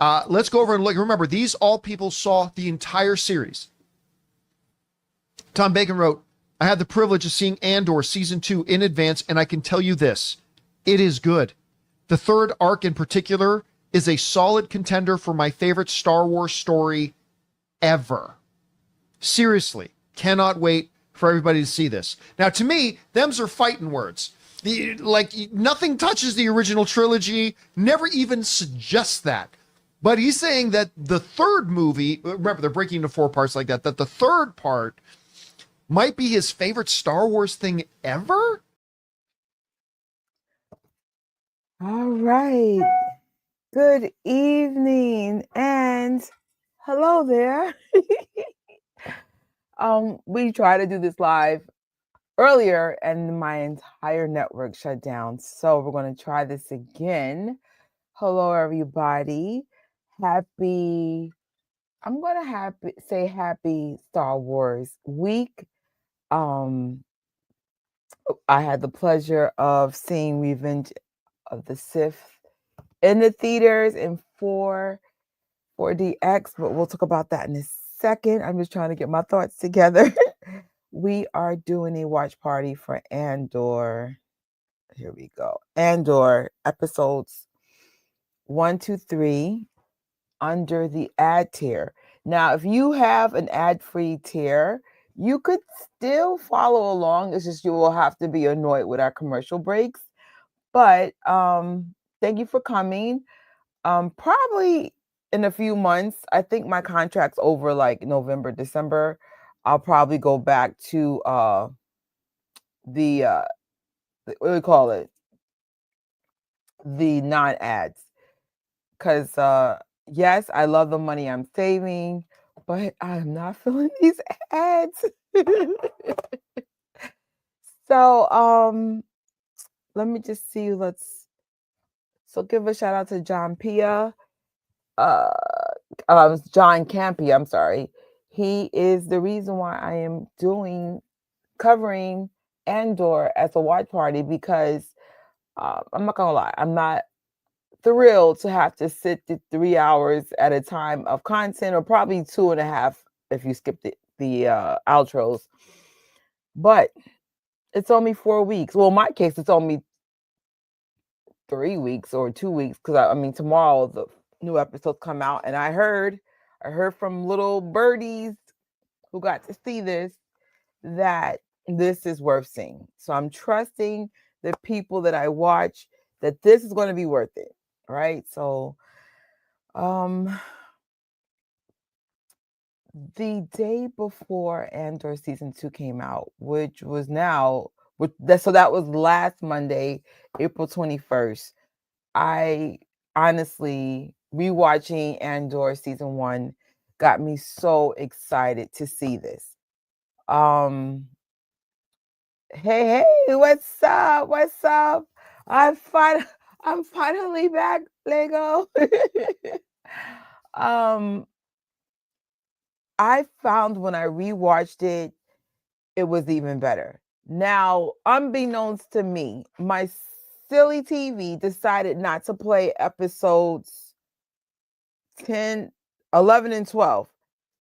Let's go over and look. Remember, these all people saw the entire series. Tom Bacon wrote, I had the privilege of seeing Andor season 2 in advance, and I can tell you this, it is good. The third arc in particular is a solid contender for my favorite Star Wars story ever. Seriously, cannot wait for everybody to see this. Now, to me, them's are fighting words. Nothing touches the original trilogy, never even suggests that. But he's saying that the third movie, remember, they're breaking into 4 parts like that, that the third part might be his favorite Star Wars thing ever? All right. Good evening and hello there. We tried to do this live earlier and my entire network shut down. So we're going to try this again. Hello everybody. I'm going to say happy Star Wars week. I had the pleasure of seeing Revenge of the Sith in the theaters in 4DX, but we'll talk about that in a second. I'm just trying to get my thoughts together. We are doing a watch party for Andor. Here we go. Andor episodes 1, 2, 3 under the ad tier. Now, if you have an ad-free tier, you could still follow along. It's just you will have to be annoyed with our commercial breaks. But thank you for coming. Probably in a few months, I think my contract's over like November, December. I'll probably go back to the what do we call it? The non-ads. Because yes, I love the money I'm saving, but I'm not feeling these ads. So let me just see. So give a shout out to John Pia. John Campy, I'm sorry. He is the reason why I am covering Andor as a watch party because I'm not gonna lie, I'm not thrilled to have to sit the 3 hours at a time of content, or probably 2.5 if you skip the outros. But it's only 4 weeks. Well, in my case, it's only 3 weeks or 2 weeks because I mean tomorrow the new episodes come out, and I heard from little birdies who got to see this that this is worth seeing. So I'm trusting the people that I watch that this is going to be worth it. Right? So the day before Andor season 2 came out, that was last Monday, April 21st. I honestly, rewatching Andor season 1 got me so excited to see this. Hey, what's up? What's up? I'm finally back, Lego. I found when I rewatched it, it was even better. Now, unbeknownst to me, my silly TV decided not to play episodes 10, 11, and 12.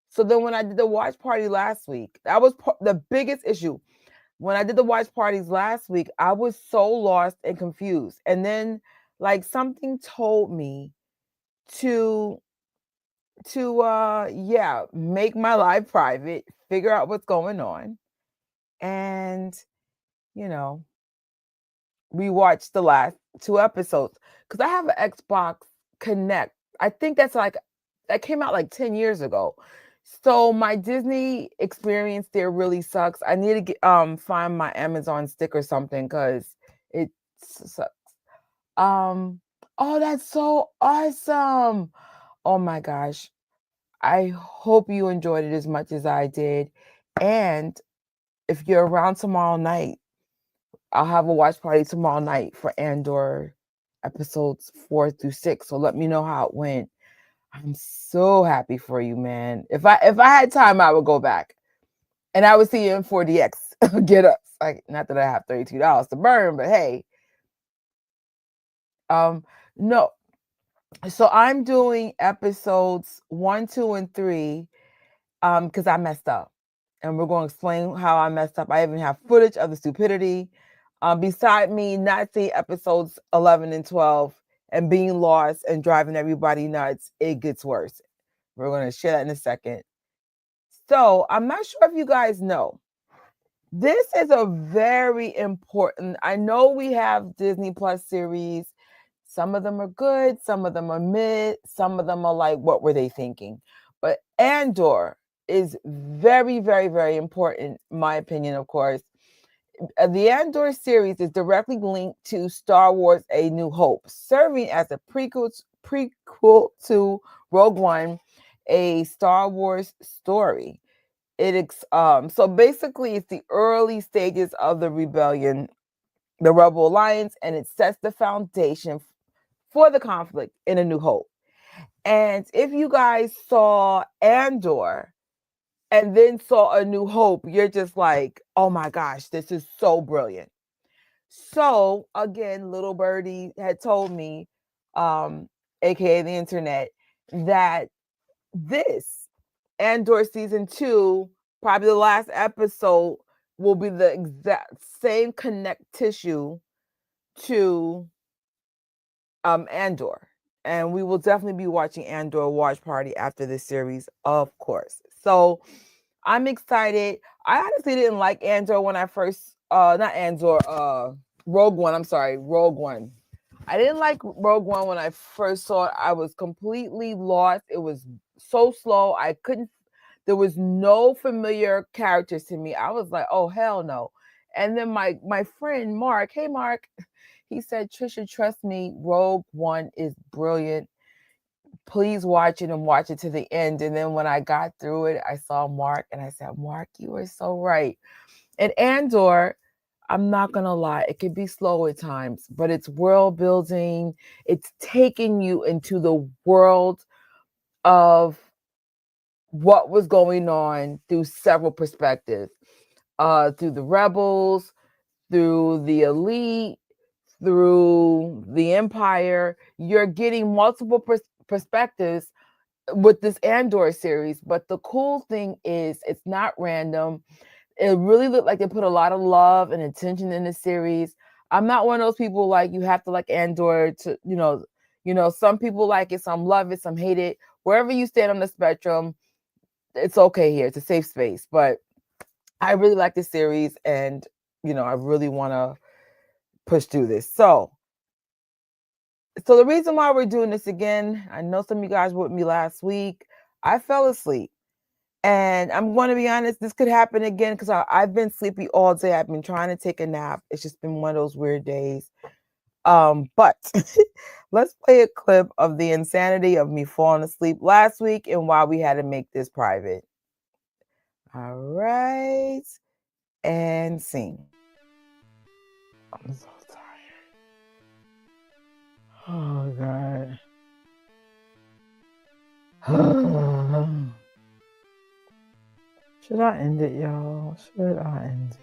So then when I did the watch party last week, that was the biggest issue. When I did the watch parties last week, I was so lost and confused. And then like something told me to make my life private, figure out what's going on, and rewatch the last 2 episodes because I have an Xbox Connect. I think that came out like 10 years ago. So my Disney experience there really sucks. I need to find my Amazon stick or something because it sucks. Oh, that's so awesome. Oh my gosh. I hope you enjoyed it as much as I did. And if you're around tomorrow night, I'll have a watch party tomorrow night for Andor episodes 4 through 6. So let me know how it went. I'm so happy for you, man. If I had time, I would go back. And I would see you in 4DX. Get up. Like, not that I have $32 to burn, but hey. No. So I'm doing episodes 1, 2, and 3 because I messed up. And we're going to explain how I messed up. I even have footage of the stupidity. Beside me not seeing episodes 11 and 12 and being lost and driving everybody nuts, it gets worse. We're going to share that in a second. So I'm not sure if you guys know. This is a very important. I know we have Disney Plus series. Some of them are good, some of them are mid, some of them are like, what were they thinking? But Andor is very, very, very important, in my opinion, of course. The Andor series is directly linked to Star Wars A New Hope, serving as a prequel to Rogue One, a Star Wars story. So basically it's the early stages of the rebellion, the Rebel Alliance, and it sets the foundation for the conflict in A New Hope. And if you guys saw Andor and then saw A New Hope, you're just like, oh my gosh, this is so brilliant. So again, little birdie had told me, aka the internet, that this Andor season 2, probably the last episode, will be the exact same connect tissue to Andor. And we will definitely be watching Andor watch party after this series, of course. So I'm excited. I honestly didn't like Andor when I first not Andor, Rogue One. I'm sorry, Rogue One. I didn't like Rogue One when I first saw it. I was completely lost. It was so slow. I couldn't, there was no familiar characters to me. I was like, oh hell no. And then my friend Mark, hey Mark, he said, Trisha, trust me, Rogue One is brilliant. Please watch it and watch it to the end. And then when I got through it, I saw Mark and I said, Mark, you are so right. And Andor, I'm not going to lie, it can be slow at times, but it's world building. It's taking you into the world of what was going on through several perspectives, through the rebels, through the elite, through the empire. You're getting multiple perspectives with this Andor series. But the cool thing is it's not random. It really looked like they put a lot of love and attention in the series. I'm not one of those people like you have to like Andor to, some people like it, some love it, some hate it. Wherever you stand on the spectrum, it's okay here. It's a safe space. But I really like this series and, I really want to push through this. So the reason why we're doing this again, I know some of you guys were with me last week. I fell asleep. And I'm going to be honest, this could happen again because I've been sleepy all day. I've been trying to take a nap. It's just been one of those weird days. But let's play a clip of the insanity of me falling asleep last week and why we had to make this private. All right. And scene. I'm so tired. Oh, God. Should I end it, y'all? Should I end it?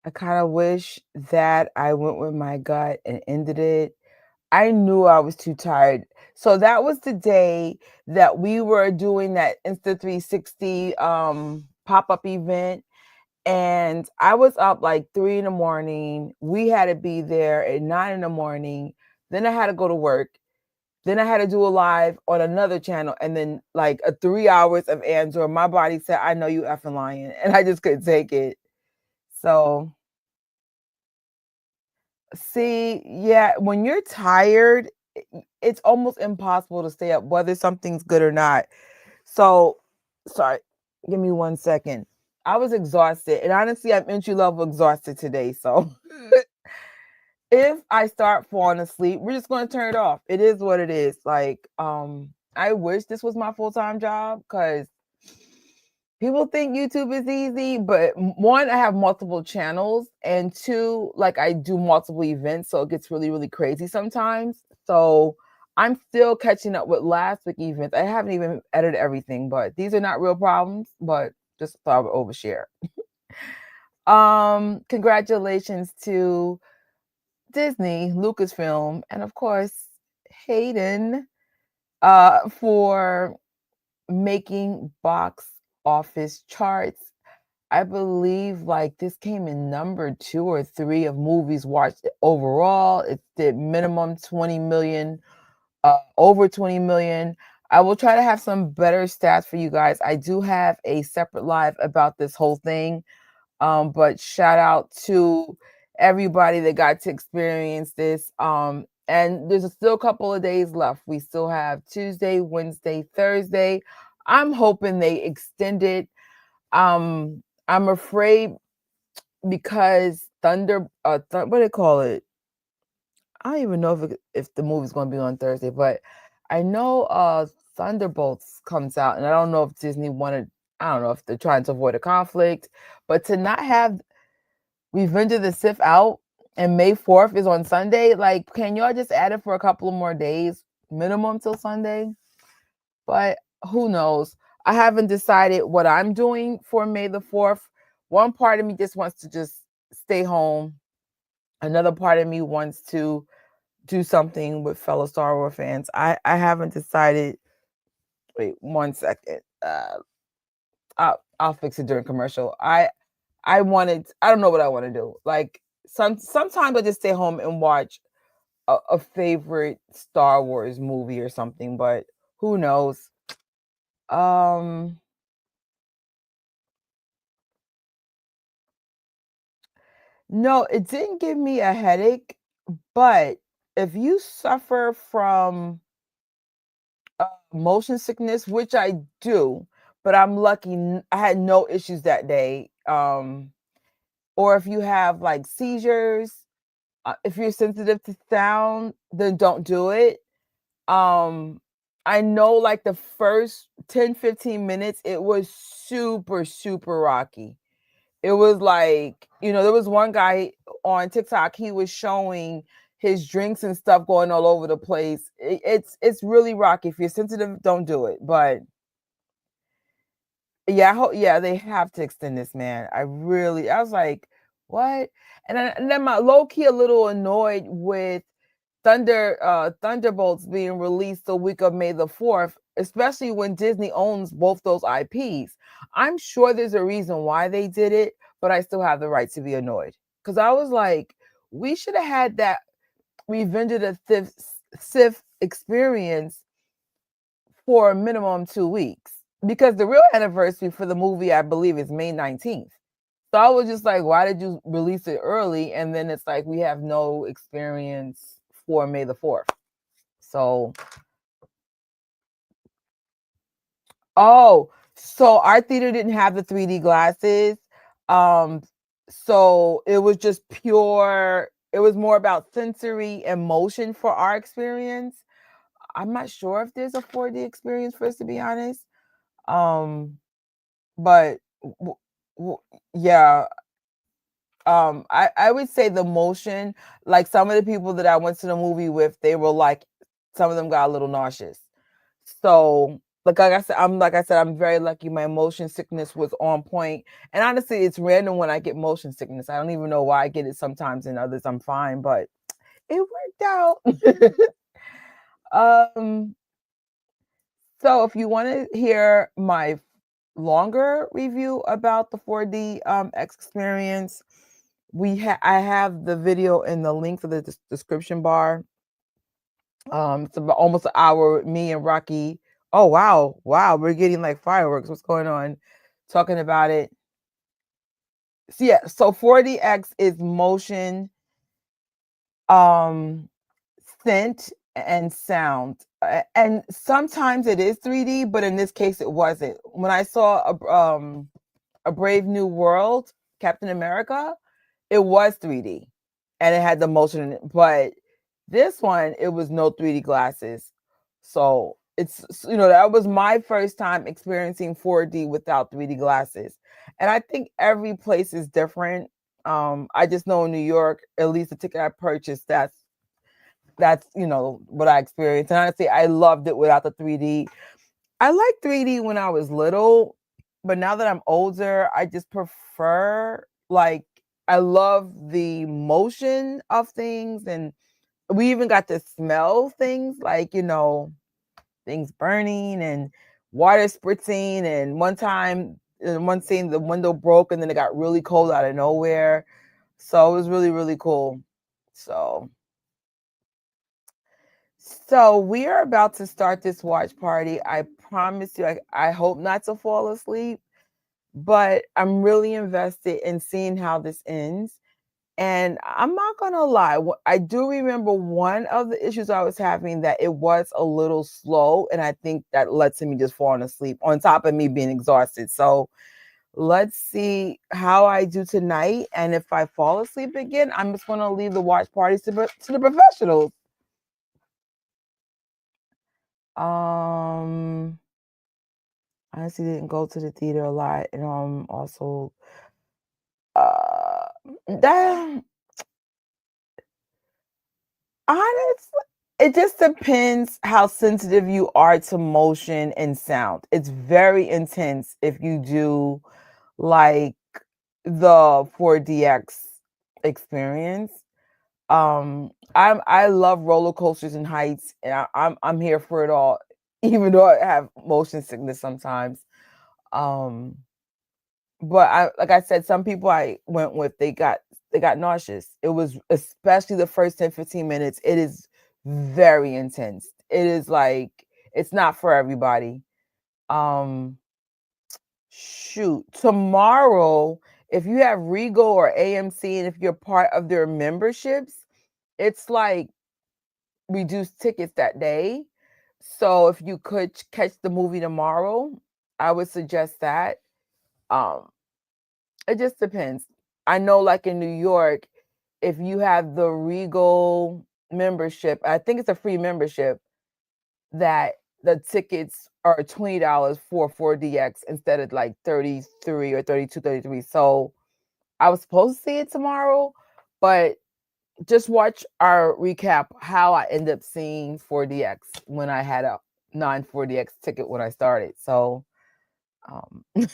I kind of wish that I went with my gut and ended it. I knew I was too tired. So that was the day that we were doing that Insta360 pop-up event. And I was up like 3 a.m. We had to be there at 9 a.m. Then I had to go to work. Then I had to do a live on another channel. And then like 3 hours of Andor. My body said, I know you effing lying. And I just couldn't take it. So see, yeah, when you're tired, it's almost impossible to stay up, whether something's good or not. So, sorry, give me 1 second. I was exhausted, and honestly, I'm entry level exhausted today. So, if I start falling asleep, we're just going to turn it off. It is what it is. Like, I wish this was my full-time job because people think YouTube is easy, but one, I have multiple channels, and two, like I do multiple events, so it gets really, really crazy sometimes. So I'm still catching up with last week events. I haven't even edited everything, but these are not real problems, but just thought I would overshare. Congratulations to Disney, Lucasfilm, and of course Hayden for making box office charts. I believe like this came in number 2 or 3 of movies watched overall. It did minimum 20 million, over 20 million. I will try to have some better stats for you guys. I do have a separate live about this whole thing. But shout out to everybody that got to experience this. And there's still a couple of days left. We still have Tuesday, Wednesday, Thursday. I'm hoping they extend it. I'm afraid because what do they call it? I don't even know if the movie's going to be on Thursday, but I know Thunderbolts comes out, and I don't know if Disney wanted. I don't know if they're trying to avoid a conflict, but to not have Revenge of the Sith out and May 4th is on Sunday, like, can y'all just add it for a couple of more days, minimum till Sunday? But who knows? I haven't decided what I'm doing for May the 4th. One part of me just wants to just stay home. Another part of me wants to do something with fellow Star Wars fans. I haven't decided. Wait 1 second. I'll fix it during commercial. I don't know what I want to do. Like sometimes I just stay home and watch a favorite Star Wars movie or something, but who knows? No, it didn't give me a headache, but if you suffer from motion sickness, which I do, but I'm lucky I had no issues that day. Or if you have like seizures, if you're sensitive to sound, then don't do it. I know like the first 10-15 minutes, it was super, super rocky. It was like, there was one guy on TikTok, he was showing his drinks and stuff going all over the place. It's really rocky. If you're sensitive, don't do it. But yeah, they have to extend this, man. I was like, what? And then my low key a little annoyed with Thunderbolts being released the week of May the 4th, especially when Disney owns both those IPs. I'm sure there's a reason why they did it, but I still have the right to be annoyed. Because I was like, we should have had that Revenge of the Sith experience for a minimum 2 weeks. Because the real anniversary for the movie, I believe, is May 19th. So I was just like, why did you release it early? And then it's like, we have no experience for May the 4th. So, so our theater didn't have the 3D glasses. So it was just it was more about sensory and motion for our experience. I'm not sure if there's a 4D experience for us, to be honest. But yeah, I would say the motion, like some of the people that I went to the movie with, they were like, some of them got a little nauseous. So like I said, I'm very lucky. My motion sickness was on point. And honestly, it's random when I get motion sickness. I don't even know why I get it sometimes, and others I'm fine, but it worked out. So if you want to hear my longer review about the 4D X experience, I have the video in the link for the description bar. It's about almost an hour with me and Rocky. Oh wow, we're getting like fireworks. What's going on? Talking about it. So yeah, so 4DX is motion, scent, and sound. And sometimes it is 3D, but in this case it wasn't. When I saw a Brave New World, Captain America, it was 3D and it had the motion in it. But this one, it was no 3D glasses. So it's, that was my first time experiencing 4D without 3D glasses. And I think every place is different. I just know in New York, at least the ticket I purchased, that's what I experienced. And honestly, I loved it without the 3D. I liked 3D when I was little, but now that I'm older, I just prefer, like, I love the motion of things, and we even got to smell things like, things burning and water spritzing. And one time, in one scene, the window broke and then it got really cold out of nowhere. So it was really, really cool. So we are about to start this watch party. I promise you, I hope not to fall asleep, but I'm really invested in seeing how this ends. And I'm not gonna lie, I do remember one of the issues I was having, that it was a little slow, and I think that led to me just falling asleep on top of me being exhausted. So let's see how I do tonight, and if I fall asleep again, I'm just gonna leave the watch parties to the professionals. I honestly didn't go to the theater a lot, and also uh that honestly, it just depends how sensitive you are to motion and sound. It's very intense if you do like the 4DX experience. I love roller coasters and heights, and I'm here for it all, even though I have motion sickness sometimes. Um, but like I said, some people I went with, they got nauseous. It was, especially the first 10-15 minutes. It is very intense. It is like, it's not for everybody. Shoot, tomorrow, if you have Regal or AMC, and if you're part of their memberships, it's like reduced tickets that day. So if you could catch the movie tomorrow, I would suggest that. Um, it just depends. I know, like in New York, if you have the Regal membership, I think it's a free membership, that the tickets are $20 for 4DX instead of like 33 or 32, 33. So I was supposed to see it tomorrow, but just watch our recap how I ended up seeing 4DX when I had a non-4DX ticket when I started. So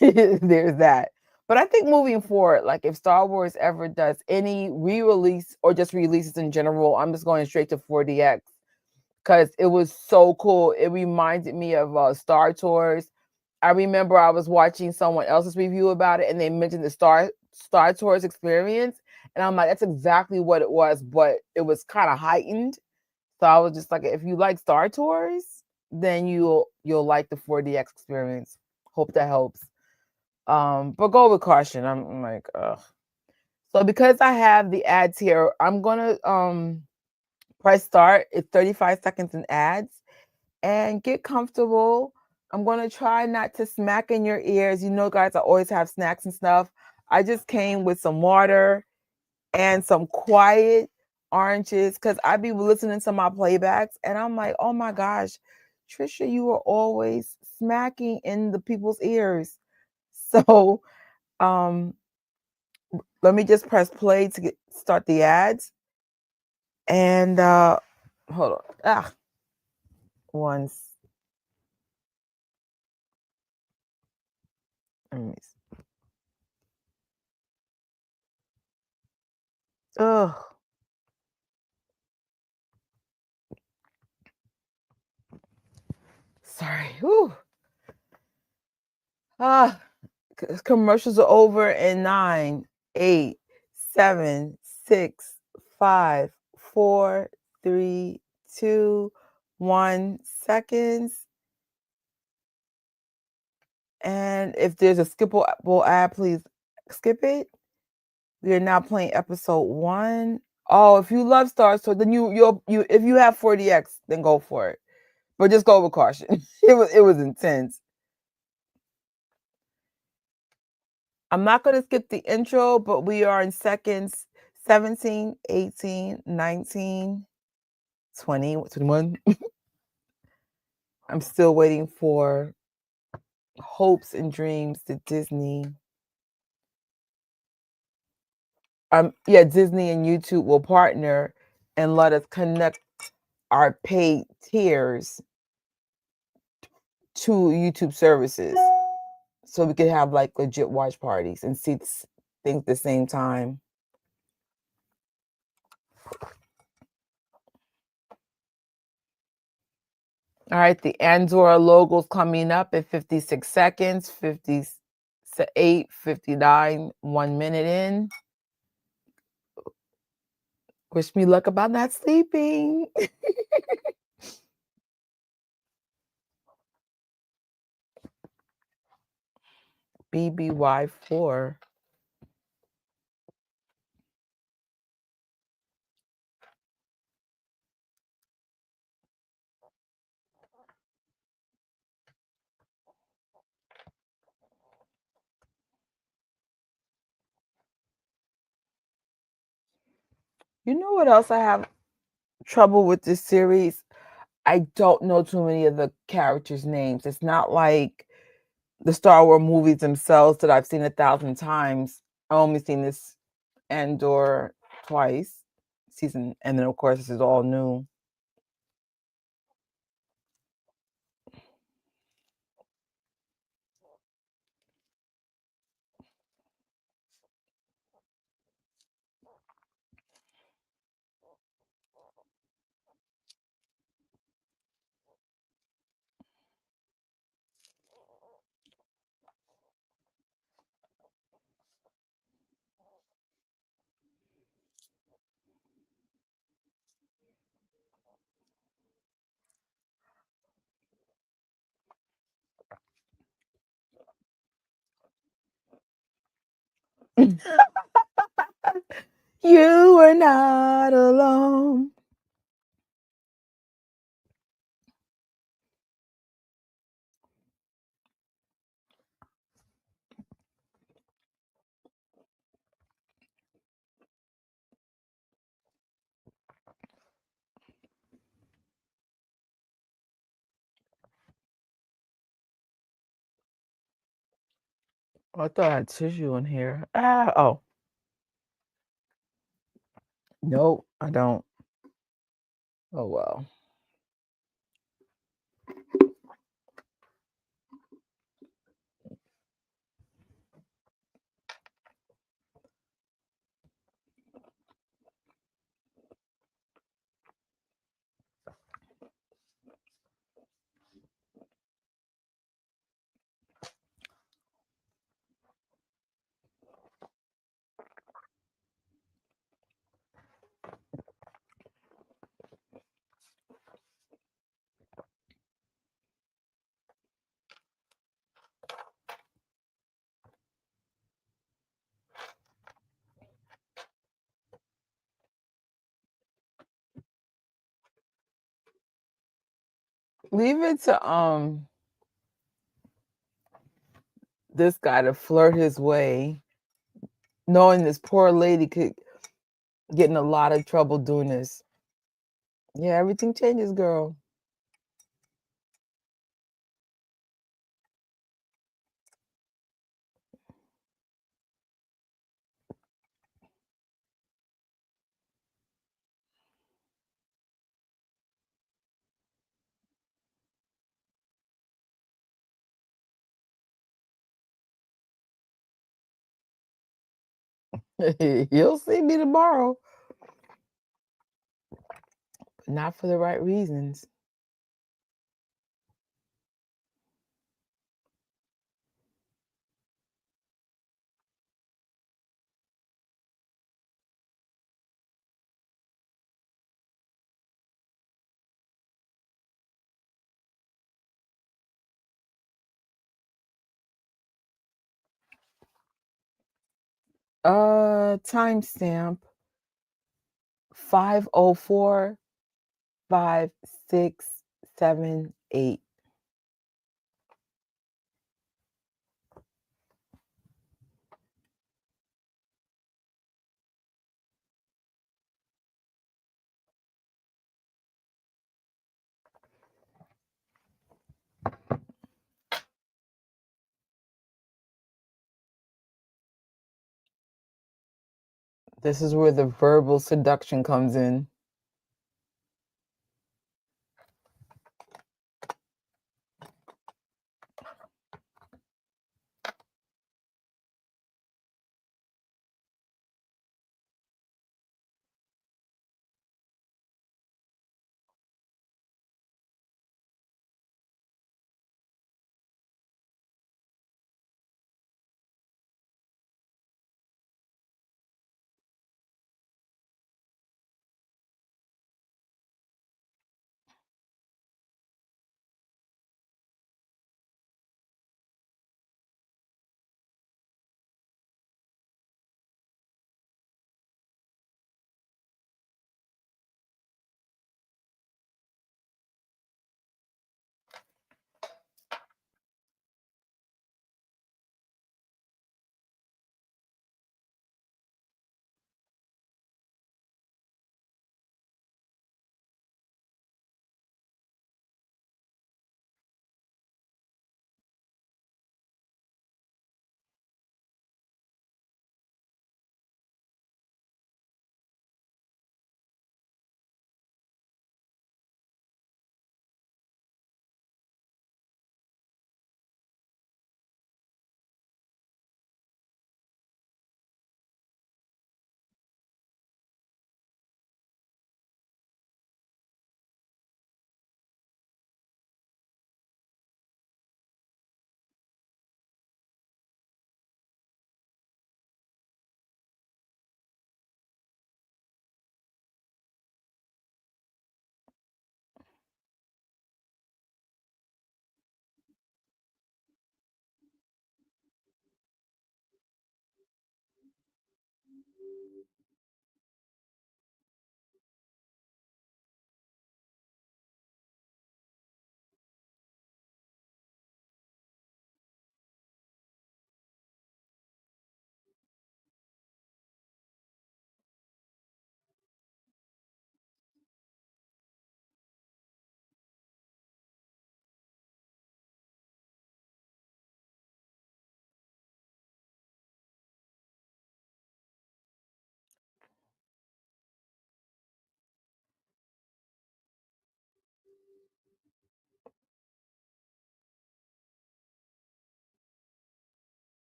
there's that. But I think moving forward, like if Star Wars ever does any re-release or just releases in general, I'm just going straight to 4DX because it was so cool. It reminded me of Star Tours. I remember I was watching someone else's review about it, and they mentioned the Star Tours experience, and I'm like, that's exactly what it was, but it was kind of heightened. So I was just like, if you like Star Tours, then you'll like the 4DX experience. Hope that helps. But go with caution. I'm like, ugh. So because I have the ads here, I'm gonna press start. It's 35 seconds in ads, and get comfortable. I'm gonna try not to smack in your ears. Guys, I always have snacks and stuff. I just came with some water and some quiet oranges because I be listening to my playbacks, and I'm like, oh my gosh, Trisha, you are always smacking in the people's ears. So let me just press play to start the ads. And hold on. Once. Let me see. Ugh. Sorry. Whew. Commercials are over in 9, 8, 7, 6, 5, 4, 3, 2, 1 seconds. And if there's a skippable ad, please skip it. We are now playing episode 1. Oh, if you love Star Wars, then you if you have 4DX, then go for it. But just go with caution. It was intense. I'm not going to skip the intro, but we are in seconds 17, 18, 19, 20, 21. I'm still waiting for hopes and dreams that Disney Disney and YouTube will partner and let us connect our paid tiers to YouTube services, so we could have like legit watch parties and see things at the same time. All right, the Andor logo's coming up at 56 seconds, 58, 59, 1 minute in. Wish me luck about not sleeping. BBY4. You know what else I have trouble with this series? I don't know too many of the characters' names. It's not like the Star Wars movies themselves that I've seen 1,000 times. I've only seen this Andor twice, season, and then of course this is all new. You are not alone. Oh, I thought I had tissue in here. Oh. Nope, I don't. Oh, well. Leave it to this guy to flirt his way, knowing this poor lady could get in a lot of trouble doing this. Yeah, everything changes, girl. You'll see me tomorrow, but not for the right reasons. Timestamp 5:04:5678. This is where the verbal seduction comes in.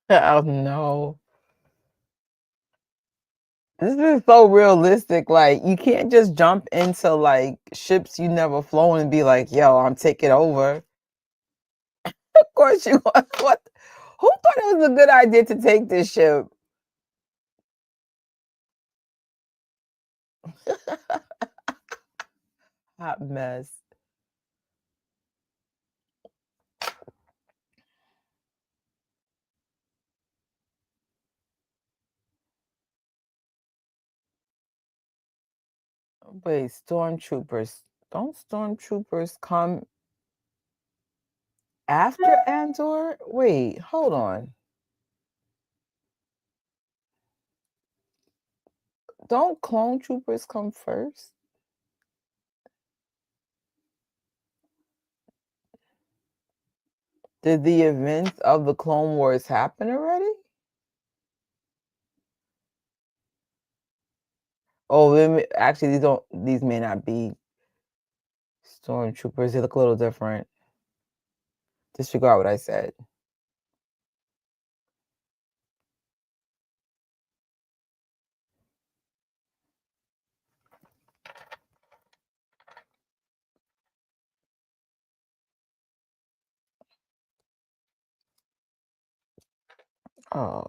Oh no. This is so realistic. Like, you can't just jump into like ships you never flown and be like, yo, I'm taking over. Of course you what who thought it was a good idea to take this ship? Hot mess. Wait, stormtroopers. Don't stormtroopers come after Andor? Wait, hold on. Don't clone troopers come first? Did the events of the Clone Wars happen already? Oh, actually, these may not be stormtroopers. They look a little different. Disregard what I said. Oh,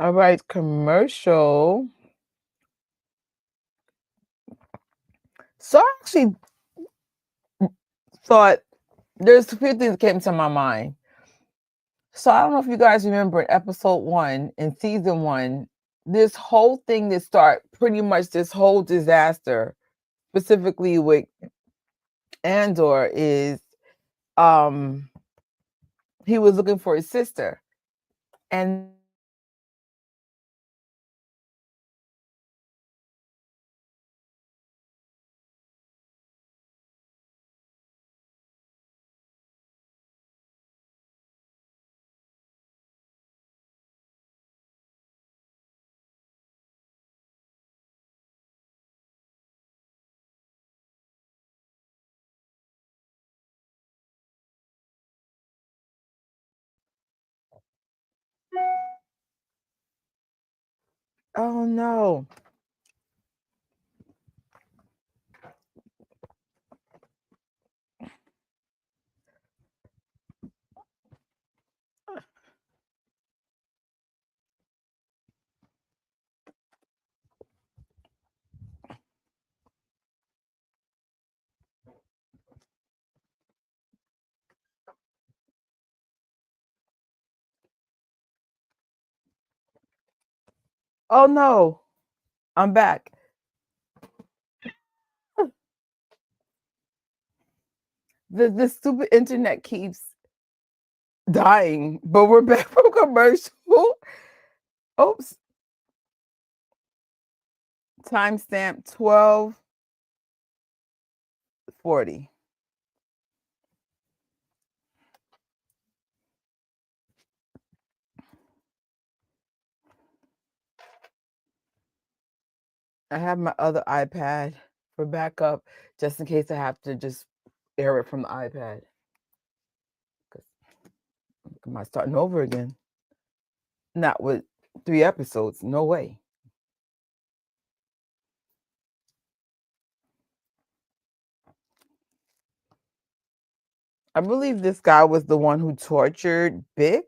all right, commercial. So I actually thought there's a few things that came to my mind. So I don't know if you guys remember in episode 1 in season 1, this whole thing that start pretty much this whole disaster, specifically with Andor, is um he was looking for his sister, and oh no. Oh no. I'm back. The stupid internet keeps dying, but we're back from commercial. Oops. Timestamp 12:40. I have my other iPad for backup just in case I have to just air it from the iPad. Am I starting over again? Not with 3 episodes. No way. I believe this guy was the one who tortured Bix.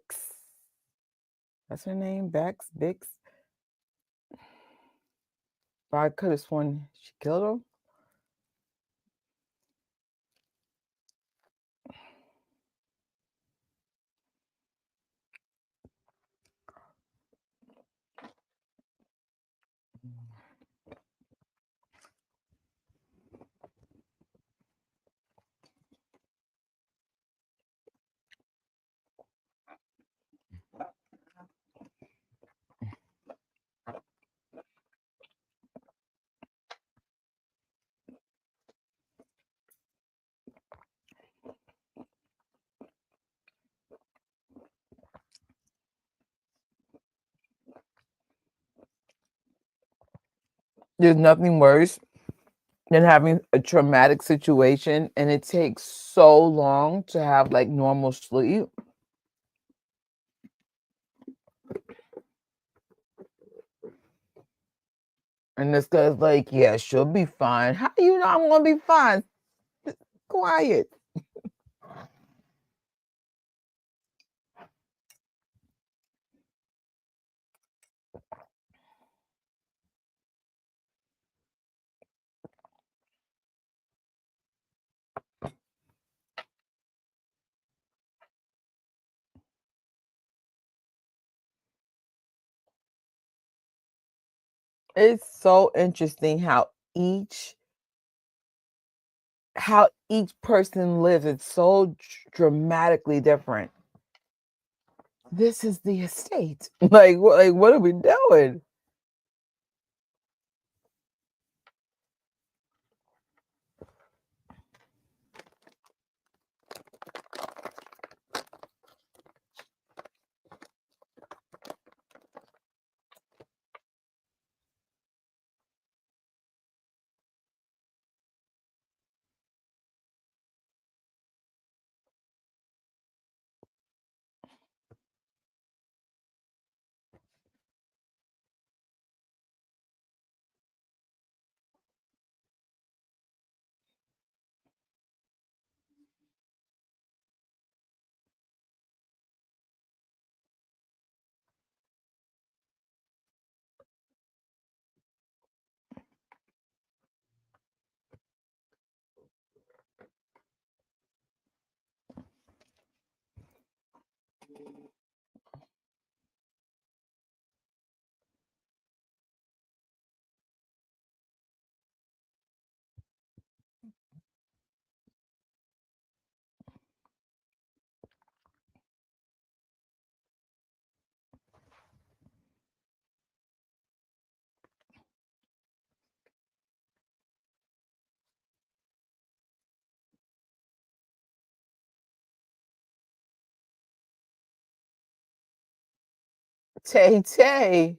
That's her name, Bix. But I could have sworn she killed him. There's nothing worse than having a traumatic situation and it takes so long to have like normal sleep. And this guy's like, yeah, she'll be fine. How do you know I'm gonna be fine? Quiet. It's so interesting how each person lives. It's so dramatically different. This is the estate. Like what are we doing? Tay Tay.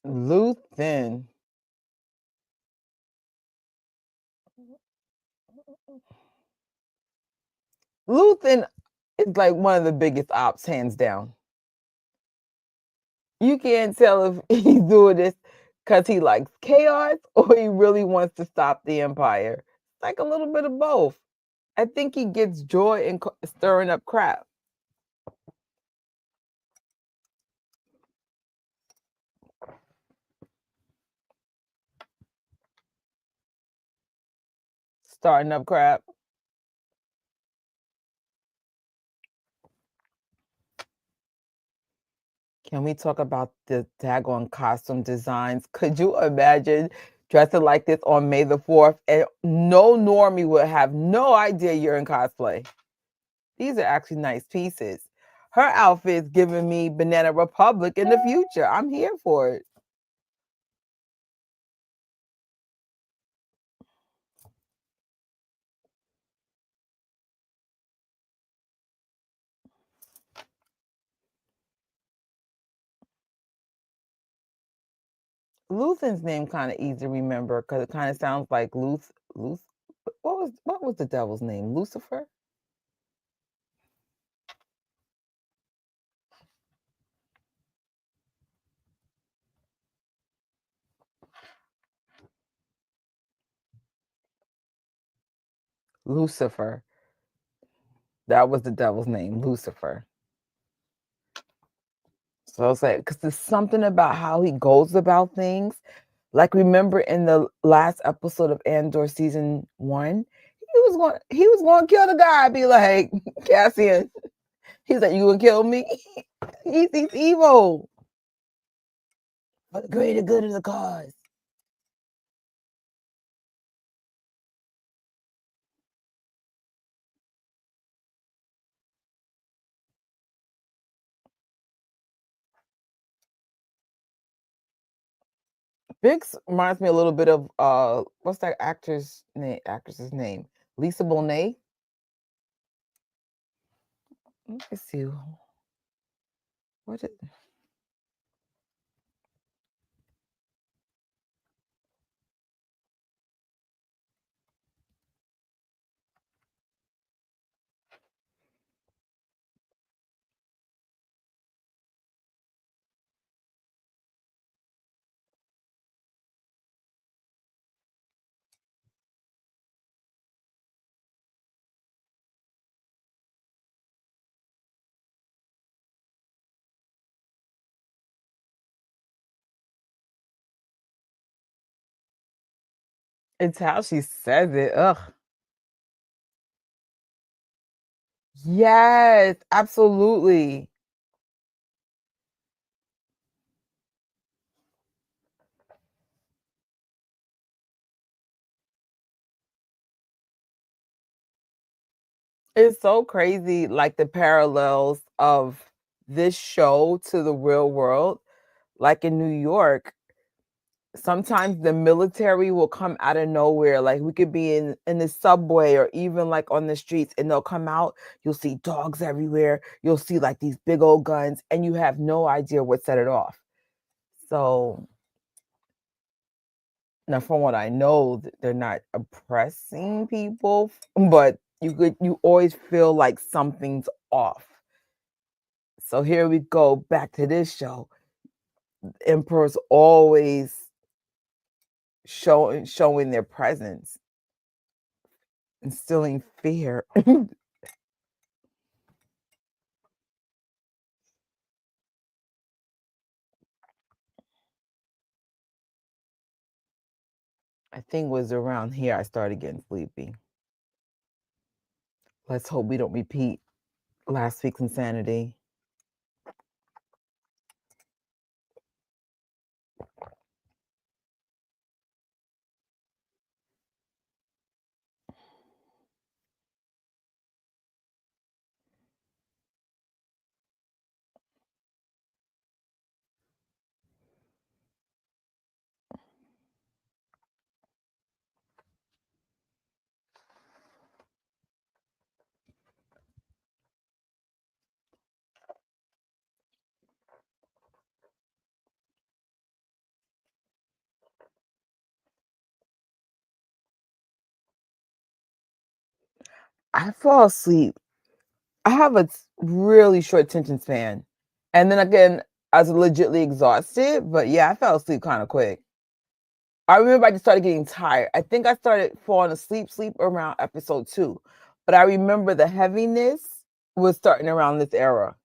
Luthen. Luthen is like one of the biggest ops, hands down. You can't tell if he's doing this because he likes chaos or he really wants to stop the Empire. Like a little bit of both. I think he gets joy in stirring up crap. Starting up crap. Can we talk about the daggone costume designs? Could you imagine dressing like this on May the 4th and no normie would have no idea you're in cosplay? These are actually nice pieces. Her outfit's giving me Banana Republic in the future. I'm here for it. Luthen's name kind of easy to remember because it kind of sounds like Luth. What was the devil's name? Lucifer? Lucifer. That was the devil's name, Lucifer. So it's like, because there's something about how he goes about things. Like, remember in the last episode of Andor season 1, he was going to kill the guy. Be like, Cassian. He's like, you gonna kill me? He's evil. For the greater good of the cause. Biggs reminds me a little bit of what's that actress's name? Lisa Bonet. Let me see. What is it's how she says it. Ugh. Yes, absolutely. It's so crazy, like the parallels of this show to the real world. Like in New York, sometimes the military will come out of nowhere. Like we could be in the subway or even like on the streets, and they'll come out. You'll see dogs everywhere. You'll see like these big old guns, and you have no idea what set it off. So now, from what I know, they're not oppressing people, but you always feel like something's off. So here we go back to this show. Emperor's always showing their presence. instilling fear. I think it was around here I started getting sleepy. Let's hope we don't repeat last week's insanity. I fall asleep. I have a really short attention span. And then again, I was legitly exhausted, but yeah, I fell asleep kind of quick. I remember I just started getting tired. I think I started falling asleep around episode 2. But I remember the heaviness was starting around this era.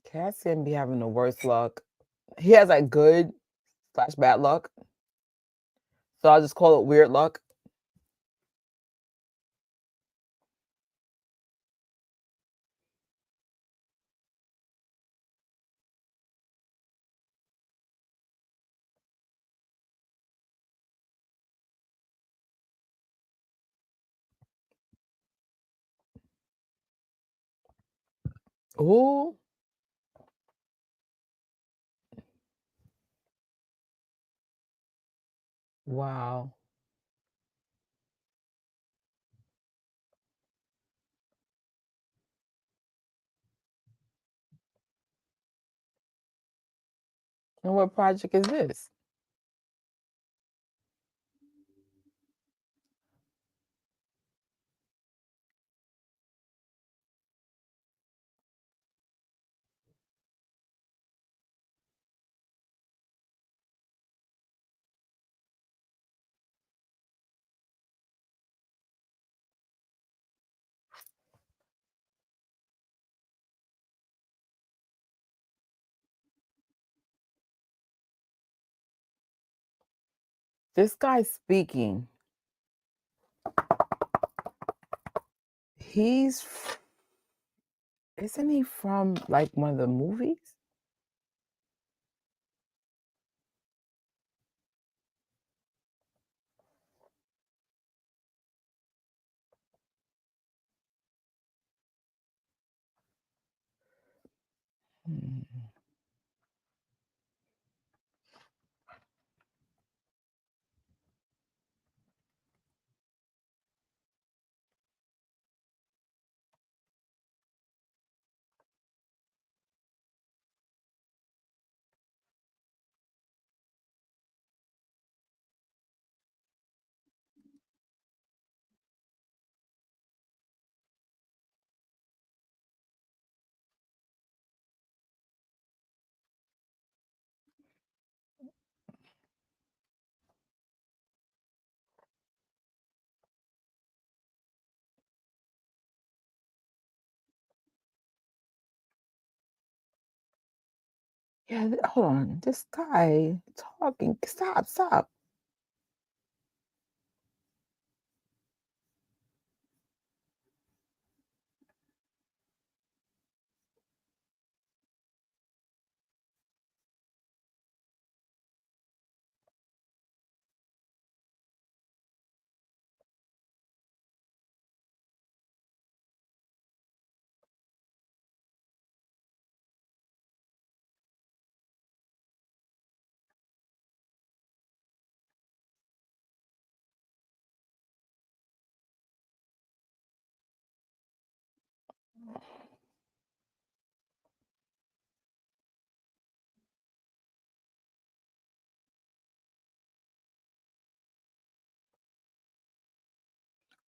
Cassian be having the worst luck. He has like good slash bad luck. So I'll just call it weird luck. Ooh. Wow. And what project is this? This guy's speaking. He's isn't he from like one of the movies? Hmm. Yeah, hold on. This guy talking. Stop.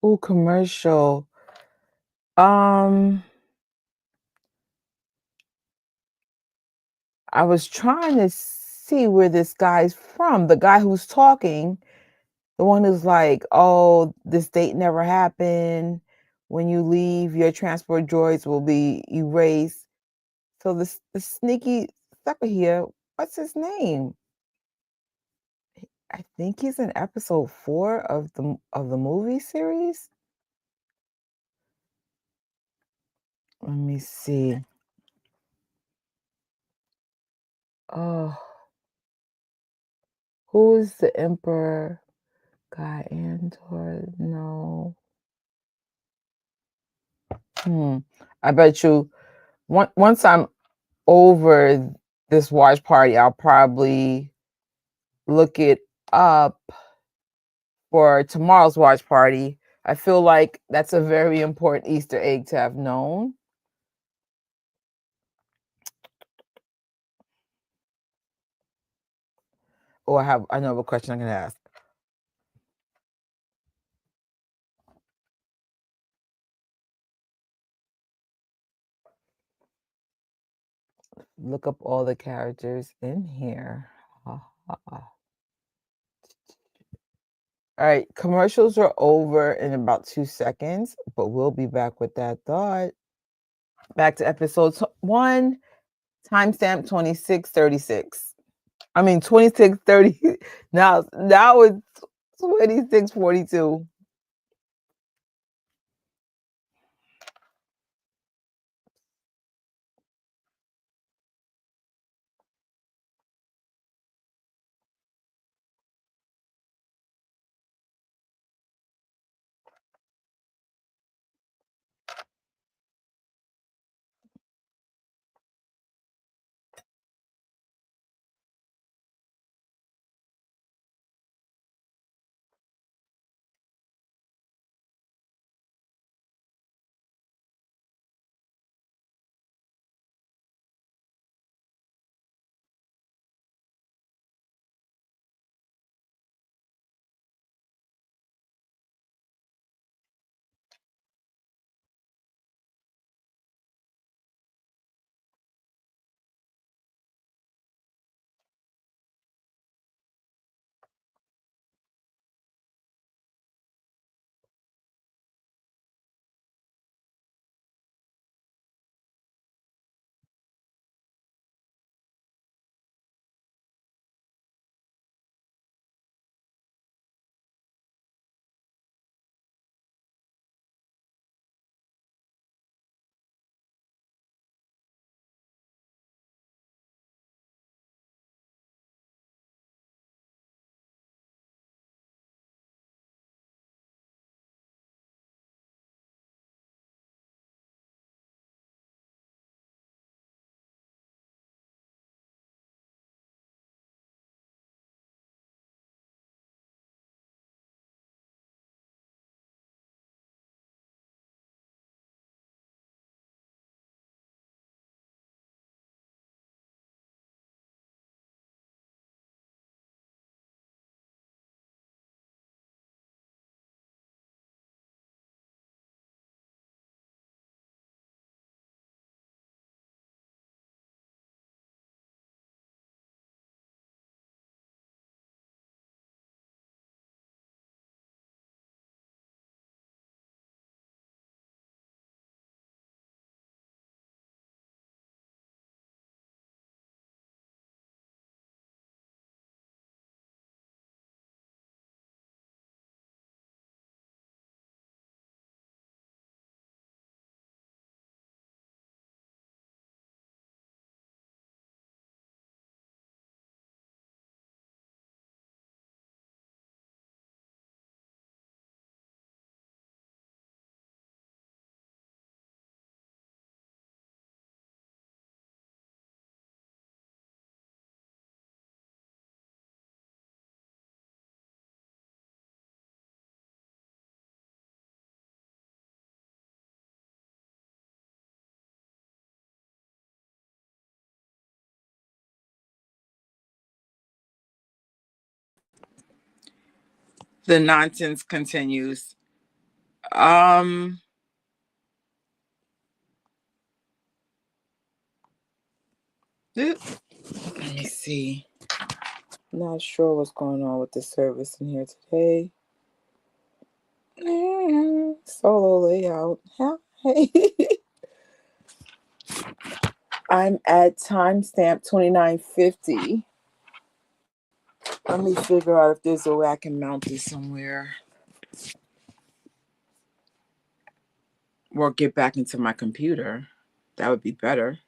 Ooh, commercial. I was trying to see where this guy's from. The guy who's talking, the one who's like, "Oh, this date never happened. When you leave, your transport droids will be erased." So the sneaky sucker here, what's his name? I think he's in episode 4 of the movie series. Let me see. Oh, who is the Emperor guy? Andor? No. I bet you once I'm over this watch party, I'll probably look it up for tomorrow's watch party. I feel like that's a very important Easter egg to have known. Oh, I know a question I'm gonna ask. Look up all the characters in here. All right, commercials are over in about 2 seconds, but we'll be back with that thought. Back to episode 1, timestamp 26:36. I mean 26:30. Now it's 26:42. The nonsense continues. Um, let me see. Not sure what's going on with the service in here today. Solo layout. Hey. I'm at timestamp 2950. Let me figure out if there's a way I can mount this somewhere. Or get back into my computer. That would be better.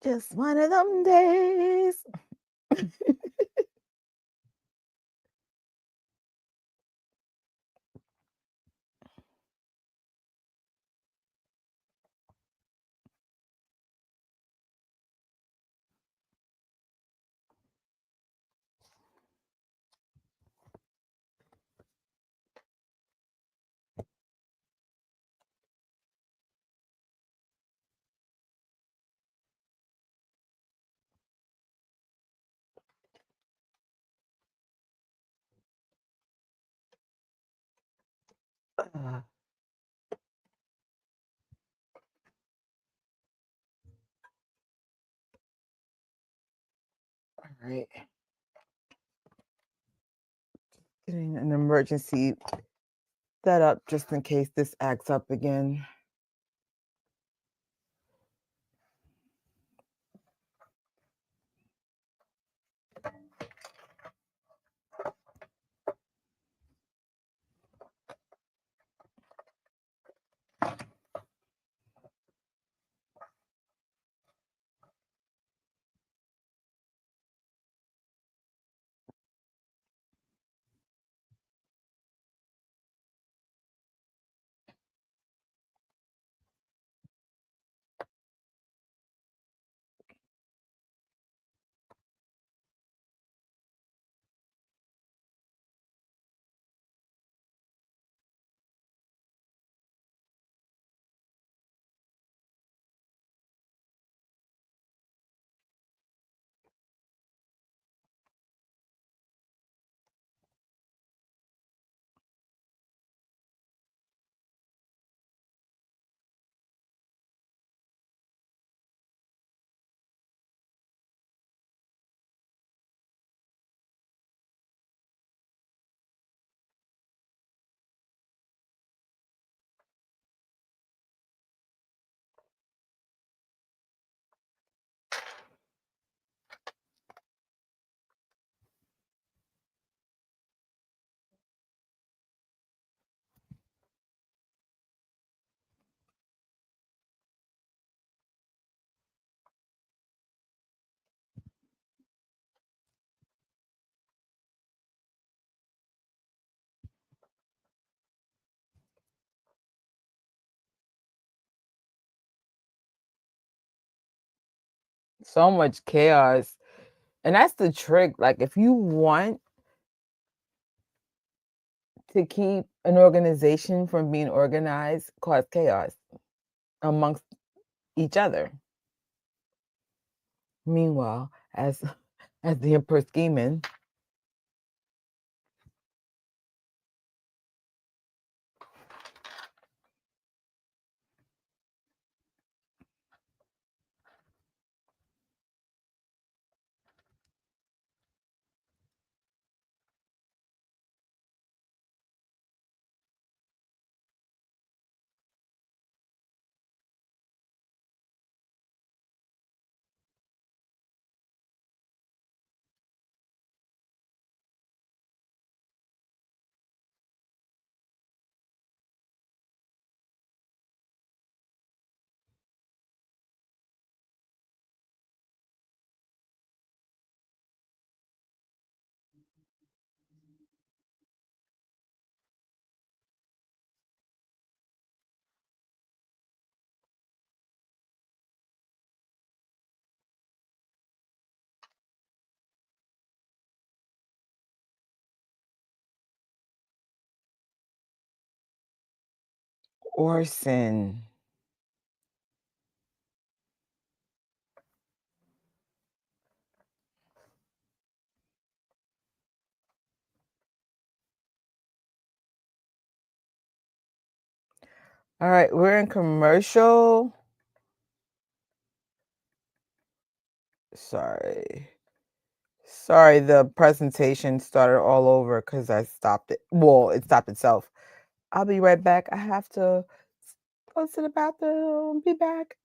Just one of them days. All right. Getting an emergency set up just in case this acts up again. So much chaos. And that's the trick. Like, if you want to keep an organization from being organized, cause chaos amongst each other. Meanwhile, as as the emperor scheming, Orson. All right, we're in commercial. Sorry. Sorry, the presentation started all over because I stopped it. Well, it stopped itself. I'll be right back. I have to go to the bathroom. Be back.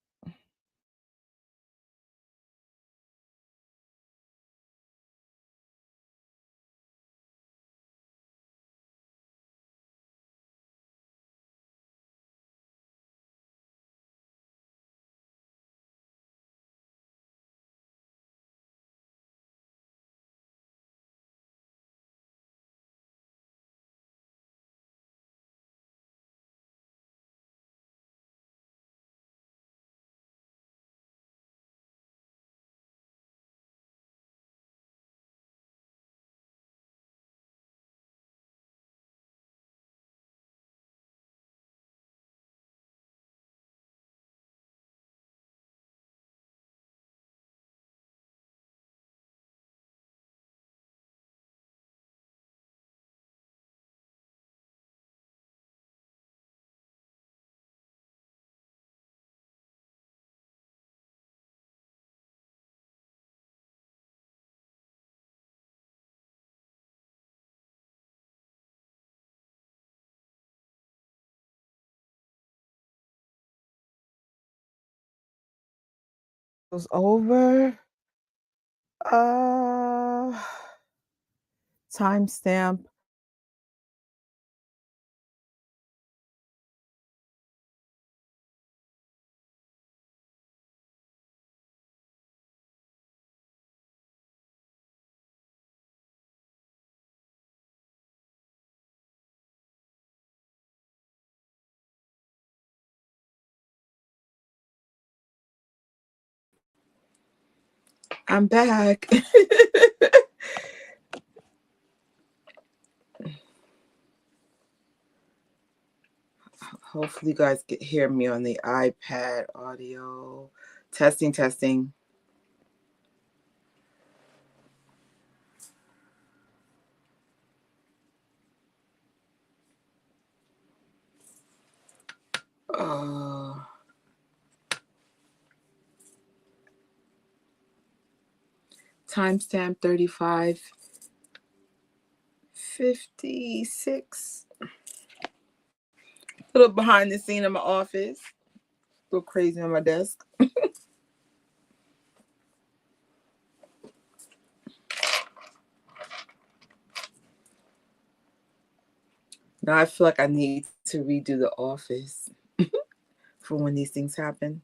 It was over. Timestamp. I'm back. Hopefully you guys can hear me on the iPad audio. Testing, testing. Timestamp 35:56. A little behind the scene in my office. A little crazy on my desk. Now I feel like I need to redo the office for when these things happen.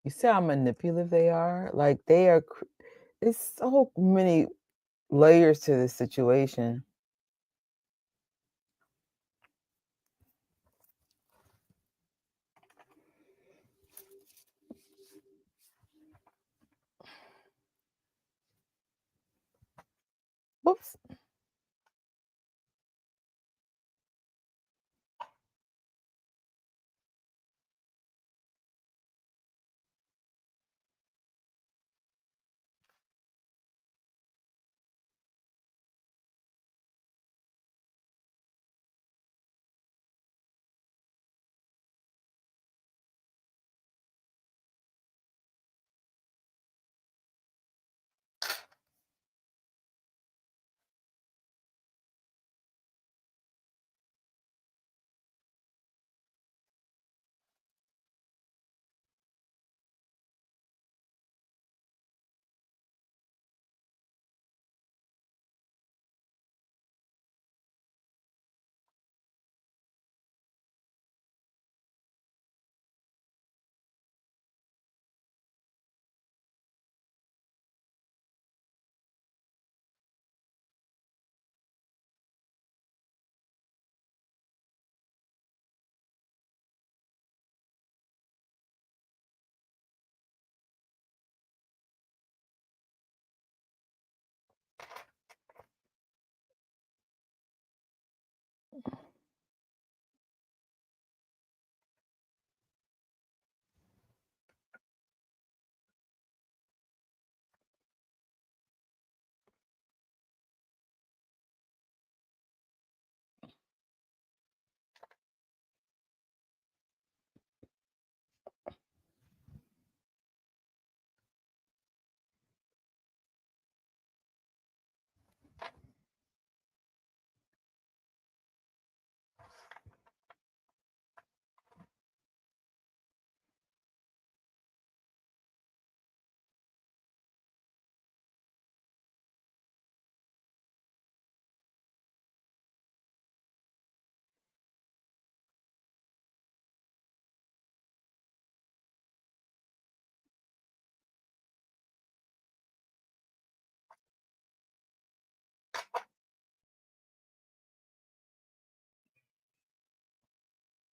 You see how manipulative they are? Like they are. It's so many layers to this situation. Whoops.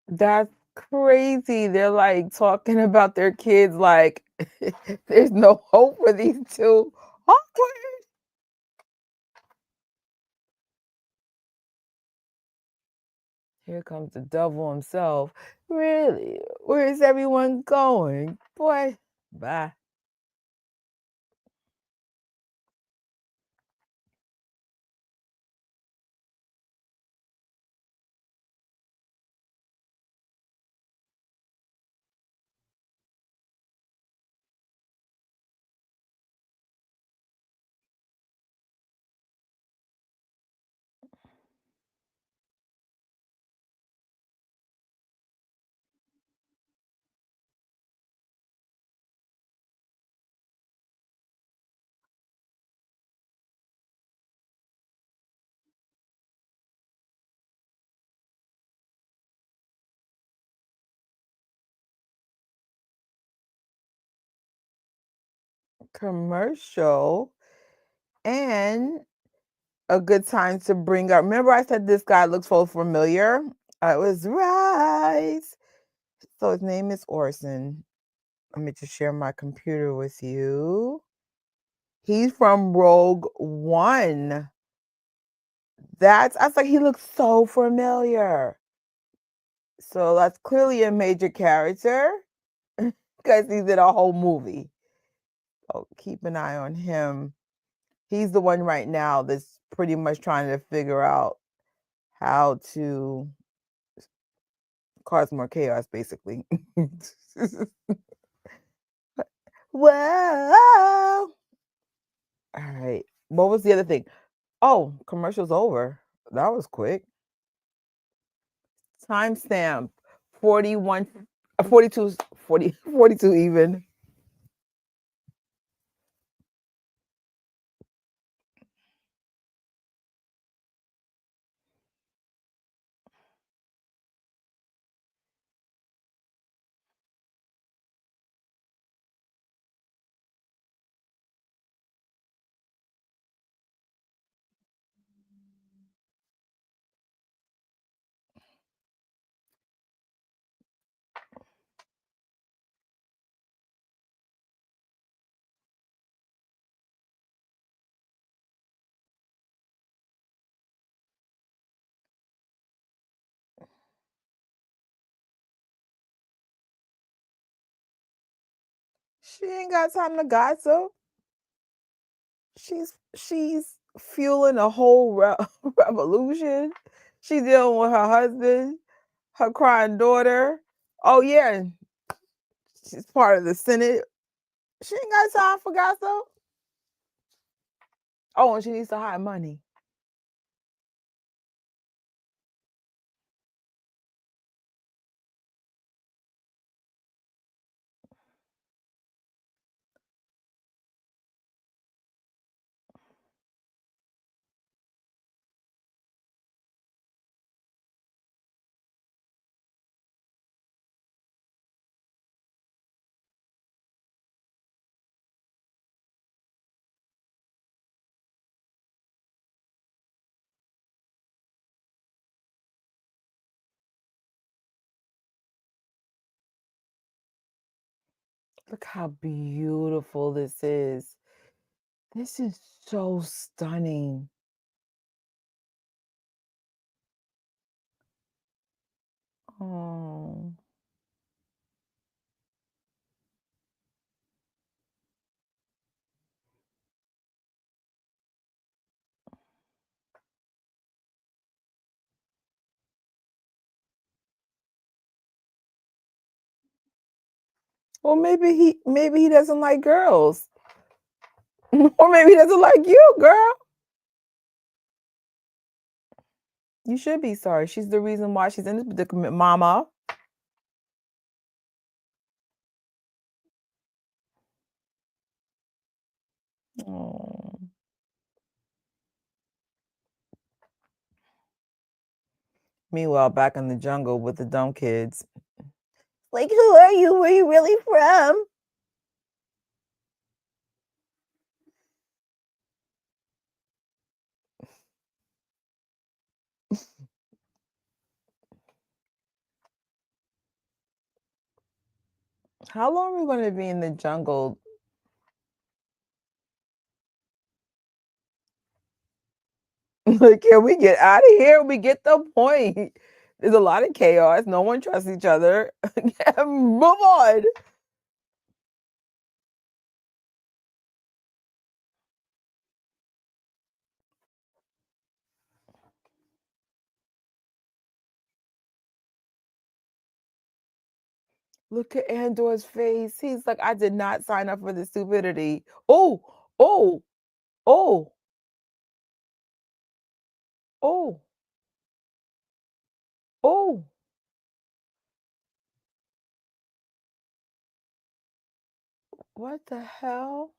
That's crazy. They're like talking about their kids like there's no hope for these two. Awkward. Here comes the devil himself. Really? Where is everyone going? Boy, bye. Commercial and a good time to bring up. Remember, I said this guy looks so familiar? I was right. So his name is Orson. Let me just share my computer with you. He's from Rogue One. I was like, he looks so familiar. So that's clearly a major character because he's in a whole movie. So keep an eye on him. He's the one right now that's pretty much trying to figure out how to cause more chaos, basically. Whoa. All right. What was the other thing? Oh, commercial's over. That was quick. Timestamp 41, 42, 40, 42 even. She ain't got time to gossip. She's fueling a whole revolution. She's dealing with her husband, her crying daughter. Oh yeah, she's part of the Senate. She ain't got time for gossip. Oh, and she needs to hide money. Look how beautiful this is. This is so stunning. Oh. Well, maybe he doesn't like girls. Or maybe he doesn't like you, girl. You should be sorry. She's the reason why she's in this predicament, mama. Oh. Meanwhile, back in the jungle with the dumb kids. Like, who are you? Where are you really from? How long are we going to be in the jungle? Like, can we get out of here? We get the point. There's a lot of chaos. No one trusts each other. Move on. Look at Andor's face. He's like, I did not sign up for this stupidity. Oh, oh, oh, oh, oh. What the hell?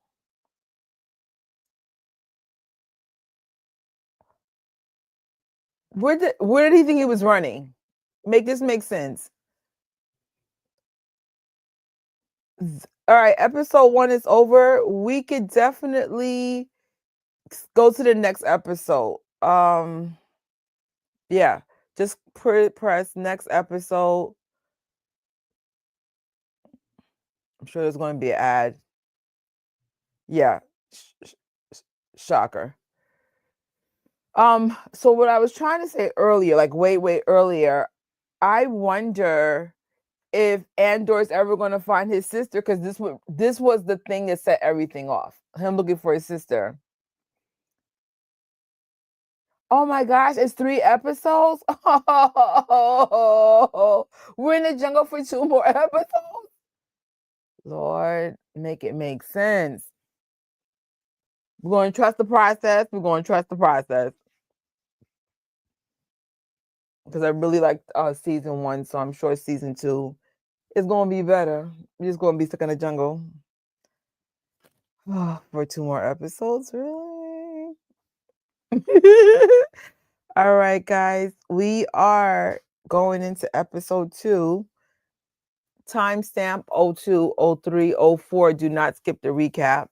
Where did he think he was running? Make this make sense. All right, episode 1 is over. We could definitely go to the next episode. Yeah, just press next episode. I'm sure there's going to be an ad. Yeah, shocker. So what I was trying to say earlier, like way earlier, I wonder if Andor's ever going to find his sister, because this was the thing that set everything off. Him looking for his sister. Oh my gosh, it's 3 episodes. Oh, we're in the jungle for 2 more episodes. Lord, make it make sense. We're going to trust the process. We're going to trust the process. Because I really liked season 1, so I'm sure season 2 is going to be better. We're just going to be stuck in the jungle for 2 more episodes, really? All right, guys, we are going into episode 2. Timestamp 02, 03, 04. Do not skip the recap.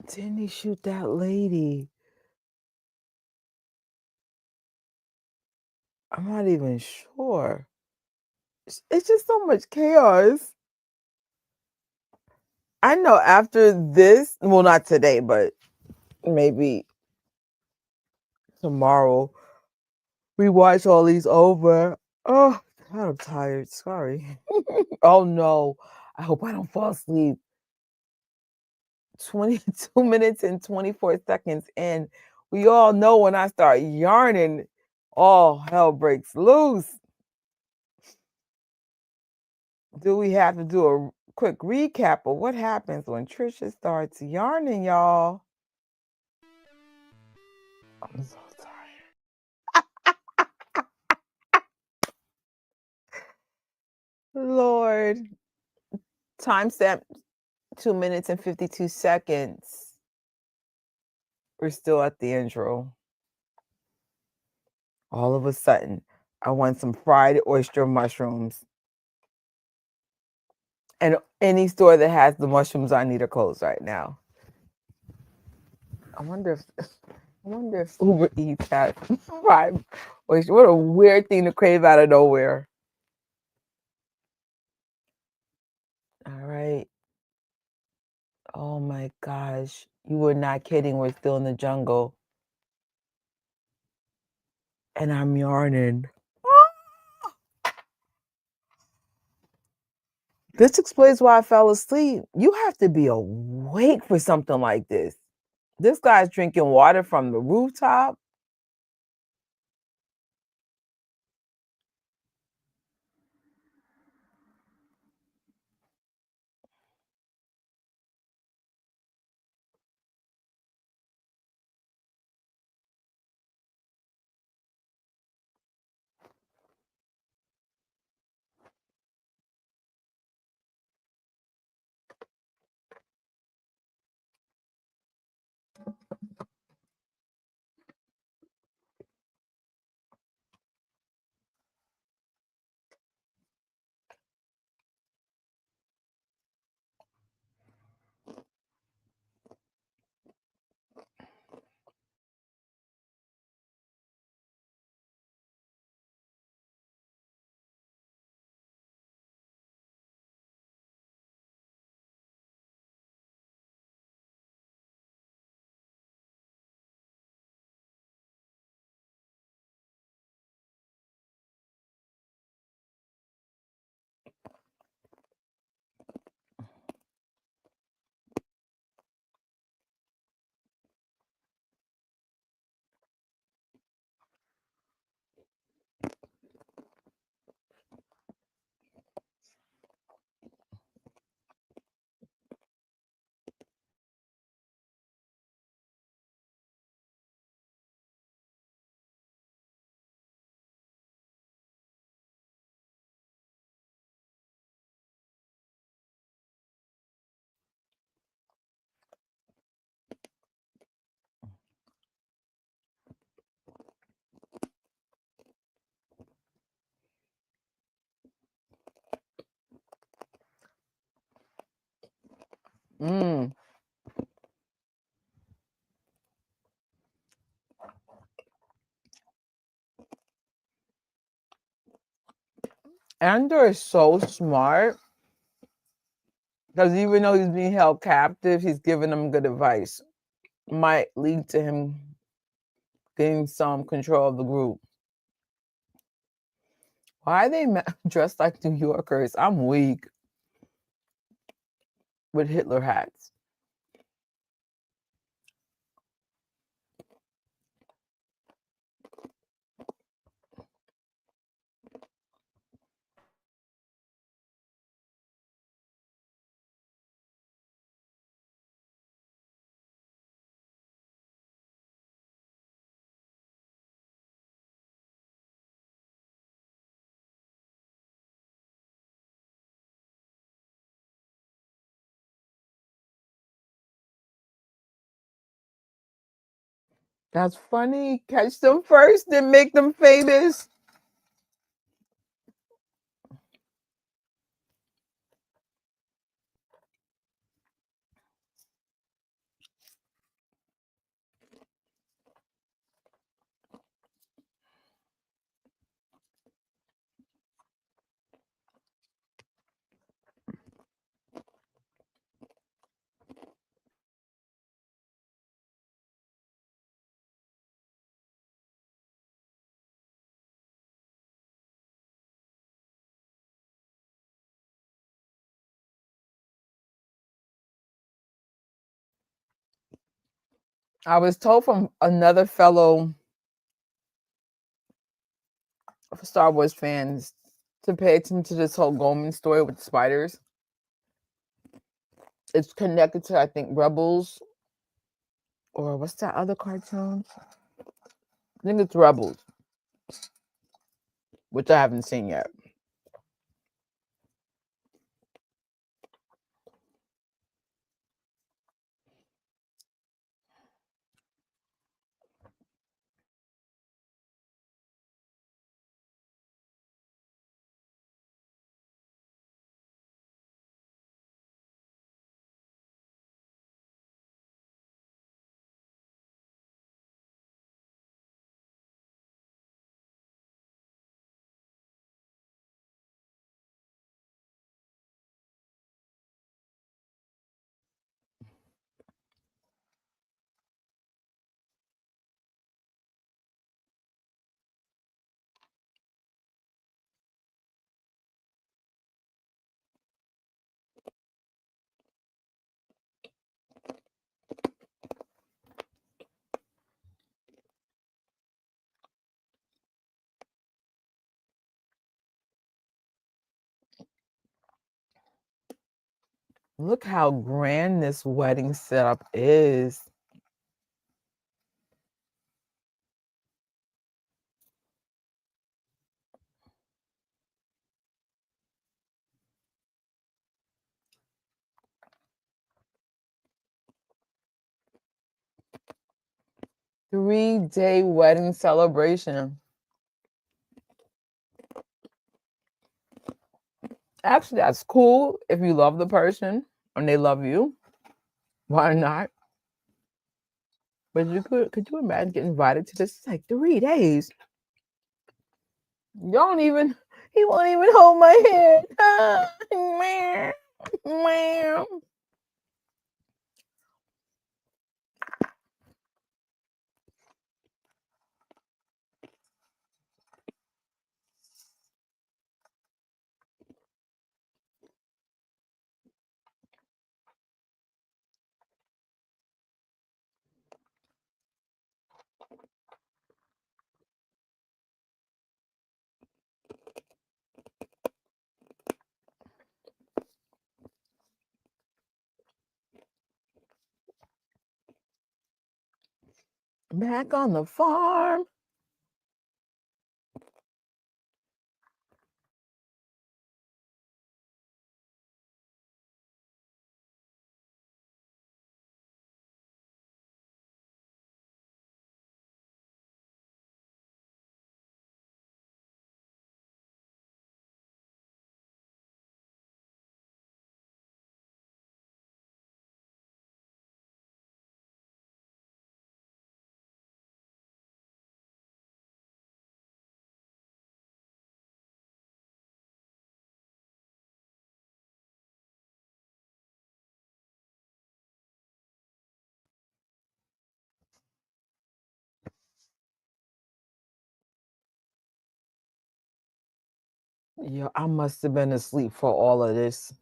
Didn't he shoot that lady? I'm not even sure. It's just so much chaos. I know after this, well, not today, but maybe tomorrow, we watch all these over. Oh, God, I'm tired. Sorry. Oh, no. I hope I don't fall asleep. 22 minutes and 24 seconds in. We all know when I start yarning, all hell breaks loose. Do we have to do a quick recap of what happens when Trisha starts yarning, y'all? I'm so tired. Lord. Timestamp 2 minutes and 52 seconds. We're still at the intro. All of a sudden, I want some fried oyster mushrooms. And any store that has the mushrooms I need are closed right now. I wonder if Uber Eats has fried oyster. What a weird thing to crave out of nowhere. All right. Oh my gosh. You were not kidding. We're still in the jungle. And I'm yarning. This explains why I fell asleep. You have to be awake for something like this. This guy's drinking water from the rooftop. Mm. Andor is so smart because even though he's being held captive, he's giving them good advice. Might lead to him getting some control of the group. Why are they dressed like New Yorkers? I'm weak with Hitler hats. That's funny. Catch them first, then make them famous. I was told from another fellow Star Wars fans to pay attention to this whole Goldman story with the spiders. It's connected to, I think, Rebels, or what's that other cartoon? I think it's Rebels, which I haven't seen yet. Look how grand this wedding setup is. Three-day wedding celebration. Actually, that's cool if you love the person and they love you. Why not? But could you imagine getting invited to this? It's like 3 days. He won't even hold my hand. Back on the farm. Yo, I must have been asleep for all of this.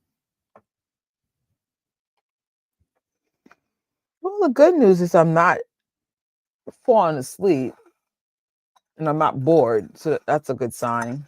Well, the good news is I'm not falling asleep and I'm not bored. So that's a good sign.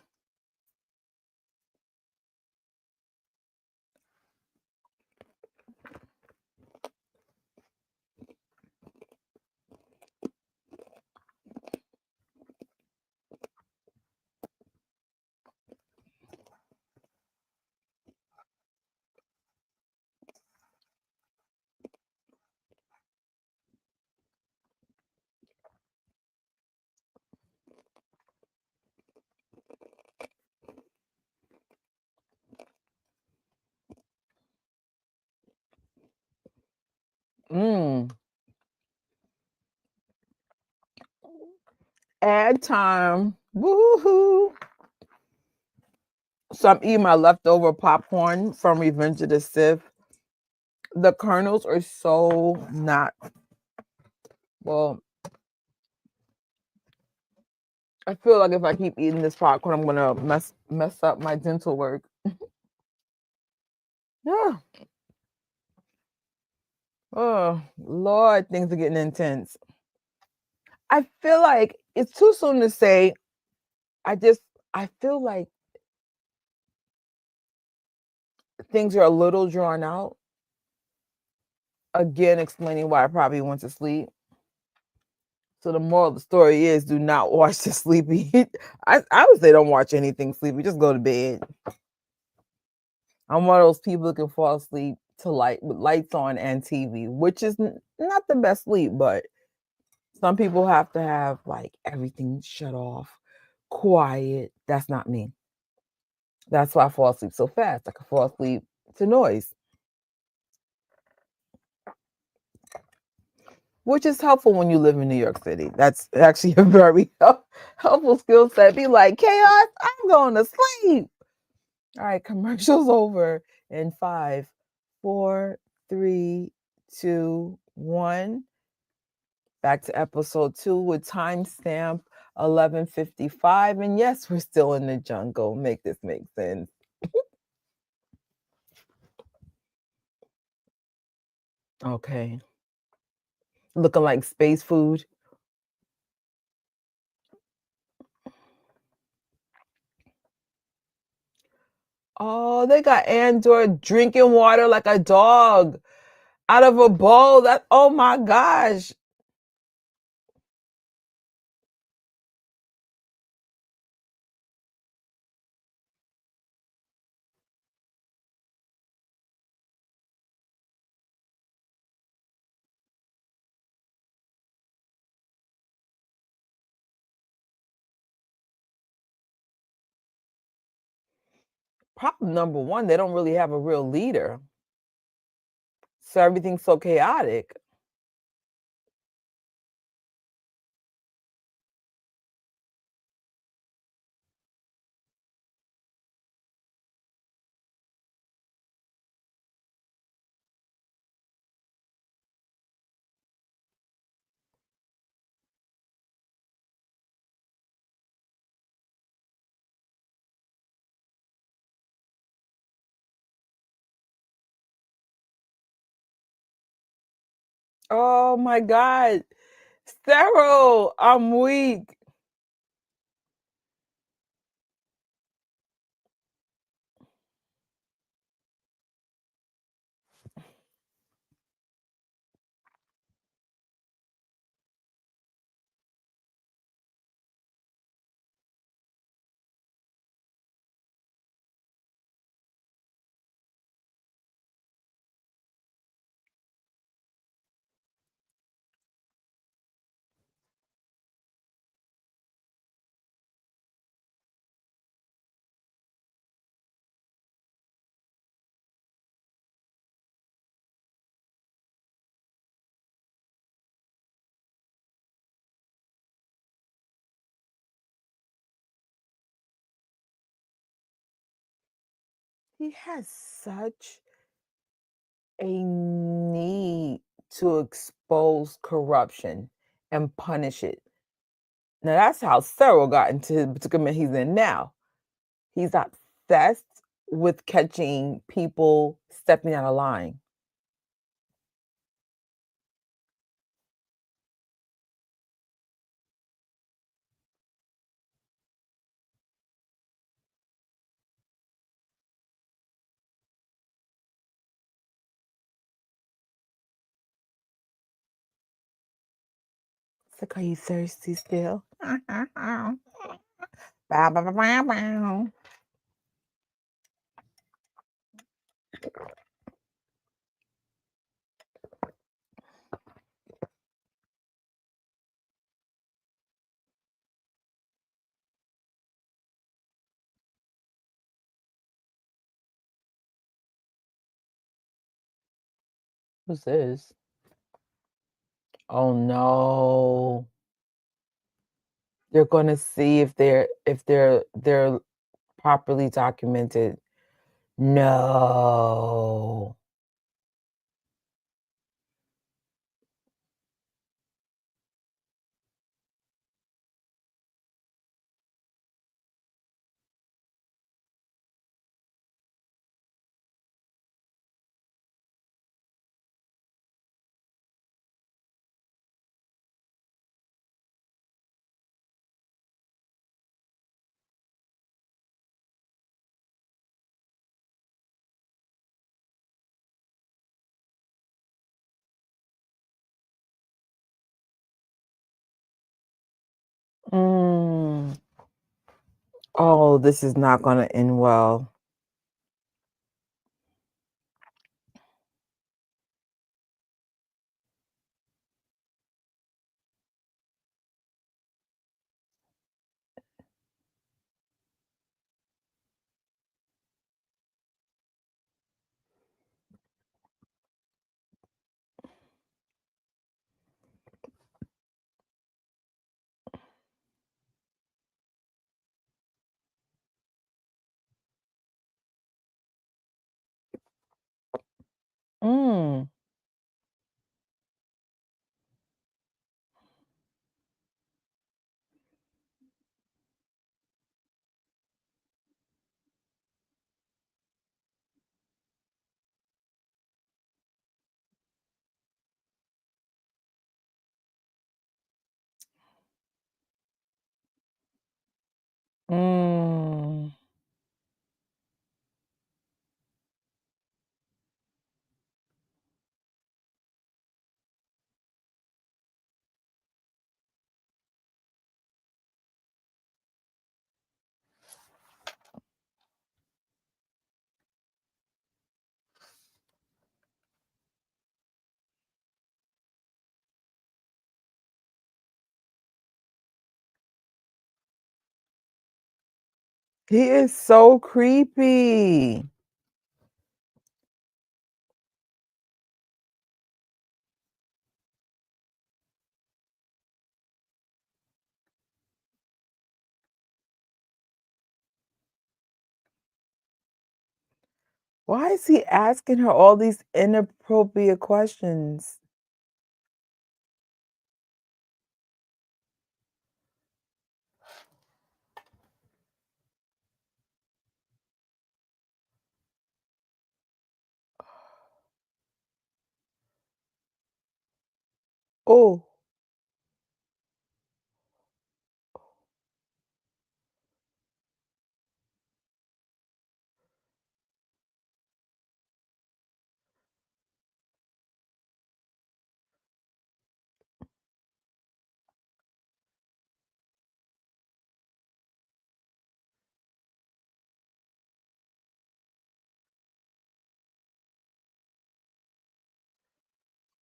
Add time. Woohoo. So I'm eating my leftover popcorn from Revenge of the Sith. The kernels are so not, well, I feel like if I keep eating this popcorn, I'm gonna mess up my dental work. Yeah. Oh, Lord, things are getting intense. I feel like it's too soon to say. I feel like things are a little drawn out. Again, explaining why I probably went to sleep. So the moral of the story is do not watch the sleepy. I would say don't watch anything sleepy. Just go to bed. I'm one of those people who can fall asleep to with lights on and TV, which is not the best sleep, but some people have to have like everything shut off, quiet. That's not me. That's why I fall asleep so fast. I can fall asleep to noise, which is helpful when you live in New York City. That's actually a very helpful skill set. Be like, chaos, I'm going to sleep. All right, commercials over in 5, 4, 3, 2, 1. Back to episode 2 with timestamp 11:55. And yes, we're still in the jungle. Make this make sense. Okay. Looking like space food. Oh, they got Andor drinking water like a dog out of a bowl. Oh my gosh. Problem number one, they don't really have a real leader. So everything's so chaotic. Oh my God. Sterile. I'm weak. He has such a need to expose corruption and punish it. Now that's how Cyril got into the predicament he's in now. He's obsessed with catching people stepping out of line. It's like, are you thirsty still? Bow, bow, bow, bow, bow. Who's this? Oh no. They're gonna see if they're properly documented. No. Mm. Oh, this is not going to end well. Mm. Mm. He is so creepy. Why is he asking her all these inappropriate questions? Oh,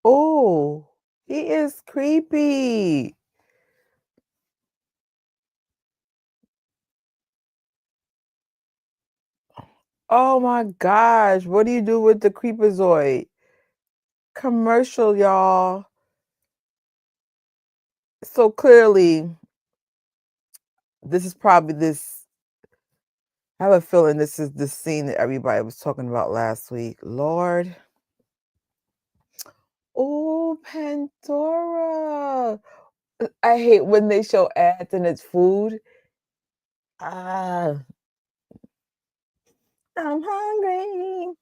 oh, he is creepy. Oh my gosh, what do you do with the creepazoid? Commercial, y'all. So clearly, this is probably this. I have a feeling this is the scene that everybody was talking about last week. Lord. Oh, Pandora. I hate when they show ads and it's food. Ah, I'm hungry.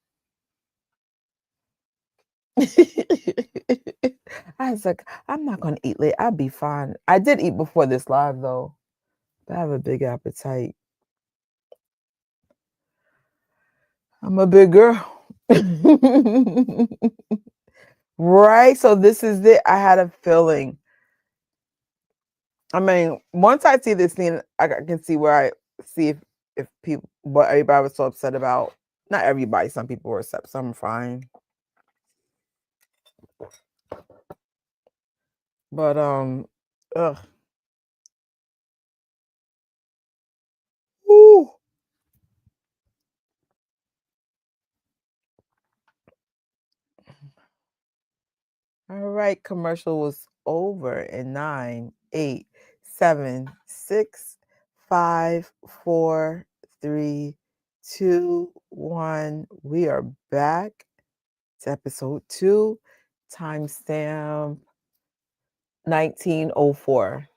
I was like, I'm not gonna eat late. I'll be fine. I did eat before this live though. But I have a big appetite. I'm a big girl. Right? So this is it. I had a feeling. I mean, once I see this scene, I can see where I see if people what everybody was so upset about. Not everybody. Some people were upset. Some are fine. But ugh. Woo. All right, commercial was over in 9, 8, 7, 6, 5, 4, 3, 2, 1. We are back to episode 2, timestamp 1904.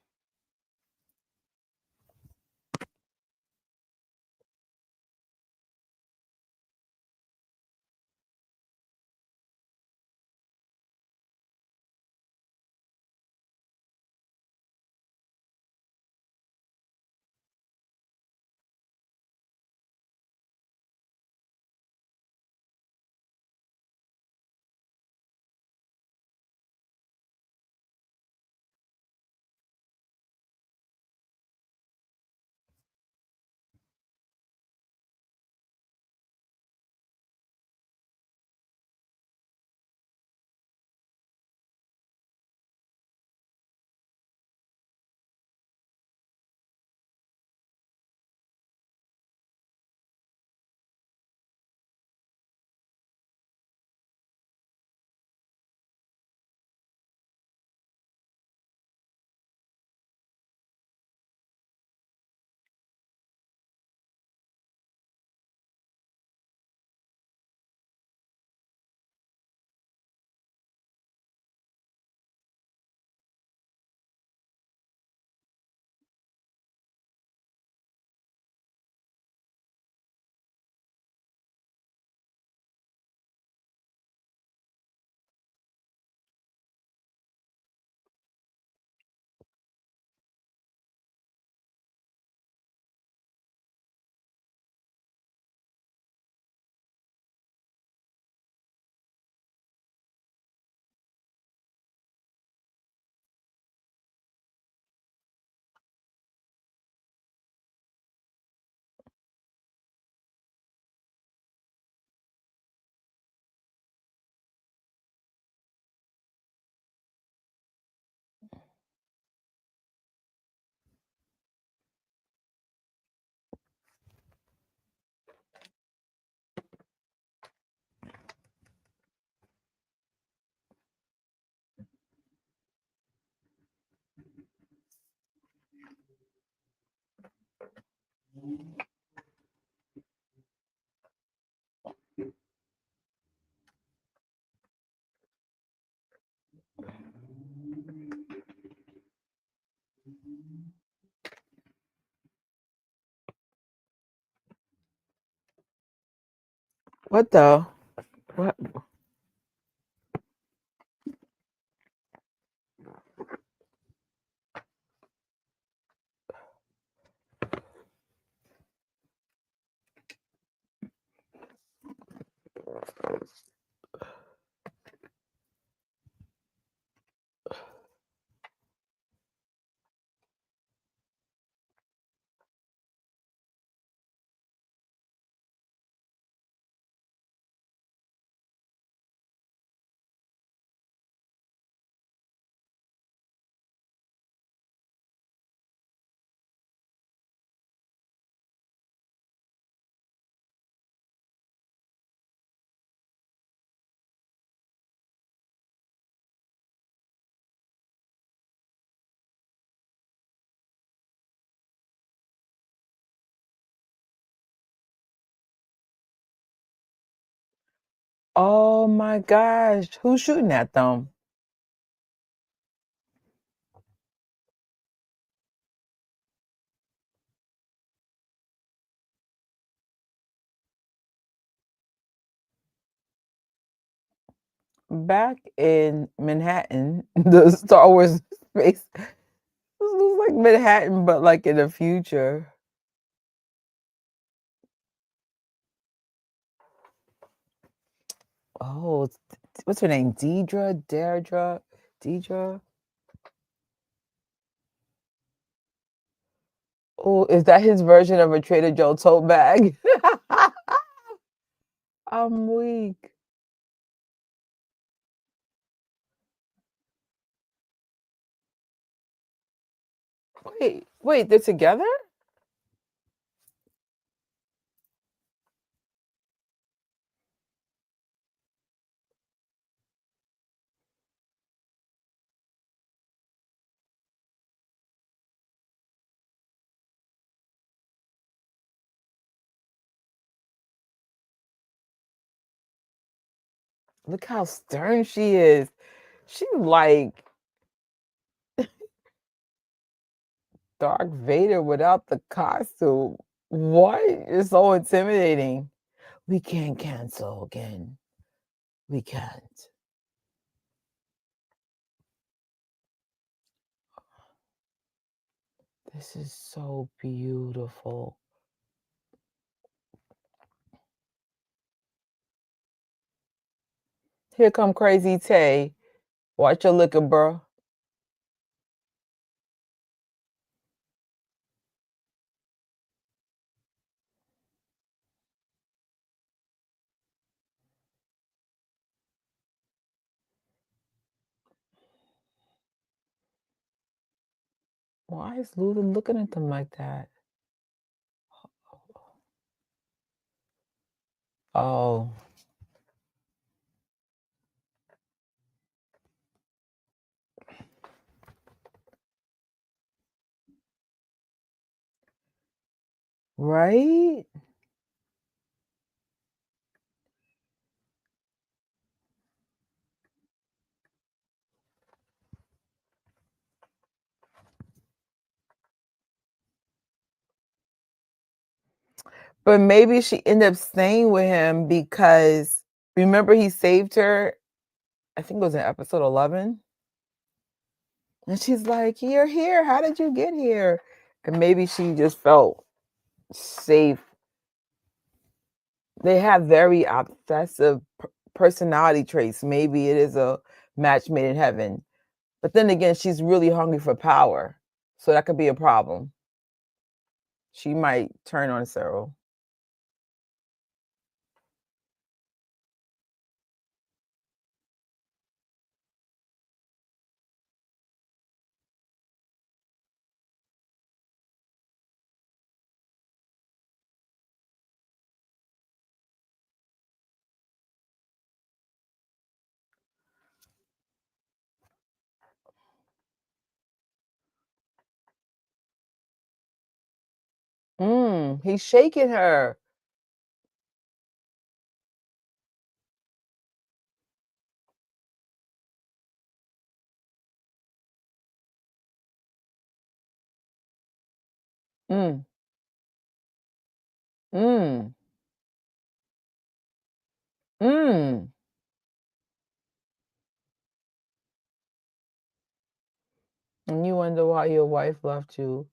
What the? What? Oh my gosh. Who's shooting at them? Back in Manhattan, the Star Wars space. This looks like Manhattan, but like in the future. Oh, what's her name? Deidre? Oh, is that his version of a Trader Joe tote bag? I'm weak. Wait, they're together? Look how stern she is. She's like Darth Vader without the costume. What? It's so intimidating. We can't cancel again. We can't. This is so beautiful. Here come Crazy Tay. Watch your liquor, bro. Why is Lulu looking at them like that? Oh. Right? But maybe she ended up staying with him because remember he saved her, I think it was in episode 11? And she's like, "You're here. How did you get here?" And maybe she just felt safe. They have very obsessive personality traits. Maybe it is a match made in heaven. But then again, she's really hungry for power. So that could be a problem. She might turn on Cyril. He's shaking her. Mm. Mm. Mm. And you wonder why your wife left you.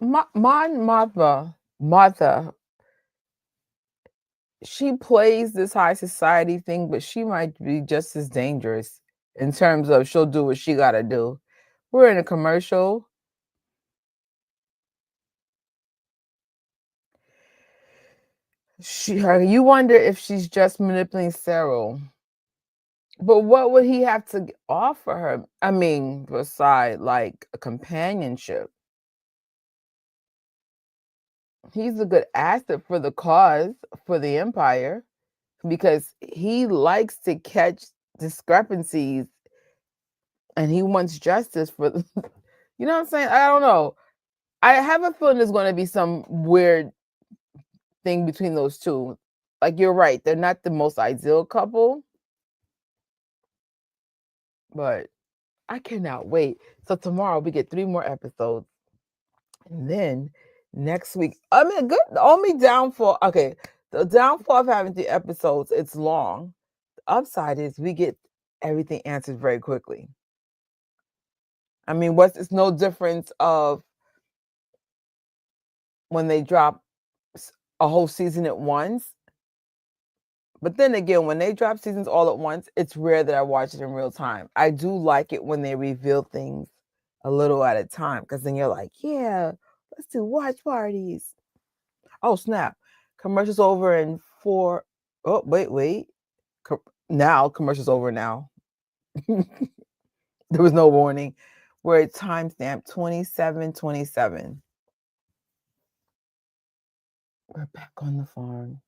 My Martha, she plays this high society thing, but she might be just as dangerous in terms of she'll do what she gotta do. We're in a commercial. You wonder if she's just manipulating Cyril. But what would he have to offer her? I mean, beside like a companionship. He's a good asset for the cause, for the empire, because he likes to catch discrepancies and he wants justice for the, you know what I'm saying? I don't know. I have a feeling there's going to be some weird thing between those two. Like you're right, they're not the most ideal couple, but I cannot wait. So tomorrow we get 3 more episodes. And then next week, I mean, good. Only downfall. Okay, the downfall of having 3 episodes, it's long. The upside is we get everything answered very quickly. I mean, it's no difference of when they drop a whole season at once. But then again, when they drop seasons all at once, it's rare that I watch it in real time. I do like it when they reveal things a little at a time, because then you're like, yeah, let's do watch parties. Oh, snap. Commercial's over in 4. Oh, wait. Now, commercial's over now. There was no warning. We're at timestamp 27:27. We're back on the farm.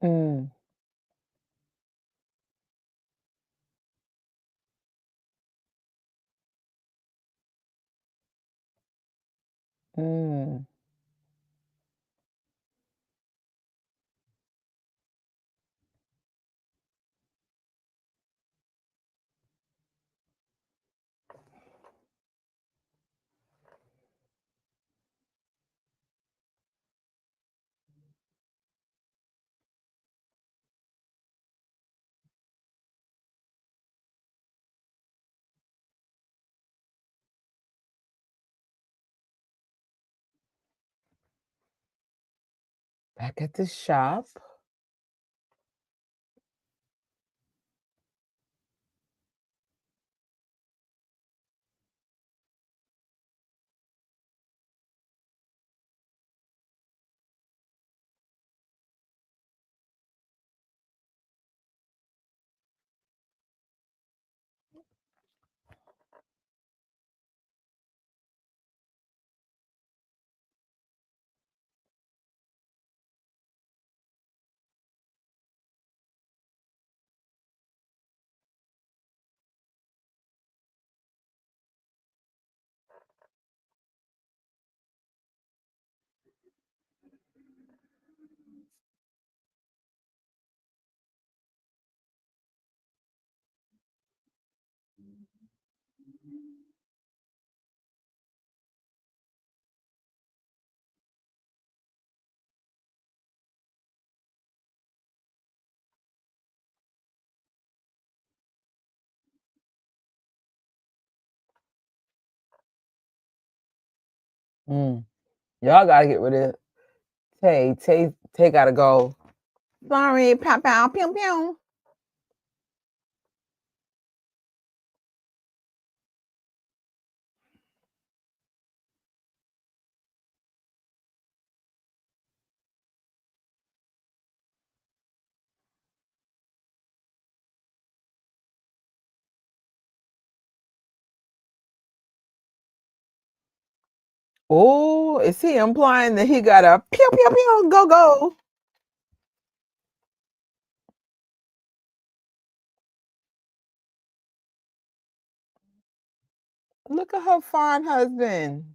Mm, mm, back at the shop. Mm. Y'all gotta get rid of Tay. Tay gotta go. Sorry, pow pow, pew pew. Oh, is he implying that he got a pew pew pew go go? Look at her fine husband.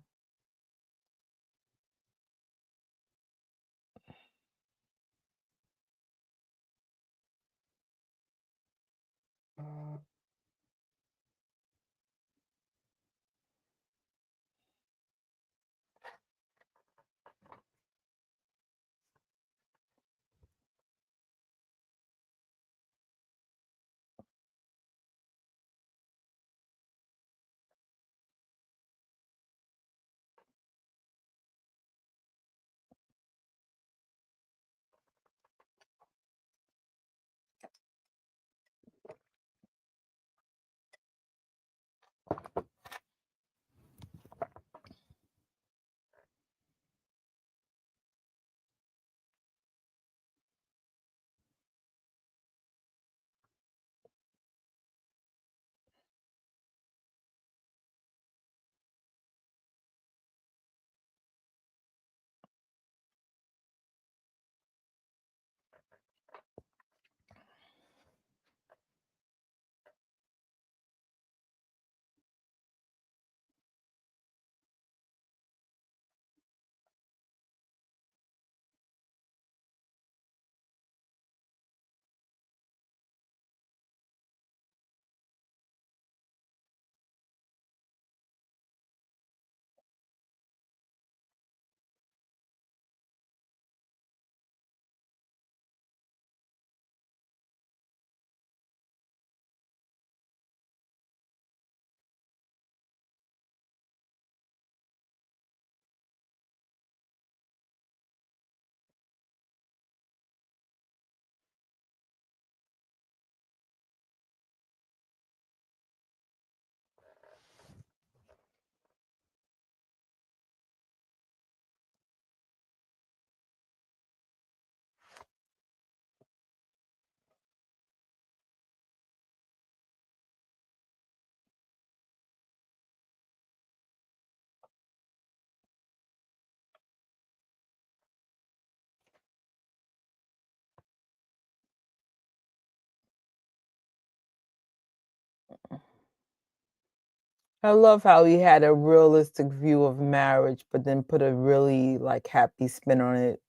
I love how he had a realistic view of marriage, but then put a really like happy spin on it.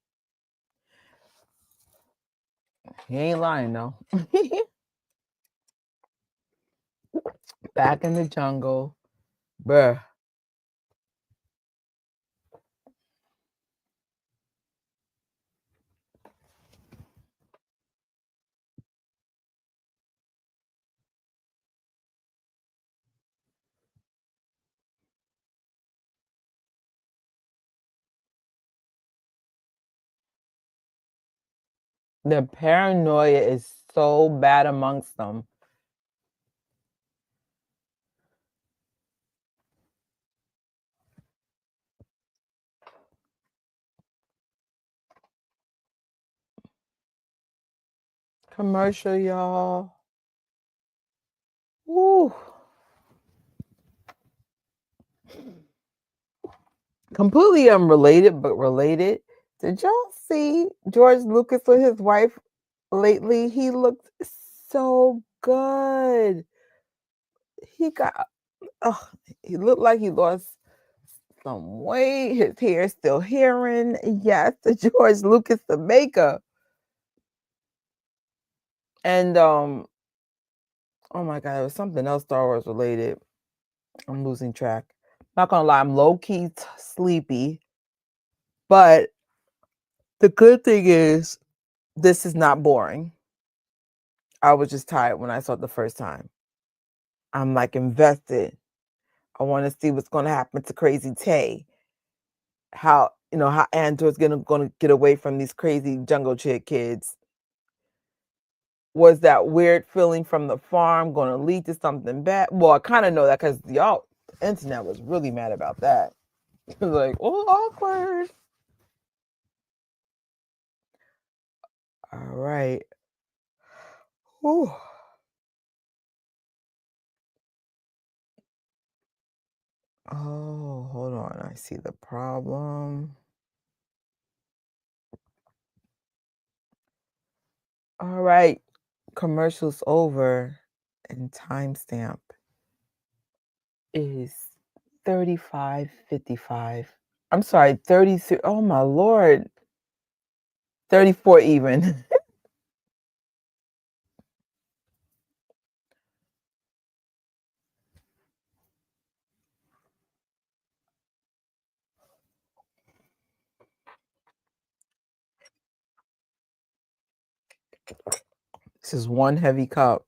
He ain't lying though. Back in the jungle, bruh. The paranoia is so bad amongst them. Commercial, y'all. Woo. Completely unrelated, but related. Did y'all see George Lucas with his wife lately? He looked so good. He got, oh, he looked like he lost some weight. His hair still hearing. Yes, the George Lucas, the makeup. And oh my God, it was something else Star Wars related. I'm losing track. Not gonna lie, I'm low key sleepy. But the good thing is, this is not boring. I was just tired when I saw it the first time. I'm like invested. I want to see what's going to happen to Crazy Tay. How how Andor's gonna get away from these crazy jungle chick kids. Was that weird feeling from the farm going to lead to something bad? Well, I kind of know that because y'all internet was really mad about that. It was like, oh, awkward. All right. Whew. Oh, hold on. I see the problem. All right. Commercials over and timestamp is 35:55. I'm sorry, 33. Oh my lord. 34 even. This is one heavy cup.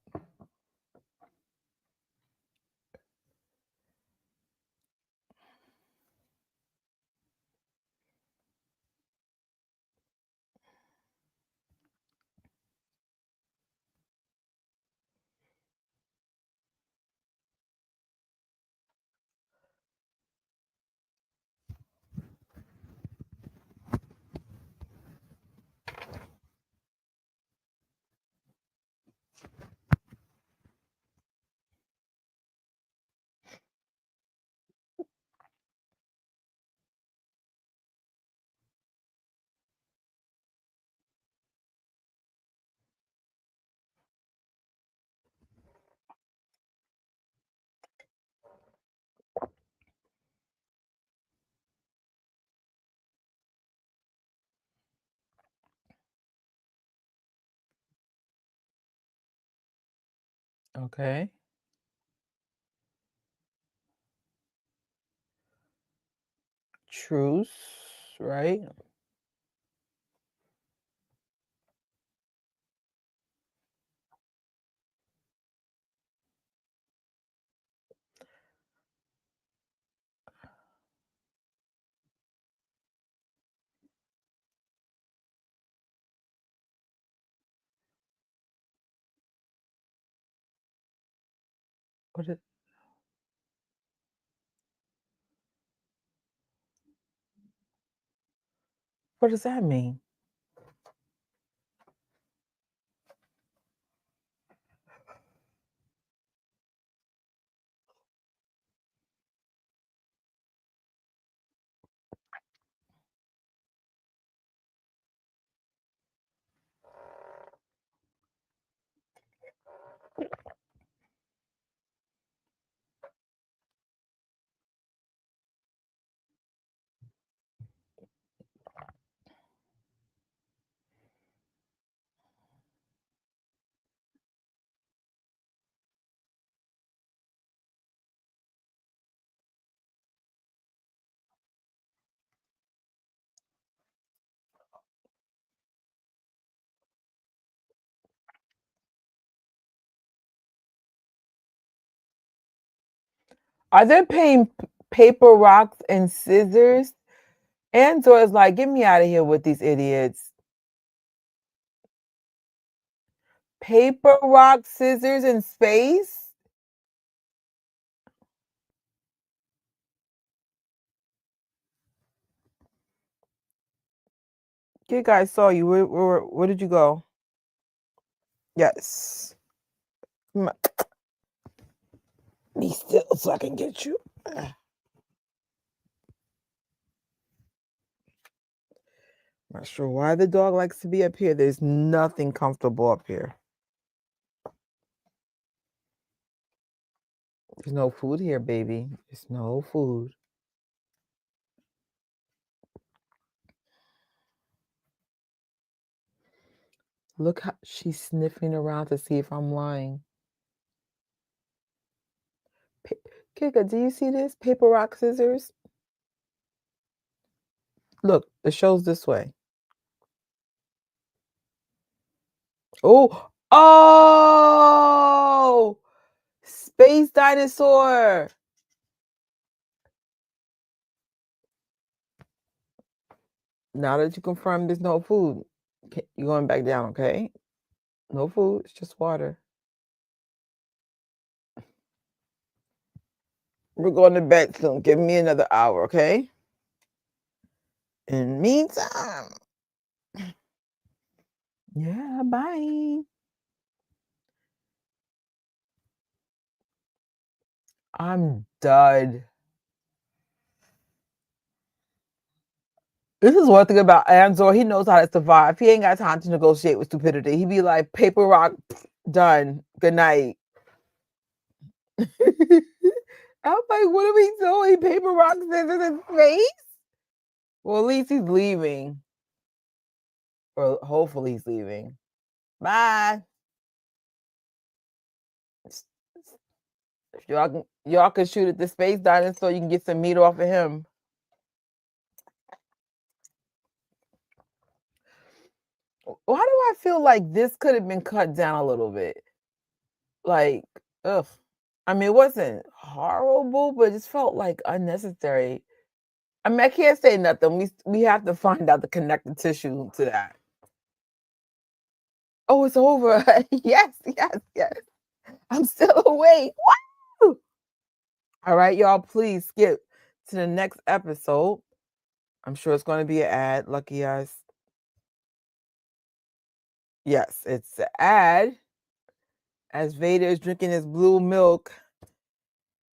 Okay. Truce, right? What is, what does that mean? Are they paying paper, rocks, and scissors? Andor is like, get me out of here with these idiots. Paper, rock, scissors, and space? You guys saw you. Where did you go? Yes. Come on. Be still so I can get you. Not sure why the dog likes to be up here. There's nothing comfortable up here. There's no food here, baby. There's no food. Look how she's sniffing around to see if I'm lying. Kika, do you see this? Paper, rock, scissors? Look, the show's this way. Oh, oh, space dinosaur. Now that you confirmed there's no food, you're going back down, okay? No food, it's just water. We're going to bed soon. Give me another hour, okay? In the meantime, yeah, bye. I'm done. This is one thing about Andor. He knows how to survive. He ain't got time to negotiate with stupidity. He be like, paper, rock, done. Good night. I'm like, what are we doing? Paper, rock, scissors, in space? Well, at least he's leaving. Or hopefully he's leaving. Bye. If y'all can shoot at the space dinosaur, you can get some meat off of him. Why do I feel like this could have been cut down a little bit? Like, ugh. I mean, it wasn't horrible, but it just felt like unnecessary. I mean, I can't say nothing. We have to find out the connective tissue to that. Oh, it's over. Yes. I'm still awake. Woo! All right, y'all, please skip to the next episode. I'm sure it's going to be an ad. Lucky us. Yes, it's an ad as Vader is drinking his blue milk.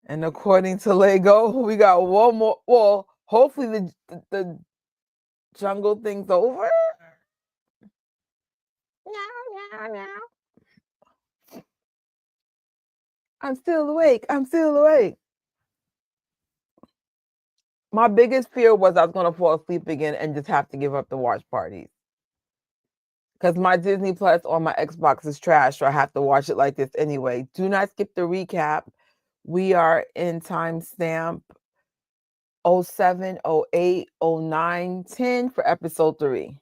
And according to Lego, we got one more. Well, hopefully the jungle thing's over. Meow. I'm still awake. My biggest fear was I was going to fall asleep again and just have to give up the watch parties. Because my Disney Plus on my Xbox is trash, so I have to watch it like this anyway. Do not skip the recap. We are in timestamp 07, 08, 09, 10 for episode 3.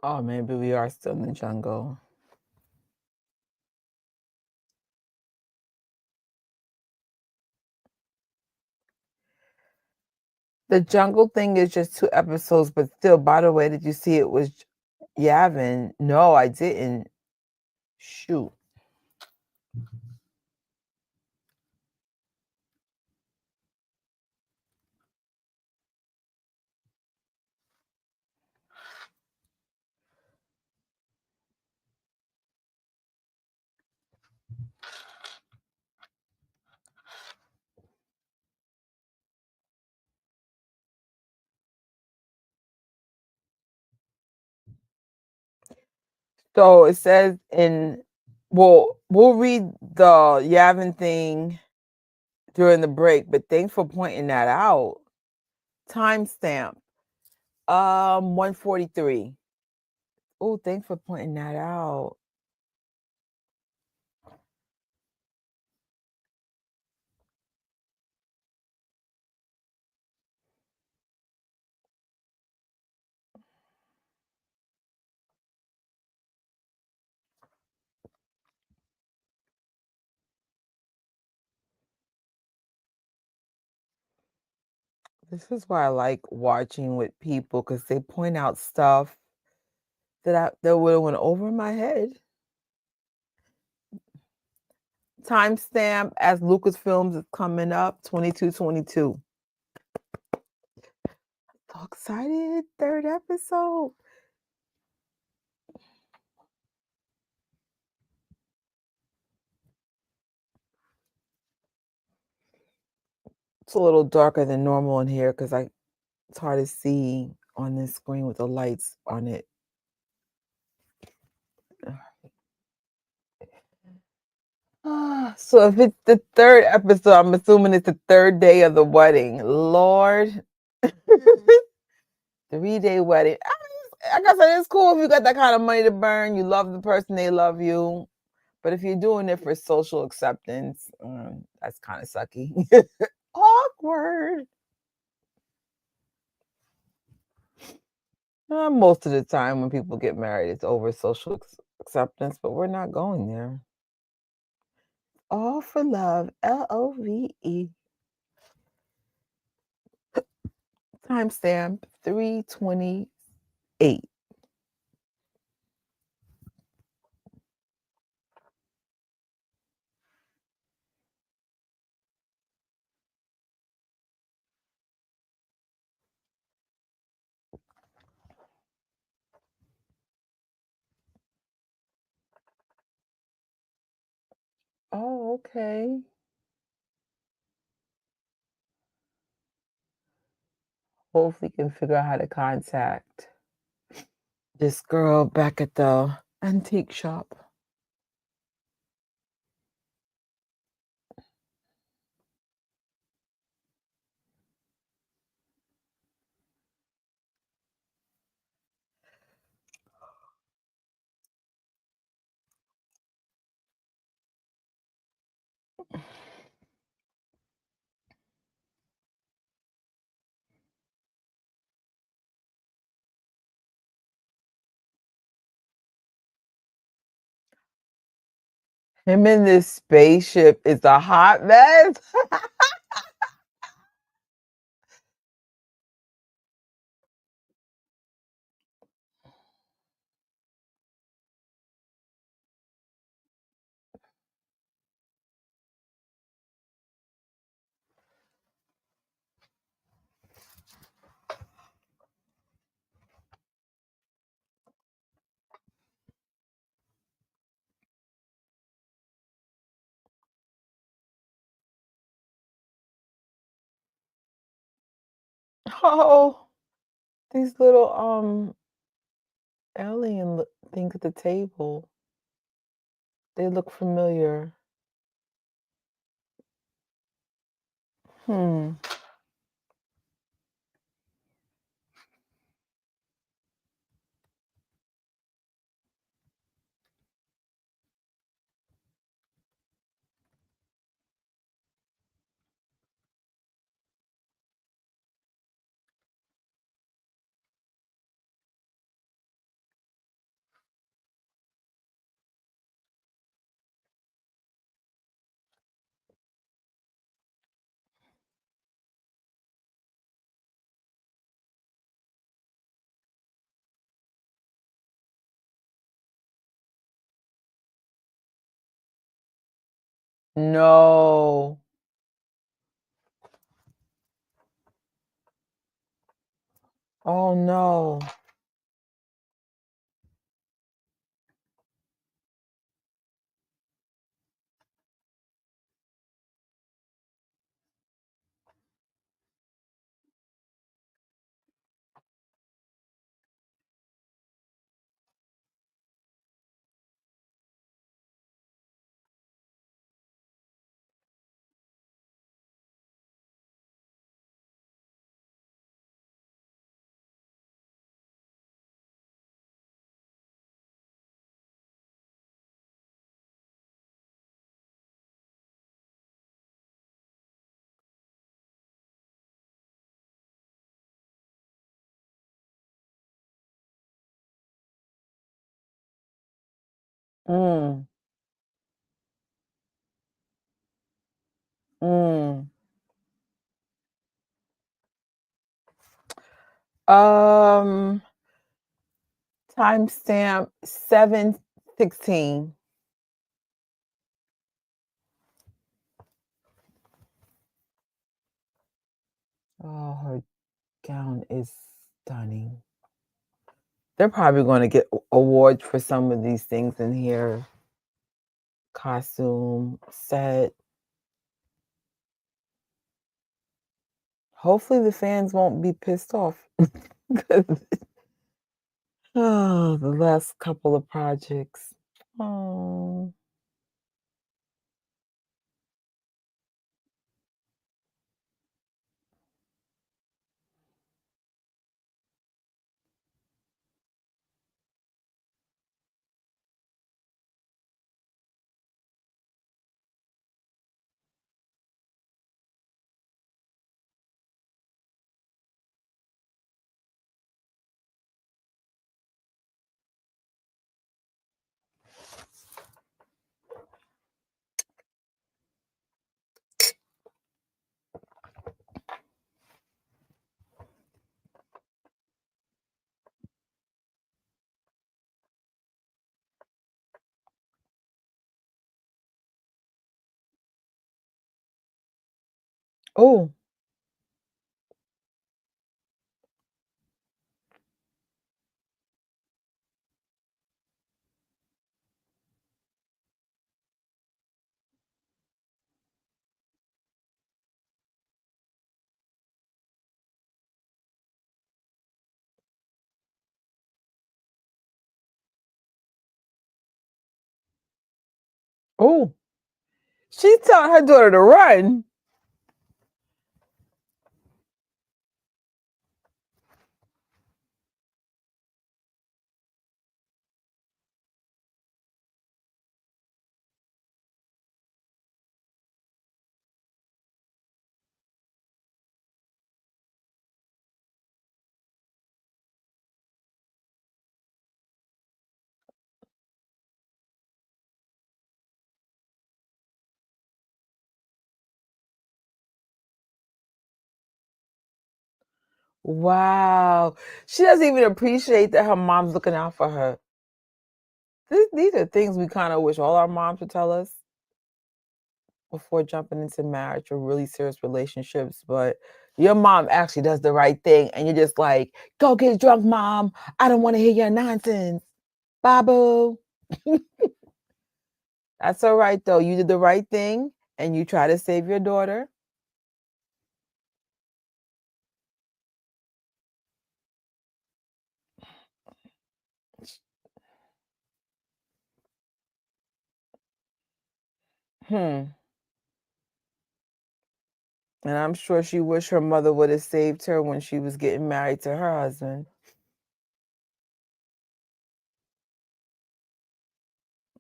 Oh, maybe we are still in the jungle. The jungle thing is just 2 episodes, but still, by the way, did you see it was Yavin? No, I didn't. Shoot. So it says we'll read the Yavin thing during the break, but thanks for pointing that out. Timestamp 143. Oh, thanks for pointing that out. This is why I like watching with people because they point out stuff that would have went over my head. Timestamp as Lucasfilms is coming up 2222. So excited! 3rd episode. It's a little darker than normal in here because it's hard to see on this screen with the lights on it. So if it's the 3rd episode, I'm assuming it's the 3rd day of the wedding. Lord. 3-day wedding. I guess it's cool if you got that kind of money to burn. You love the person, they love you. But if you're doing it for social acceptance, that's kind of sucky. Awkward. Most of the time when people get married, it's over social acceptance, but we're not going there. All for love. LOVE. Timestamp 328. Oh, okay. Hopefully can figure out how to contact this girl back at the antique shop. Him in this spaceship is a hot mess. Oh, these little alien things at the table. They look familiar. Hmm. No. Oh no. Mm. Mm. Um, timestamp 7:16. Oh, her gown is stunning. They're probably going to get awards for some of these things in here. Costume, set. Hopefully the fans won't be pissed off. 'Cause oh, the last couple of projects. Oh. Oh, oh. She's telling her daughter to run. Wow. She doesn't even appreciate that her mom's looking out for her. These are things we kind of wish all our moms would tell us before jumping into marriage or really serious relationships. But your mom actually does the right thing, and you're just like, go get drunk, mom. I don't want to hear your nonsense. Bye, boo. That's all right, though. You did the right thing, and you try to save your daughter. Hmm. And I'm sure she wished her mother would have saved her when she was getting married to her husband.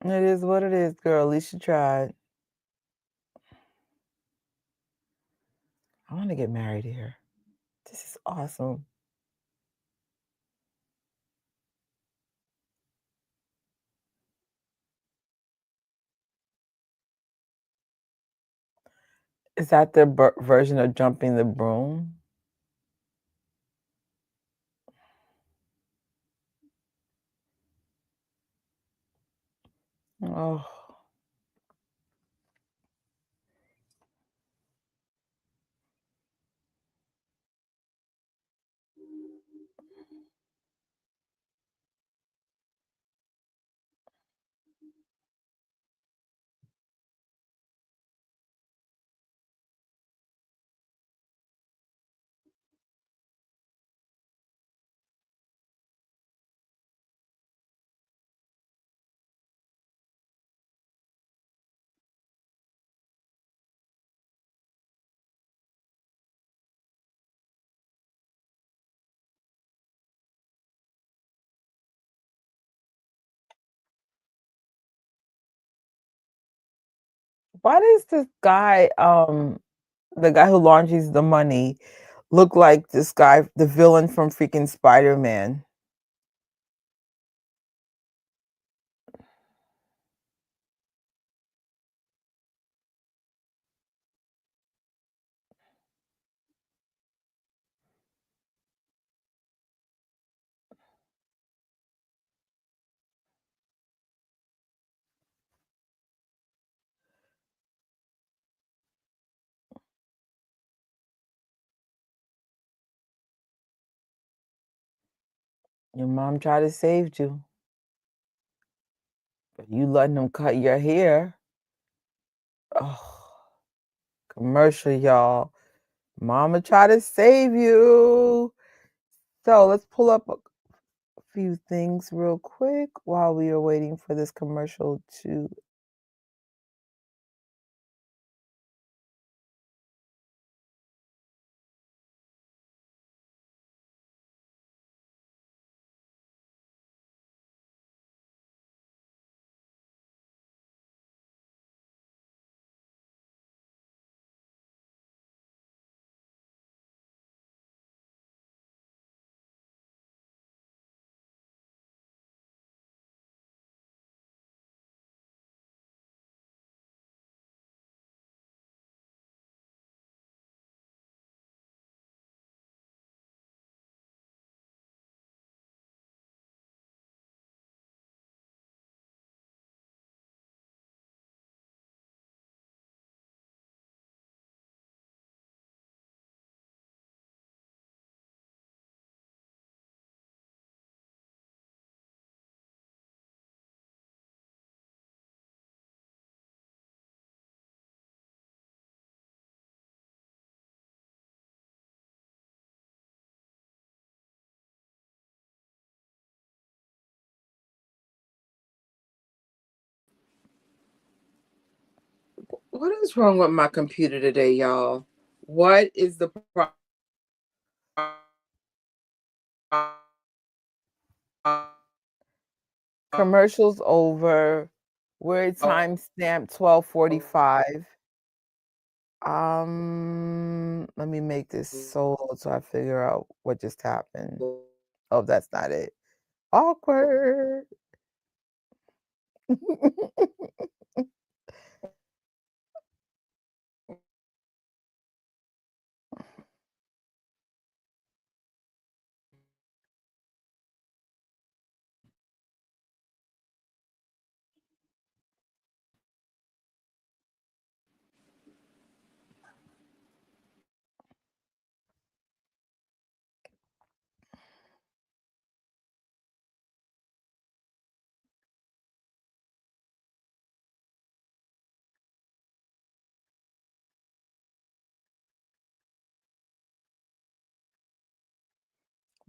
It is what it is, girl. At least you tried. I want to get married here. This is awesome. Is that the version of jumping the broom? Oh, why does this guy, the guy who launches the money, look like this guy, the villain from freaking Spider-Man? Your mom tried to save you, but you letting them cut your hair. Oh, commercial, y'all. Mama tried to save you. So let's pull up a few things real quick while we are waiting for this commercial to What is wrong with my computer today, y'all? What is the problem? Commercials over. We're at timestamp 12:45. Let me make this solo so I figure out what just happened. Oh, that's not it. Awkward.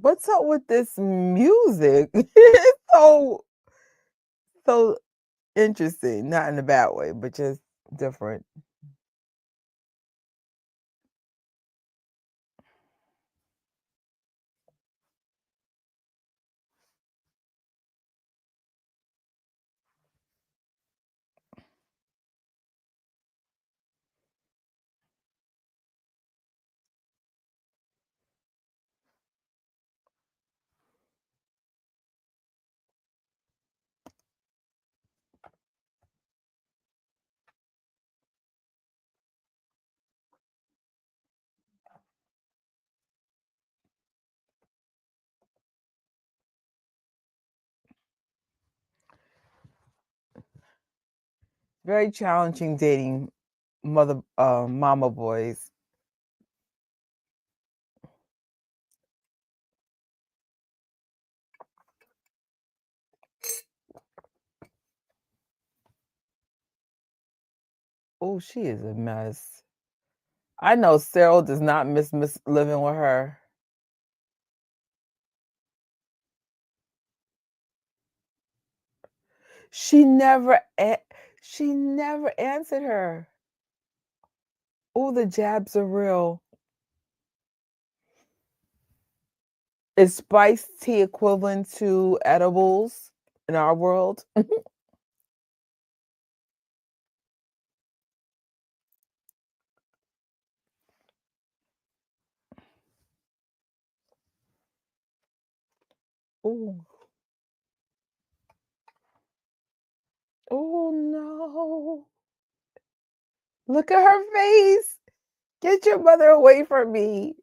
What's up with this music? It's so interesting, not in a bad way, but just different. Very challenging dating mama boys. Oh, she is a mess. I know Cyril does not miss living with her. She never answered her. Oh, the jabs are real. Is spiced tea equivalent to edibles in our world? Oh. Oh no. Look at her face. Get your mother away from me.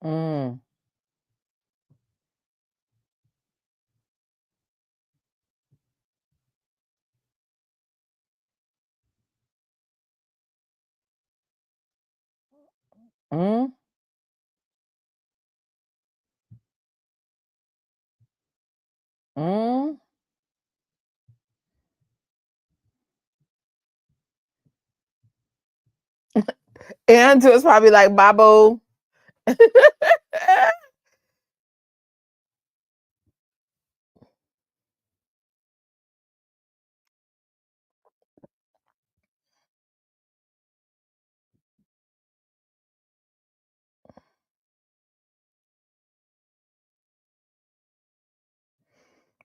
Mm. Mm. Mm. And it was probably like, Babo.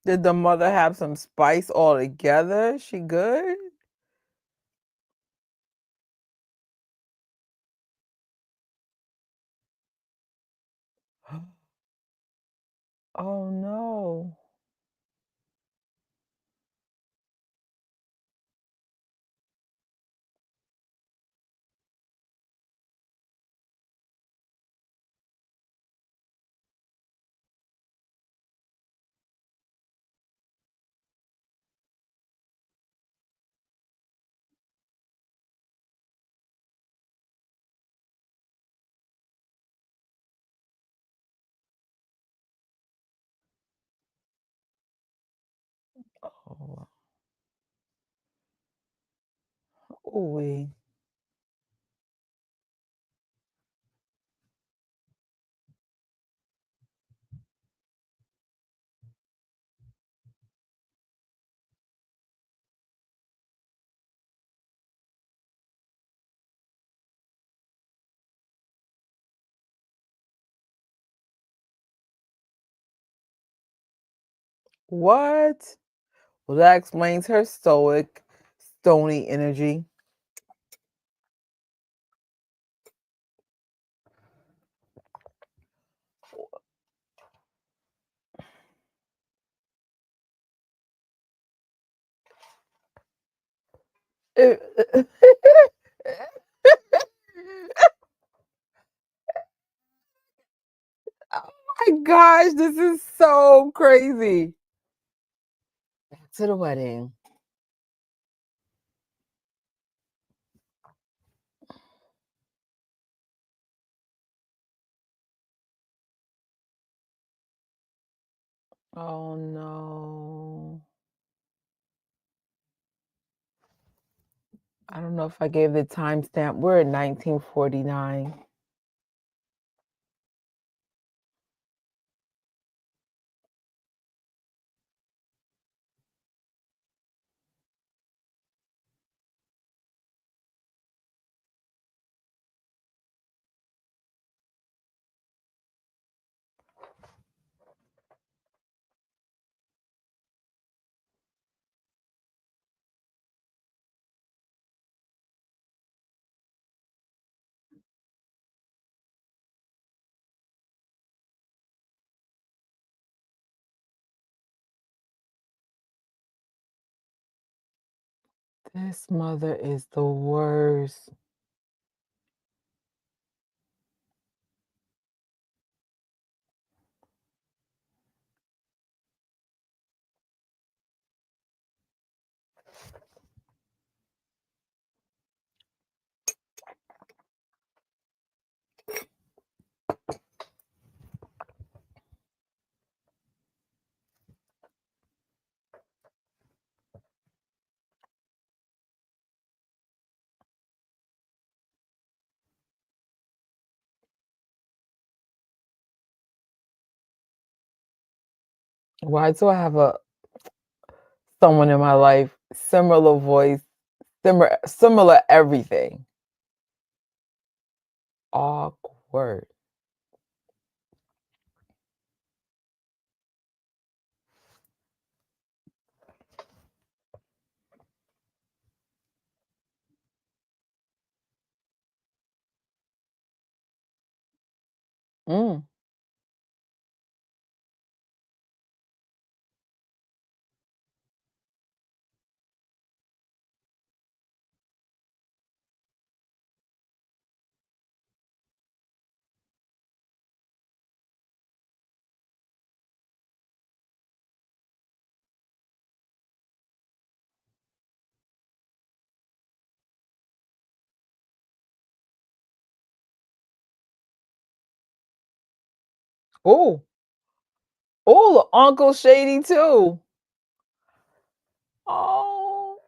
Did the mother have some spice altogether? She good? Oh no. Oh, ooh. What? Well, that explains her stoic, stony energy. Oh my gosh, this is so crazy. Back to the wedding. Oh no. I don't know if I gave the timestamp. We're in 1949. This mother is the worst. Why do I have a someone in my life, similar voice, similar everything? Awkward. Mm. Oh, oh, Uncle Shady too. Oh,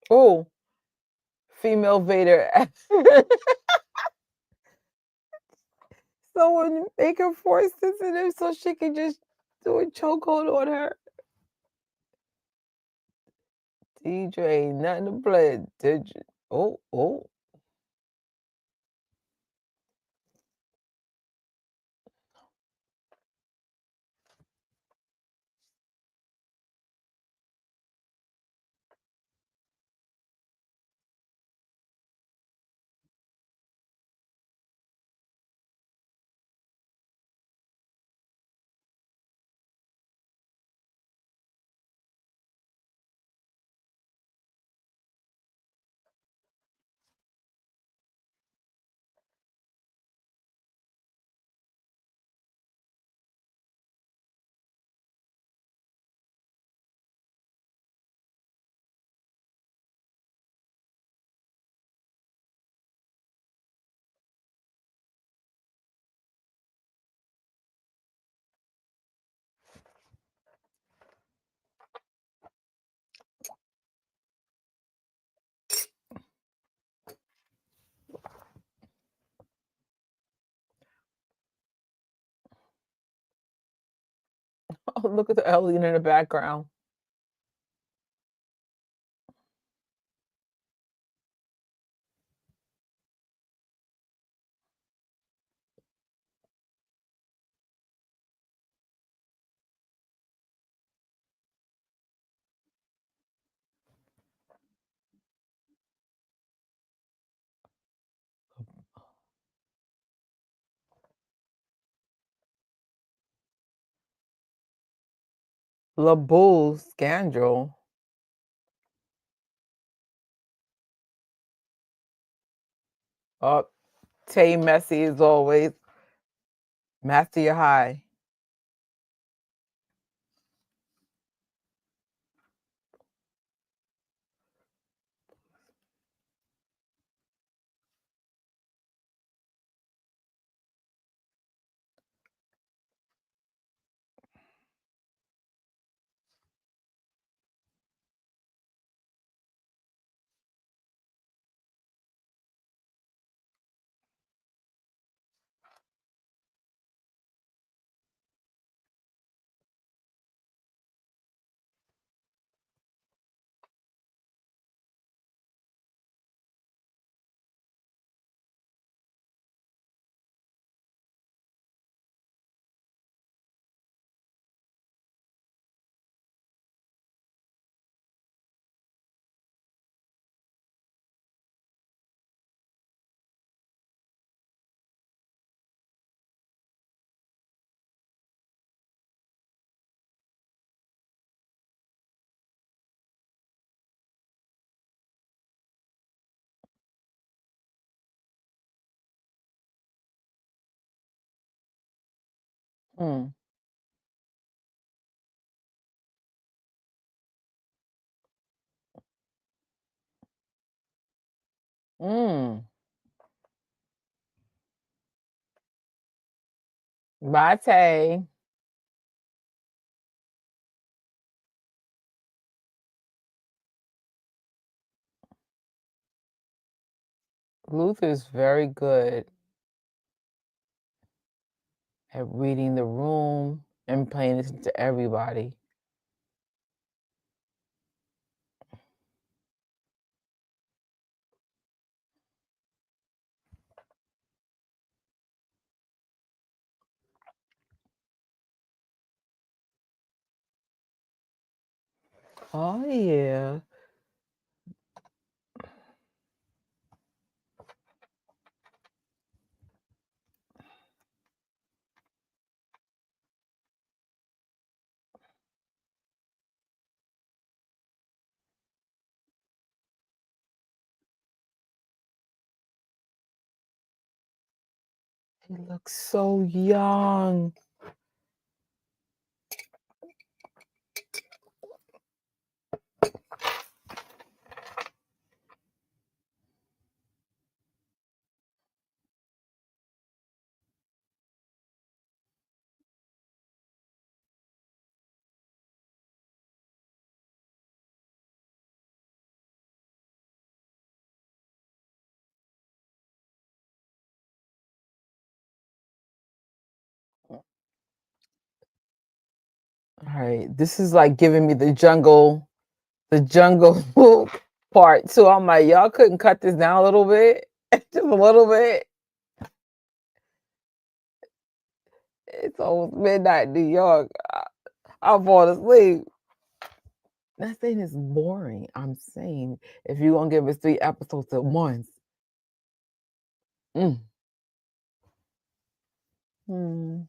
Oh, female Vader. Someone make her force sensitive so she can just do a chokehold on her. DJ ain't nothing to play. Did you? Oh. Oh, look at the alien in the background. La Bull Scandal. Oh, Tay messy as always. Master your high. Hmm. Mm. Bye, Tay. Luther's very good at reading the room and paying attention to everybody. Oh, yeah. He looks so young. All right, this is like giving me the jungle part. So I'm like, y'all couldn't cut this down a little bit, just a little bit. It's almost midnight in New York. I'll fall asleep. That thing is boring. I'm saying if you're gonna give us 3 episodes at once. Mm. Hmm.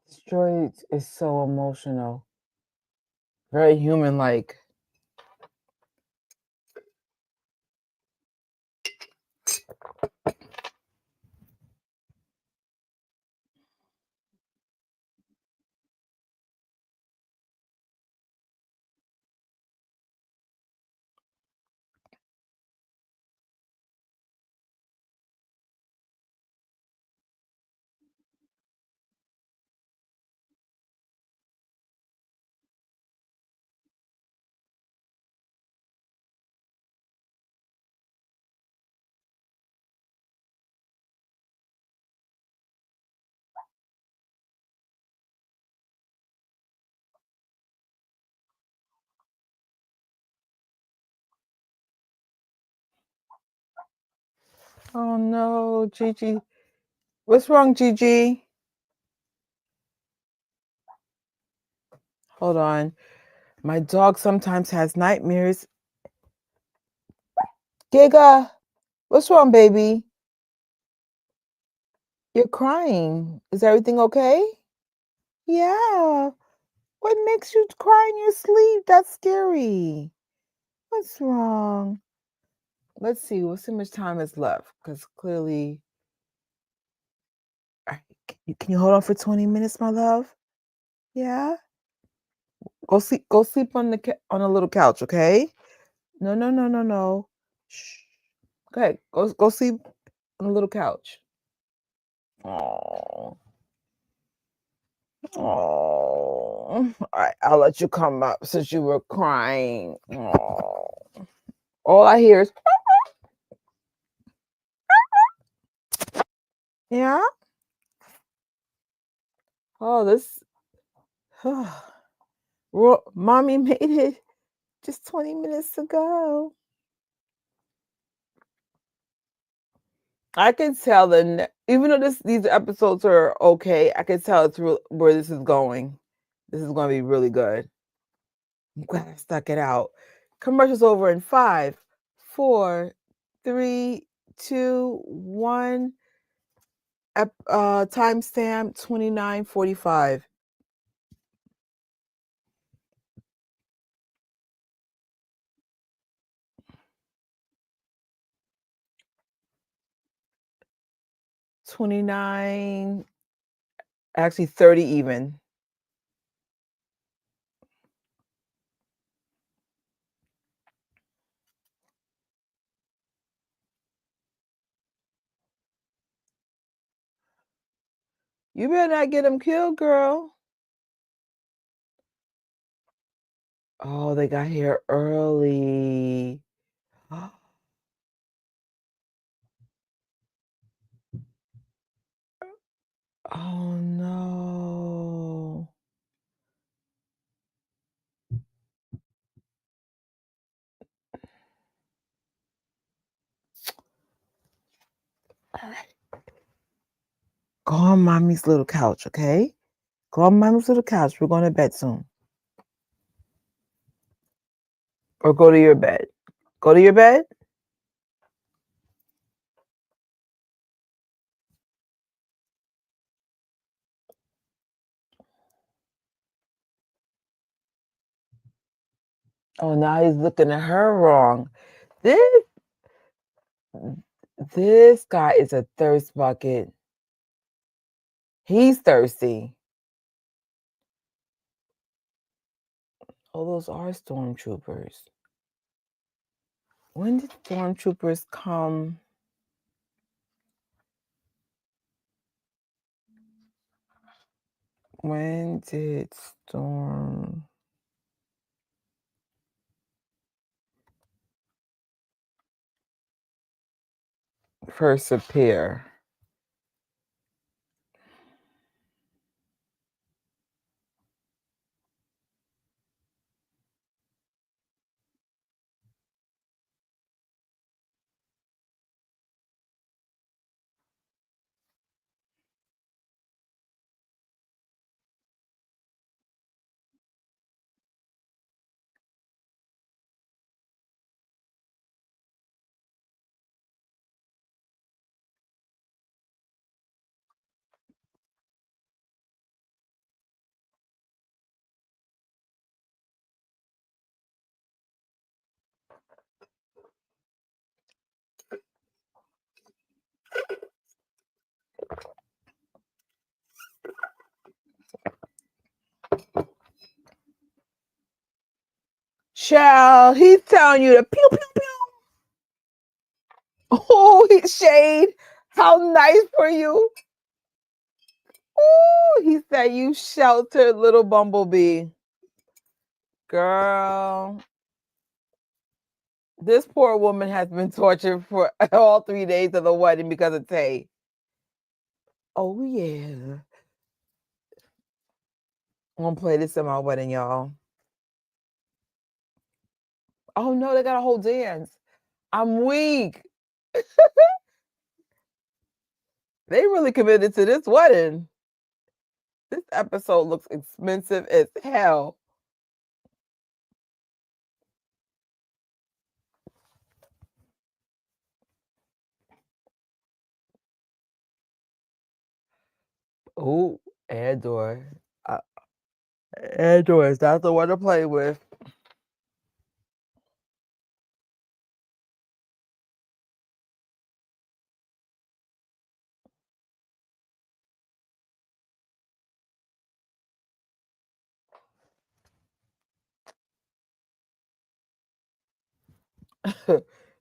Destroyed is so emotional, very human-like. Oh no, Gigi. What's wrong, Gigi? Hold on. My dog sometimes has nightmares. Giga, what's wrong, baby? You're crying. Is everything okay? Yeah. What makes you cry in your sleep? That's scary. What's wrong? Let's see. We'll see how much time is left. Because clearly. All right, can you hold on for 20 minutes, my love? Yeah. Go sleep. Go sleep on on a little couch, okay? No, no, no, no, no. Shh. Okay. Go sleep on a little couch. Oh. Oh. All right. I'll let you come up since you were crying. Oh. All I hear is. Yeah. Oh, this. Mommy made it just 20 minutes ago. I can tell even though these episodes are okay, I can tell through where this is going. This is going to be really good. I'm glad I stuck it out. Commercials over in 5, 4, 3, 2, 1. Timestamp 29:45. $29, actually 30 even. You better not get him killed, girl. Oh, they got here early. Oh no. All right. Go on mommy's little couch, okay? Go on mommy's little couch. We're going to bed soon. Or go to your bed. Go to your bed. Oh, now he's looking at her wrong. This guy is a thirst bucket. He's thirsty. Oh, those are stormtroopers. When did stormtroopers come? When did storm first appear? Shall he's telling you to pew pew pew. Oh, he shade. How nice for you. Oh, he said you sheltered little bumblebee. Girl, this poor woman has been tortured for all 3 days of the wedding because of Tay. Oh yeah. I'm gonna play this in my wedding, y'all. Oh no, they got a whole dance. I'm weak. They really committed to this wedding. This episode looks expensive as hell. Oh, Andor. Andor is not the one to play with.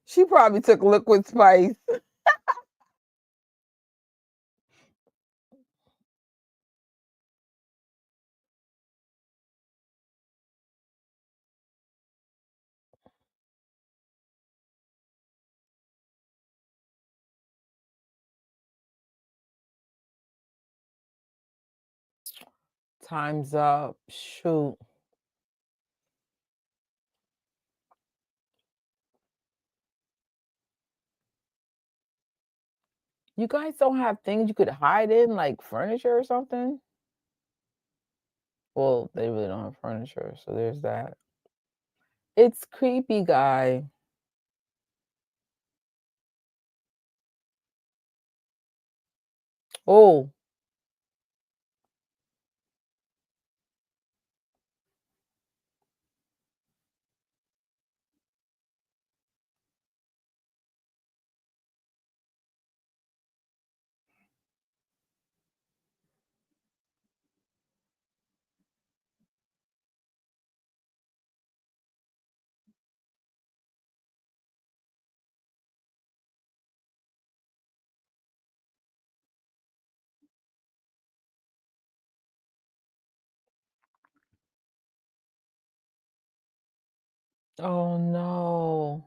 She probably took liquid spice. Time's up. Shoot. You guys don't have things you could hide in, like furniture or something? Well, they really don't have furniture, so there's that. It's creepy, guy. Oh. Oh no.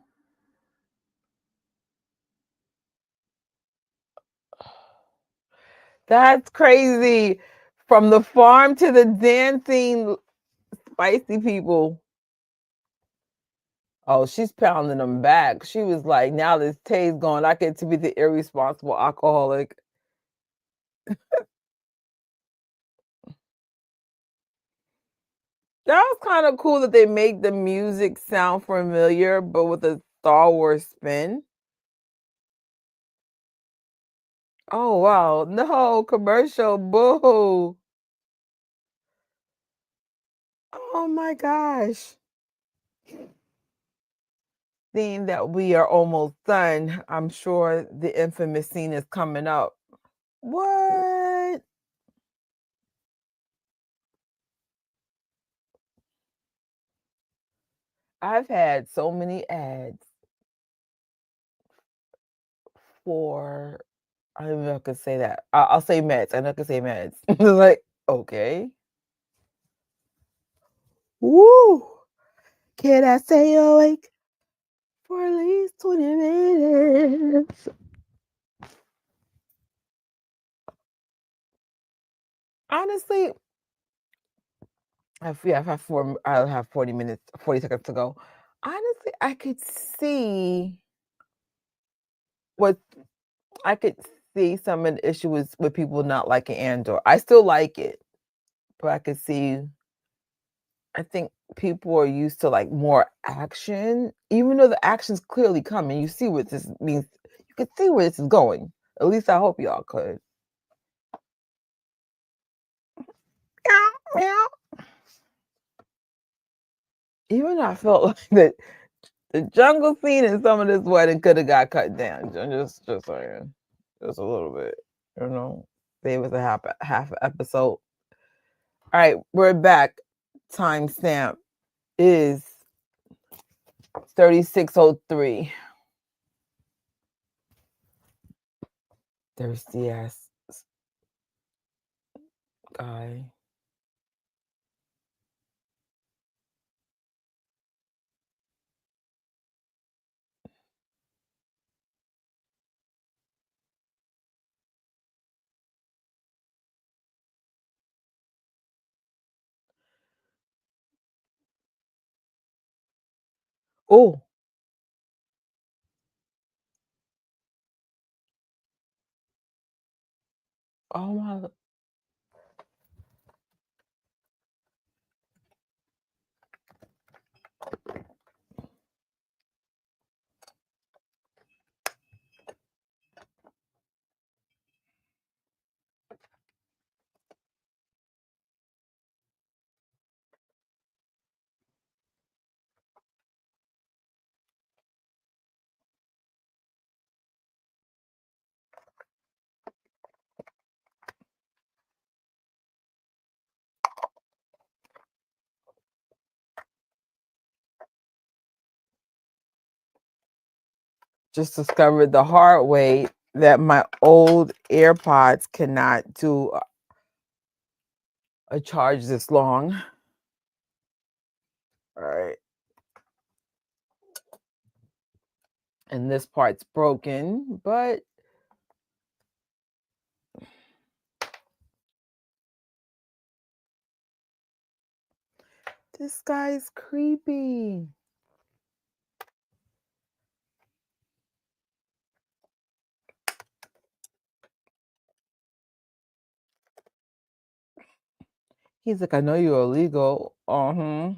That's crazy. From the farm to the dancing spicy people. Oh, she's pounding them back. She was like, now this Tay's gone. I get to be the irresponsible alcoholic. That was kind of cool that they make the music sound familiar, but with a Star Wars spin. Oh wow. No, commercial. Boo. Oh my gosh. Seeing that we are almost done, I'm sure the infamous scene is coming up. What? I've had so many ads. for, I don't know if I could say that. I'll say meds. I know I can say meds. Like, okay. Woo! Can I stay awake for at least 20 minutes? Honestly, I'll have 40 minutes, 40 seconds to go. Honestly, I could see what I could see some of the issue with people not liking Andor. I still like it, but I could see I think people are used to like more action, even though the action's clearly coming. You see what this means. You can see where this is going. At least I hope y'all could. Meow, meow. Even though I felt like that the jungle scene in some of this wedding could have got cut down. Just saying. Just a little bit. You know. Save us a half episode. All right, we're back. Timestamp is 3603. Thirsty ass guy. Oh, oh my. Just discovered the hard way that my old AirPods cannot do a charge this long. All right. And this part's broken, but this guy's creepy. He's like, I know you're illegal. Uh-huh.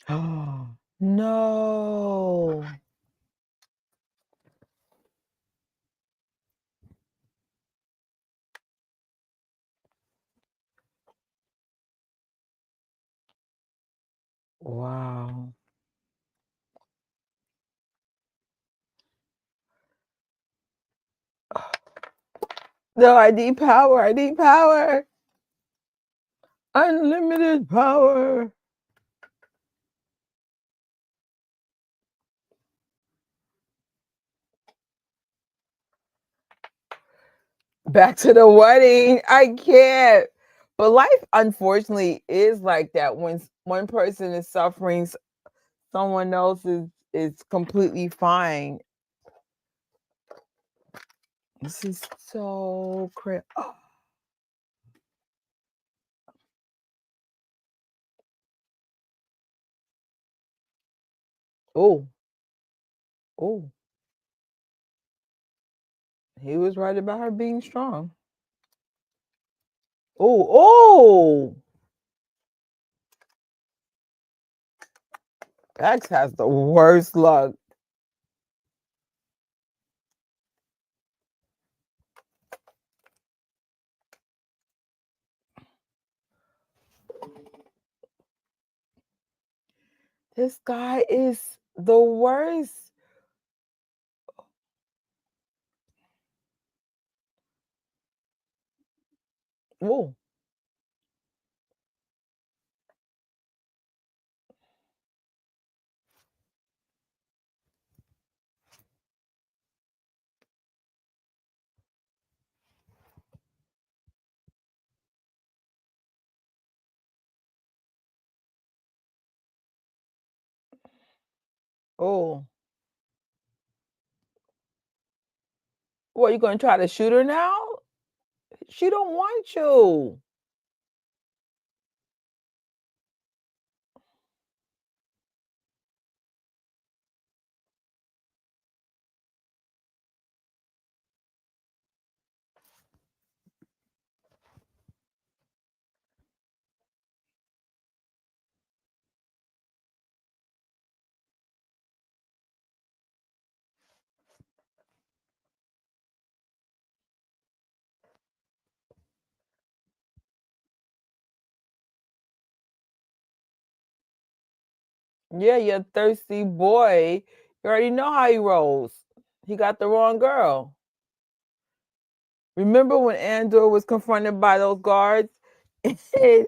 Oh no. Wow. No, I need power. I need power. Unlimited power. Back to the wedding. I can't. But life, unfortunately, is like that. When one person is suffering, someone else is completely fine. This is so crazy. Oh. Oh, oh. He was right about her being strong. Oh, oh. X has the worst luck. This guy is the worst. Oh. Oh. What, you gonna try to shoot her now? She don't want you. Yeah, you thirsty boy. You already know how he rolls. He got the wrong girl. Remember when Andor was confronted by those guards? And he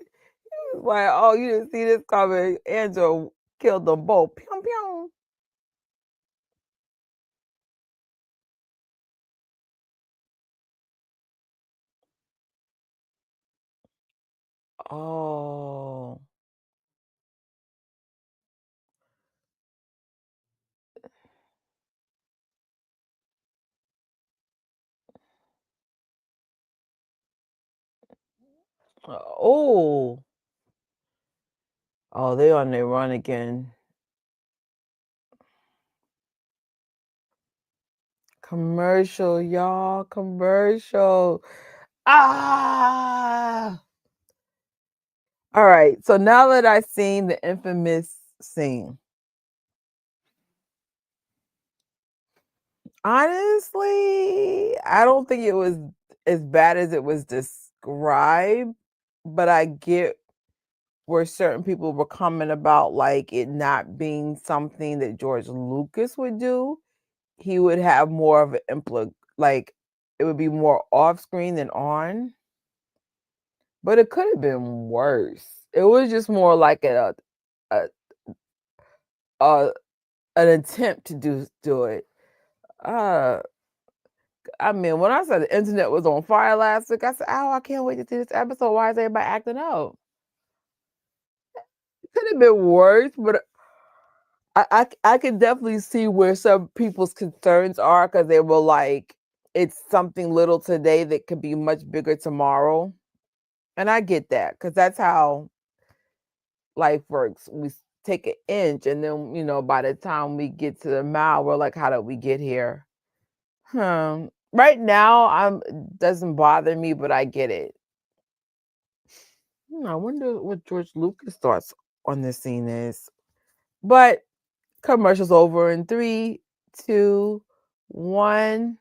was like, oh, you didn't see this coming. Andor killed them both. Pew, pew. Oh. Oh. Oh, they on their run again. Commercial, y'all. Commercial. Ah. All right. So now that I've seen the infamous scene, honestly, I don't think it was as bad as it was described, but I get where certain people were coming about like it not being something that George Lucas would do. He would have more of an like it would be more off screen than on, but it could have been worse. It was just more like a, a an attempt to do it. Uh I mean, when I said the internet was on fire last week, I said, "Oh, I can't wait to see this episode. Why is everybody acting out?" It could have been worse, but I can definitely see where some people's concerns are because they were like, "It's something little today that could be much bigger tomorrow," and I get that because that's how life works. We take an inch, and then by the time we get to the mile, we're like, "How did we get here?" Right now, doesn't bother me, but I get it. I wonder what George Lucas thoughts on this scene is. But commercials over in 3, 2, 1.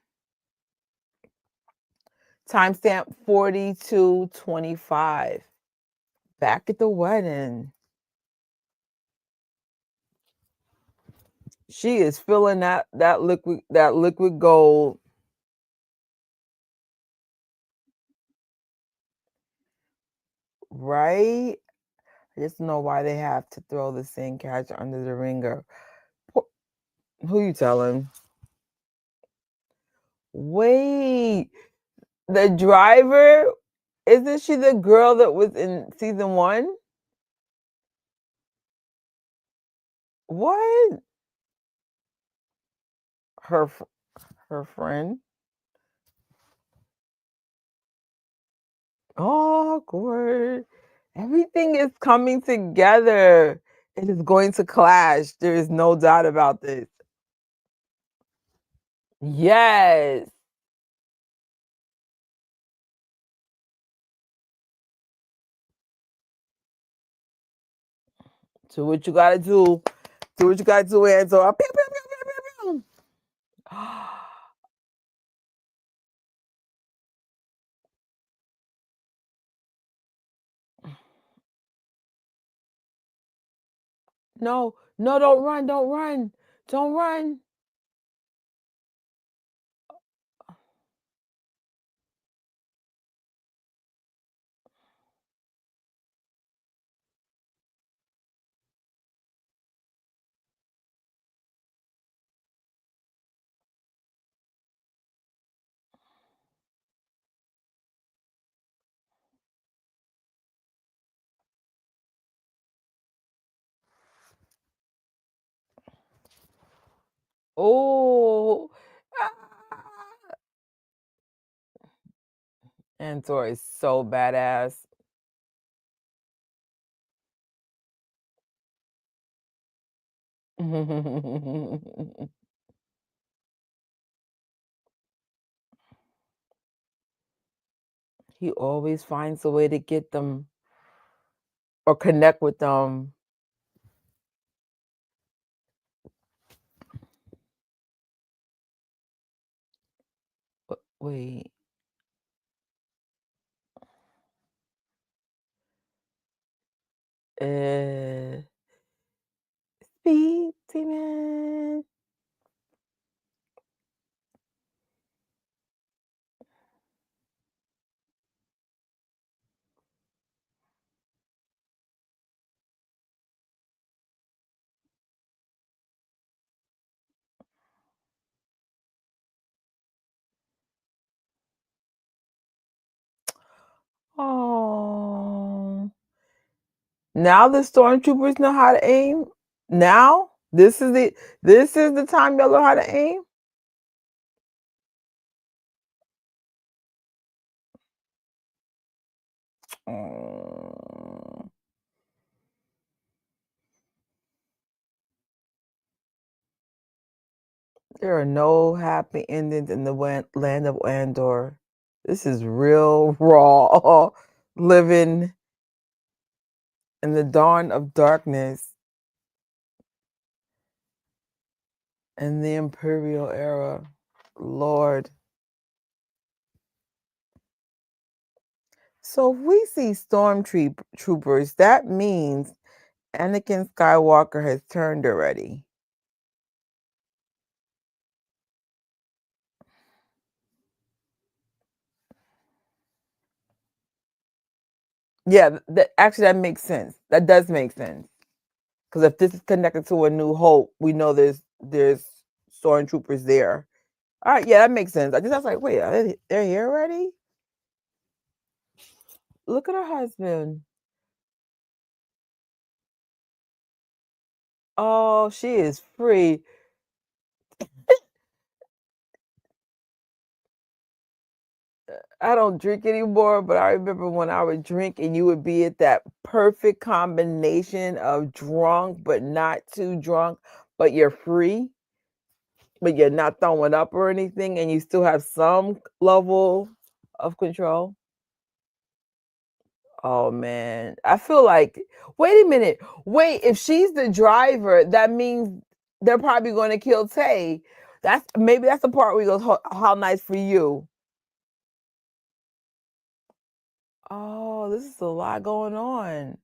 Timestamp 42:25. Back at the wedding. She is feeling that liquid gold. Right? I just don't know why they have to throw the same character under the ringer. Who you telling? Wait, the driver, isn't she the girl that was in season 1? What? Her her friend? Awkward. Everything is coming together. It is going to clash. There is no doubt about this. Yes. Do what you gotta do. Do what you gotta do, Andor. Pew, pew, pew, pew, pew, pew. No, no, don't run, don't run. Don't run. Oh. Ah. Andor is so badass. He always finds a way to get them or connect with them. Wait. Speed demon. Oh. Now the stormtroopers know how to aim. Now this is the time y'all learn how to aim. Mm. There are no happy endings in the land of Andor. This is real raw living in the dawn of darkness in the Imperial era. Lord. So if we see stormtroopers, that means Anakin Skywalker has turned already. Yeah, actually that makes sense. That does make sense. Because if this is connected to A New Hope, we know there's stormtroopers there. All right, yeah, that makes sense. I was like, wait, they're here already? Look at her husband. Oh, she is free. I don't drink anymore, but I remember when I would drink and you would be at that perfect combination of drunk but not too drunk, but you're free, but you're not throwing up or anything, and you still have some level of control. Oh man, I feel like, wait a minute. Wait, if she's the driver, that means they're probably going to kill Tay. That's the part where he goes, how nice for you. Oh, this is a lot going on.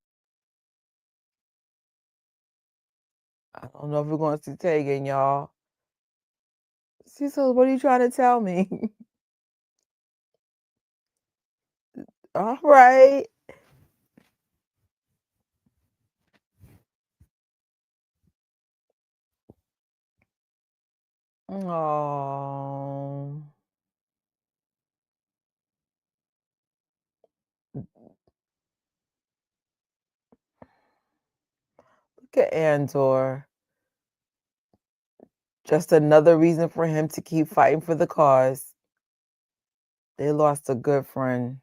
I don't know if we're going to see Tay again, y'all. Cecil, what are you trying to tell me? All right. Oh. Look at Andor. Just another reason for him to keep fighting for the cause. They lost a good friend.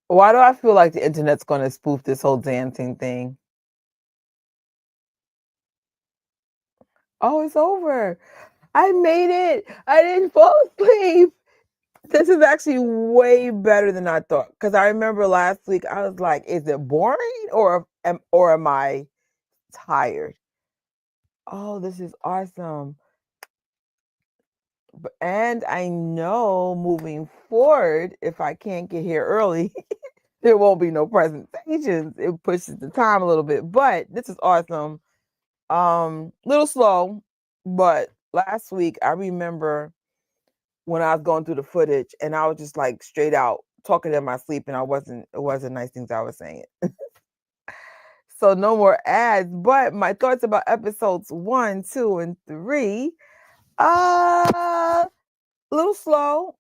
Why do I feel like the internet's going to spoof this whole dancing thing? Oh, it's over. I made it. I didn't fall asleep. This is actually way better than I thought. Because I remember last week I was like, is it boring or am I tired? Oh, this is awesome. And I know moving forward, if I can't get here early, there won't be no presentations. It pushes the time a little bit, but this is awesome. Little slow, but last week I remember when I was going through the footage and I was just like straight out talking in my sleep, and it wasn't nice things I was saying. So no more ads, but my thoughts about episodes 1, 2, and 3. A little slow,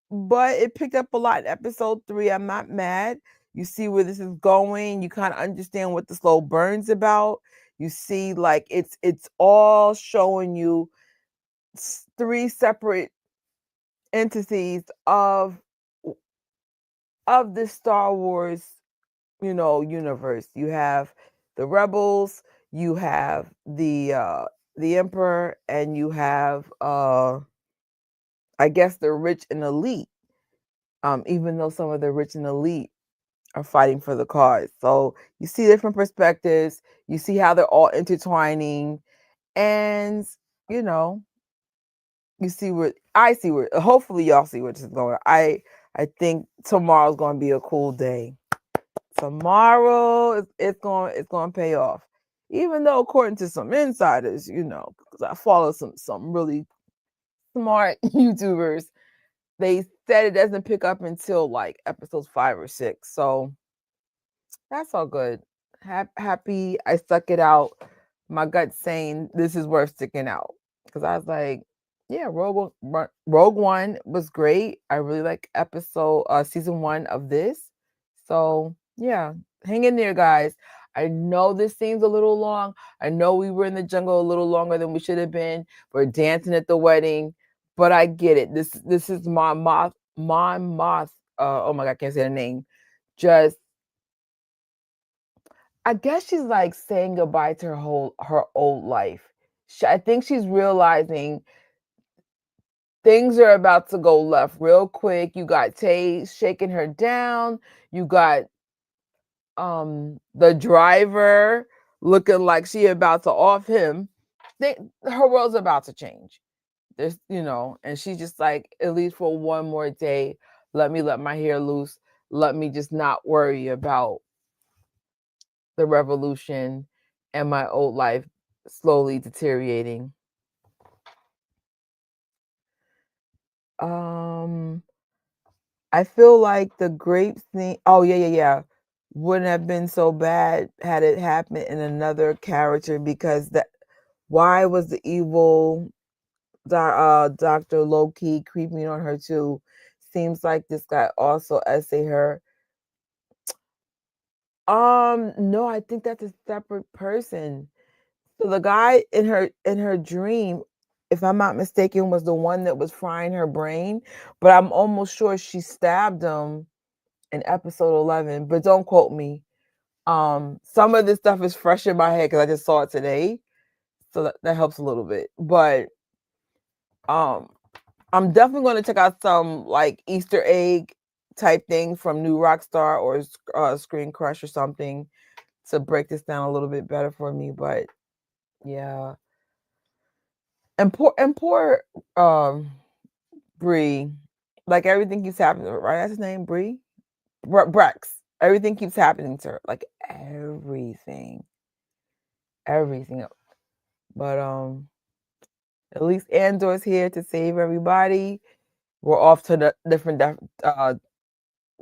but it picked up a lot in episode 3. I'm not mad. You see where this is going. You kind of understand what the slow burn's about. You see, like it's all showing you 3 separate entities of the Star Wars, universe. You have the rebels, you have the Emperor, and you have I guess the rich and elite. Even though some of the rich and elite are fighting for the cause. So you see different perspectives, you see how they're all intertwining, and you know, you see where I see where hopefully y'all see where this is going. I think tomorrow's gonna be a cool day. Tomorrow it's going to pay off. Even though according to some insiders, because I follow some really smart YouTubers, they said it doesn't pick up until like episodes 5 or 6. So that's all good. Happy I stuck it out. My gut saying this is worth sticking out, because I was like, yeah, Rogue One was great. I really like season 1 of this. So yeah, hang in there, guys. I know this seems a little long. I know we were in the jungle a little longer than we should have been. We're dancing at the wedding, but I get it. This is my moth. Oh my God, I can't say the name. Just, I guess she's like saying goodbye to her old life. I think she's realizing things are about to go left real quick. You got Tay shaking her down. You got the driver looking like she about to off him. Her world's about to change. There's, and she's just like, at least for one more day, let my hair loose. Let me just not worry about the revolution and my old life slowly deteriorating. I feel like the grape thing. Oh yeah. Wouldn't have been so bad had it happened in another character, because why was the evil Dr. Loki creeping on her too? Seems like this guy also essay her. No, I think that's a separate person. So the guy in her dream, if I'm not mistaken, was the one that was frying her brain, but I'm almost sure she stabbed him in episode 11, but don't quote me. Some of this stuff is fresh in my head because I just saw it today, so that helps a little bit. But I'm definitely going to check out some like Easter egg type thing from New Rockstar or Screen Crush or something to break this down a little bit better for me. But yeah, and poor Bree, like everything keeps happening, right? That's his name, Bree. Brex. Everything keeps happening to her, like everything. But at least Andor's here to save everybody. We're off to the different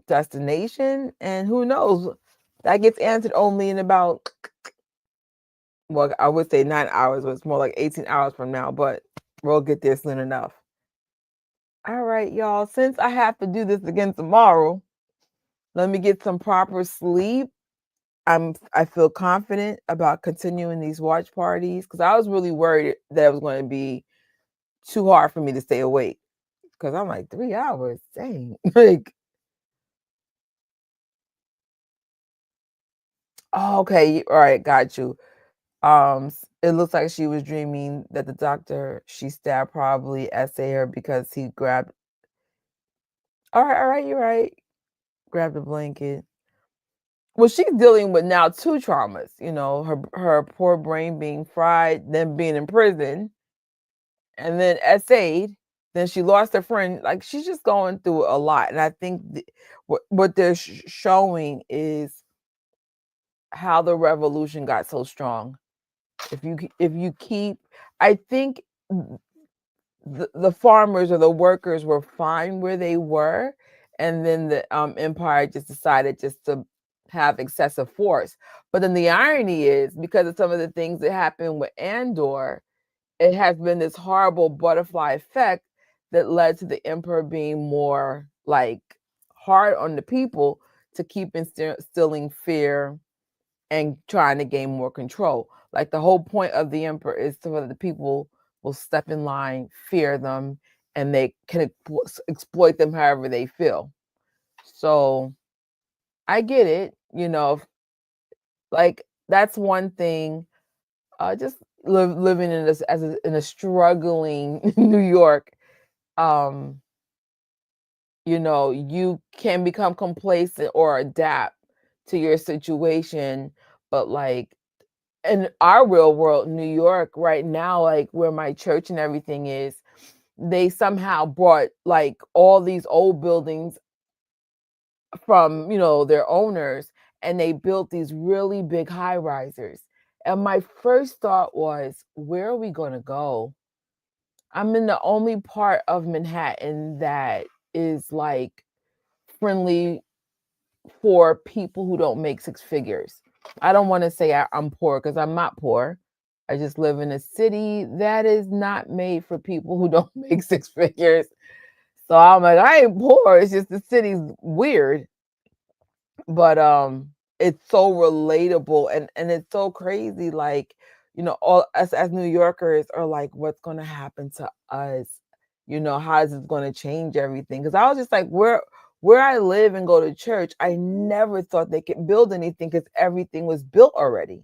destination, and who knows? That gets answered only in about, well, I would say 9 hours, but it's more like 18 hours from now. But we'll get there soon enough. All right, y'all. Since I have to do this again tomorrow, let me get some proper sleep. I feel confident about continuing these watch parties, because I was really worried that it was going to be too hard for me to stay awake, because I'm like 3 hours, dang. Like, Oh, okay, all right, got you. It looks like she was dreaming that the doctor she stabbed probably essayed her because he grabbed. All right, you're right. Grabbed a blanket. Well, she's dealing with now two traumas. Her poor brain being fried, then being in prison, and then essayed. Then she lost her friend. Like she's just going through a lot, and I think what they're showing is how the revolution got so strong. If you keep, I think the farmers or the workers were fine where they were, and then the empire just decided just to have excessive force. But then the irony is because of some of the things that happened with Andor, it has been this horrible butterfly effect that led to the emperor being more like hard on the people to keep instilling fear and trying to gain more control. Like the whole point of the emperor is so that the people will step in line, fear them, and they can exploit them however they feel. So I get it, like that's one thing. Just living in this in a struggling New York. Um, you can become complacent or adapt to your situation, but like in our real world, New York, right now, like where my church and everything is, they somehow brought like all these old buildings from, their owners, and they built these really big high risers. And my first thought was, where are we going to go? I'm in the only part of Manhattan that is like friendly for people who don't make six figures. I don't want to say I'm poor because I'm not poor. I just live in a city that is not made for people who don't make six figures. So I'm like, I ain't poor. It's just the city's weird. But it's so relatable and it's so crazy. Like, all us as New Yorkers are like, what's gonna happen to us? How is it gonna change everything? Because I was just like, where I live and go to church, I never thought they could build anything because everything was built already.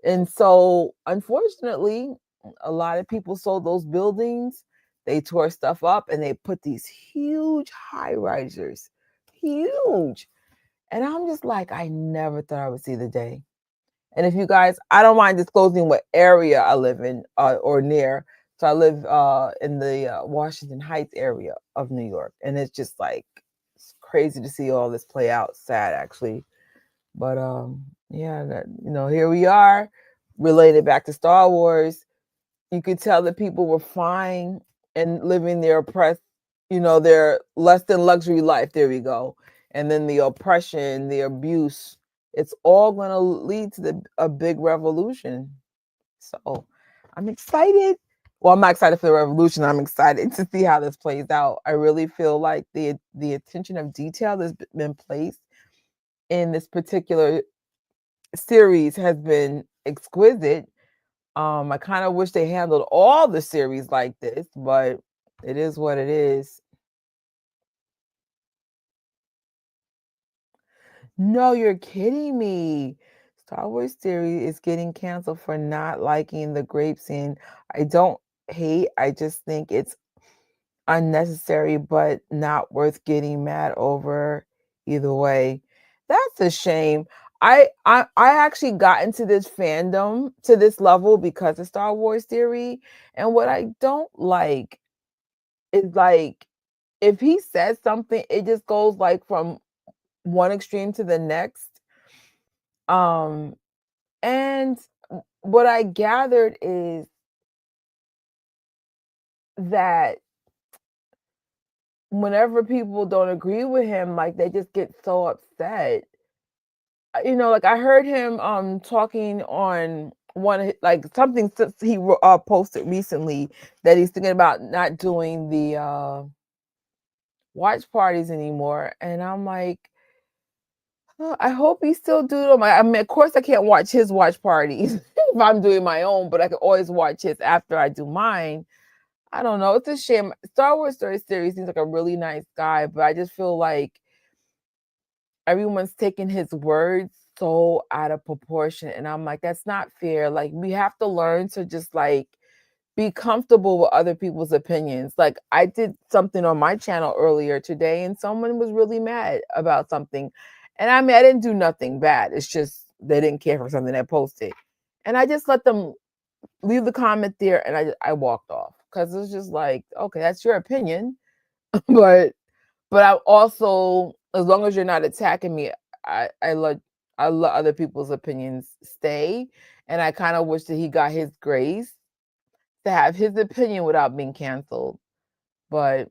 And so, unfortunately, a lot of people sold those buildings. They tore stuff up and they put these huge high risers, huge. And I'm just like, I never thought I would see the day. And if you guys, I don't mind disclosing what area I live in or near. So I live in the Washington Heights area of New York. And it's just like, it's crazy to see all this play out. Sad, actually. But yeah, here we are, related back to Star Wars. You could tell that people were fine and living their oppressed, their less than luxury life. There we go. And then the oppression, the abuse, it's all going to lead to a big revolution. So I'm excited. Well, I'm not excited for the revolution. I'm excited to see how this plays out. I really feel like the attention of detail that's been placed in this particular series has been exquisite. I kind of wish they handled all the series like this, but it is what it is. No, you're kidding me. Star Wars series is getting canceled for not liking the grape scene. I don't hate, I just think it's unnecessary, but not worth getting mad over either way. That's a shame. I actually got into this fandom to this level because of Star Wars theory. And what I don't like is like if he says something, it just goes like from one extreme to the next. Um and what I gathered is that whenever people don't agree with him, like they just get so upset. Like I heard him talking on like something he posted recently that he's thinking about not doing the watch parties anymore, and I'm like, oh, I hope he still do them. I mean, of course, I can't watch his watch parties if I'm doing my own, but I can always watch his after I do mine. I don't know. It's a shame. Star Wars Story Series seems like a really nice guy, but I just feel like everyone's taking his words so out of proportion. And I'm like, that's not fair. Like, we have to learn to just like be comfortable with other people's opinions. Like, I did something on my channel earlier today and someone was really mad about something. And I mean, I didn't do nothing bad. It's just they didn't care for something I posted. And I just let them leave the comment there and I walked off because it's just like, okay, that's your opinion. but I also, as long as you're not attacking me, I let other people's opinions stay. And I kind of wish that he got his grace to have his opinion without being canceled. But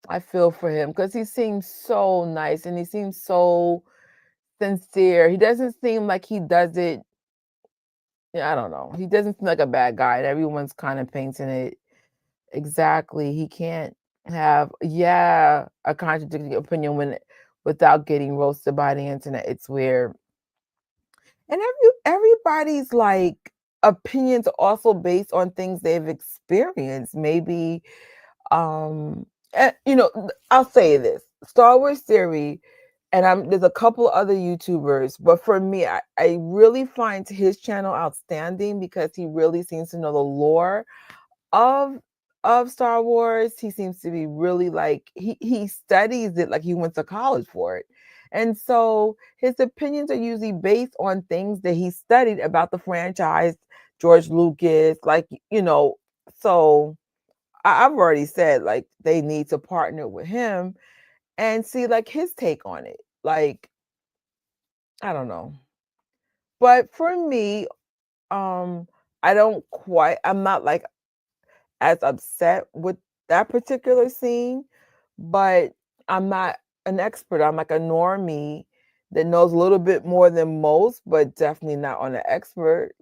I feel for him because he seems so nice and he seems so sincere. He doesn't seem like he does it. I don't know. He doesn't seem like a bad guy. And everyone's kind of painting it exactly. He can't have a contradicting opinion without getting roasted by the internet. It's weird. And everybody's like opinions are also based on things they've experienced. Maybe I'll say this. Star Wars Theory, and there's a couple other YouTubers, but for me, I really find his channel outstanding because he really seems to know the lore of Star Wars. He seems to be really like he studies it like he went to college for it. And so his opinions are usually based on things that he studied about the franchise, George Lucas, so I've already said like they need to partner with him and see like his take on it. Like, I don't know. But for me, I'm not like as upset with that particular scene, but I'm not an expert. I'm like a normie that knows a little bit more than most, but definitely not on an expert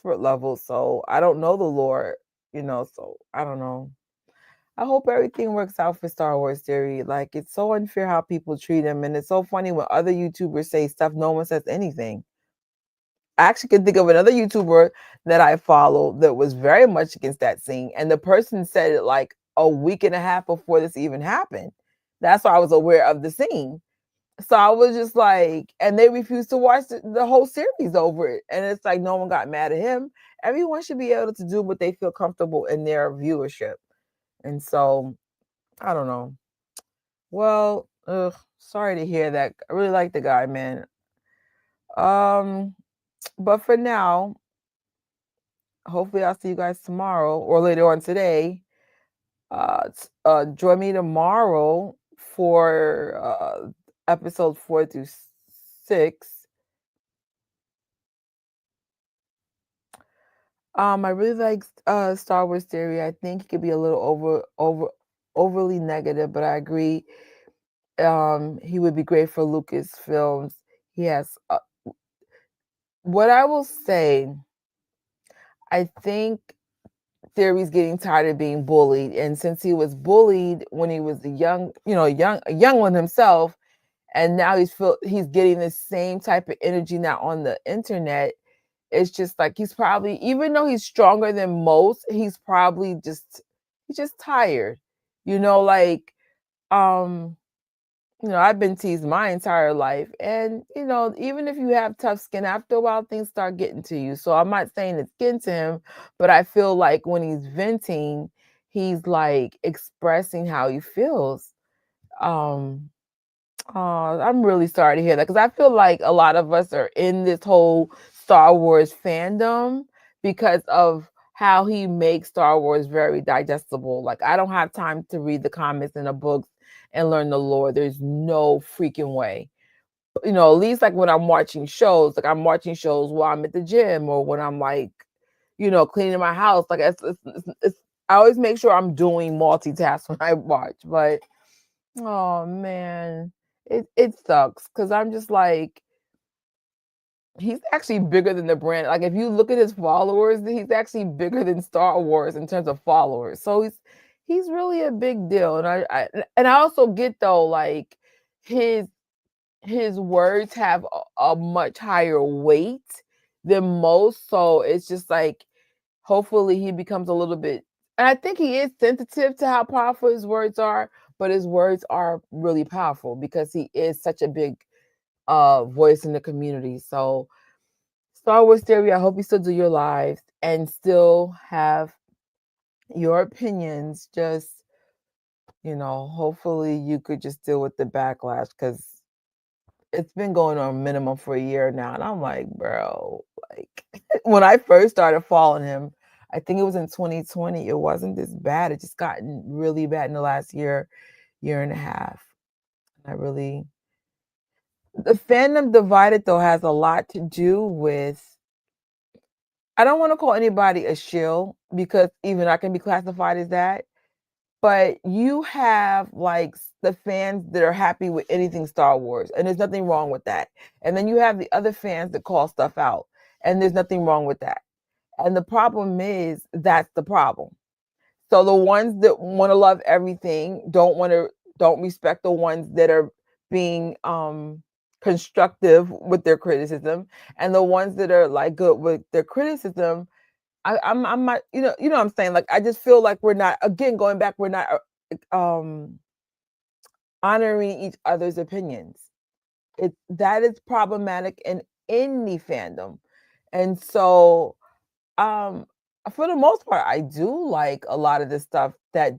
level. So I don't know the lore, so I don't know. I hope everything works out for Star Wars Theory. Like, it's so unfair how people treat him, and it's so funny when other YouTubers say stuff, no one says anything. I actually can think of another YouTuber that I follow that was very much against that scene, and the person said it like a week and a half before this even happened. That's why I was aware of the scene. So I was just like, and they refused to watch the whole series over it. And it's like no one got mad at him. Everyone should be able to do what they feel comfortable in their viewership. And so I don't know. Well, sorry to hear that. I really like the guy, man. But for now, hopefully I'll see you guys tomorrow or later on today. Join me tomorrow for episodes 4 through 6. I really like Star Wars Theory. I think it could be a little overly negative, but I agree. He would be great for Lucasfilms. He has what I will say, I think Theory's getting tired of being bullied. And since he was bullied when he was a young one himself, and now he's getting the same type of energy now on the internet. It's just like he's probably, even though he's stronger than most, he's just tired. Like I've been teased my entire life. And, even if you have tough skin, after a while, things start getting to you. So I'm not saying it's getting to him, but I feel like when he's venting, he's like expressing how he feels. I'm really sorry to hear that because I feel like a lot of us are in this whole Star Wars fandom because of how he makes Star Wars very digestible. Like, I don't have time to read the comments in the books and learn the lore. There's no freaking way. At least like when I'm watching shows, like I'm watching shows while I'm at the gym or when I'm like, cleaning my house. Like I always make sure I'm doing multitask when I watch. But oh man, it sucks because I'm just like, he's actually bigger than the brand. Like if you look at his followers, he's actually bigger than Star Wars in terms of followers. So he's really a big deal. And I also get though, like his words have a much higher weight than most. So it's just like hopefully he becomes a little bit, and I think he is sensitive to how powerful his words are, but his words are really powerful because he is such a big voice in the community. So Star Wars Theory, I hope you still do your lives and still have your opinions. Just, hopefully you could just deal with the backlash, because it's been going on minimum for a year now. And I'm like, bro, like when I first started following him, I think it was in 2020. It wasn't this bad. It just gotten really bad in the last year and a half. The fandom divided though has a lot to do with, I don't want to call anybody a shill, because even I can be classified as that. But you have like the fans that are happy with anything Star Wars, and there's nothing wrong with that. And then you have the other fans that call stuff out, and there's nothing wrong with that. And the problem is, that's the problem. So the ones that want to love everything don't respect the ones that are being constructive with their criticism, and the ones that are like good with their criticism. I'm not, what I'm saying. Like, I just feel like we're not, again, going back, we're not honoring each other's opinions. That is problematic in any fandom. And so, for the most part, I do like a lot of the stuff that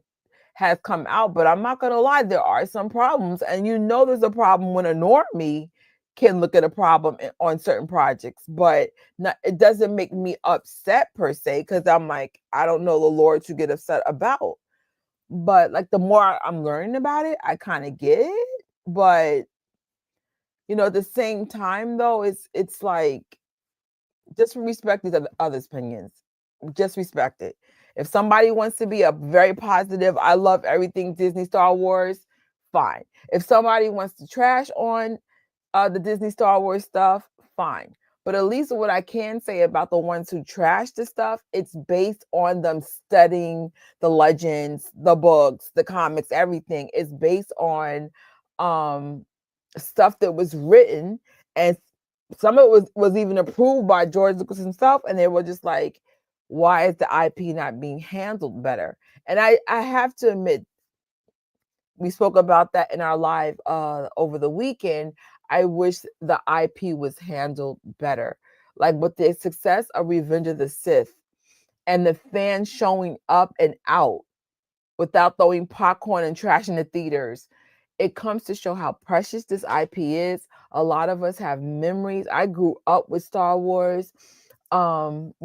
has come out, but I'm not gonna lie, there are some problems, and there's a problem when a normie can look at a problem on certain projects, but it doesn't make me upset per se, because I'm like, I don't know the lore to get upset about. But like, the more I'm learning about it, I kind of get it. But at the same time though, it's like, just respect these others' opinions. Just respect it. If somebody wants to be a very positive, I love everything Disney Star Wars, fine. If somebody wants to trash on the Disney Star Wars stuff, fine. But at least what I can say about the ones who trash the stuff, it's based on them studying the legends, the books, the comics, everything. It's based on stuff that was written, and some of it was even approved by George Lucas himself, and they were just like, why is the IP not being handled better? And I have to admit, we spoke about that in our live over the weekend. I wish the IP was handled better. Like with the success of Revenge of the Sith and the fans showing up and out without throwing popcorn and trash in the theaters, it comes to show how precious this IP is. A lot of us have memories. I grew up with Star Wars. Shout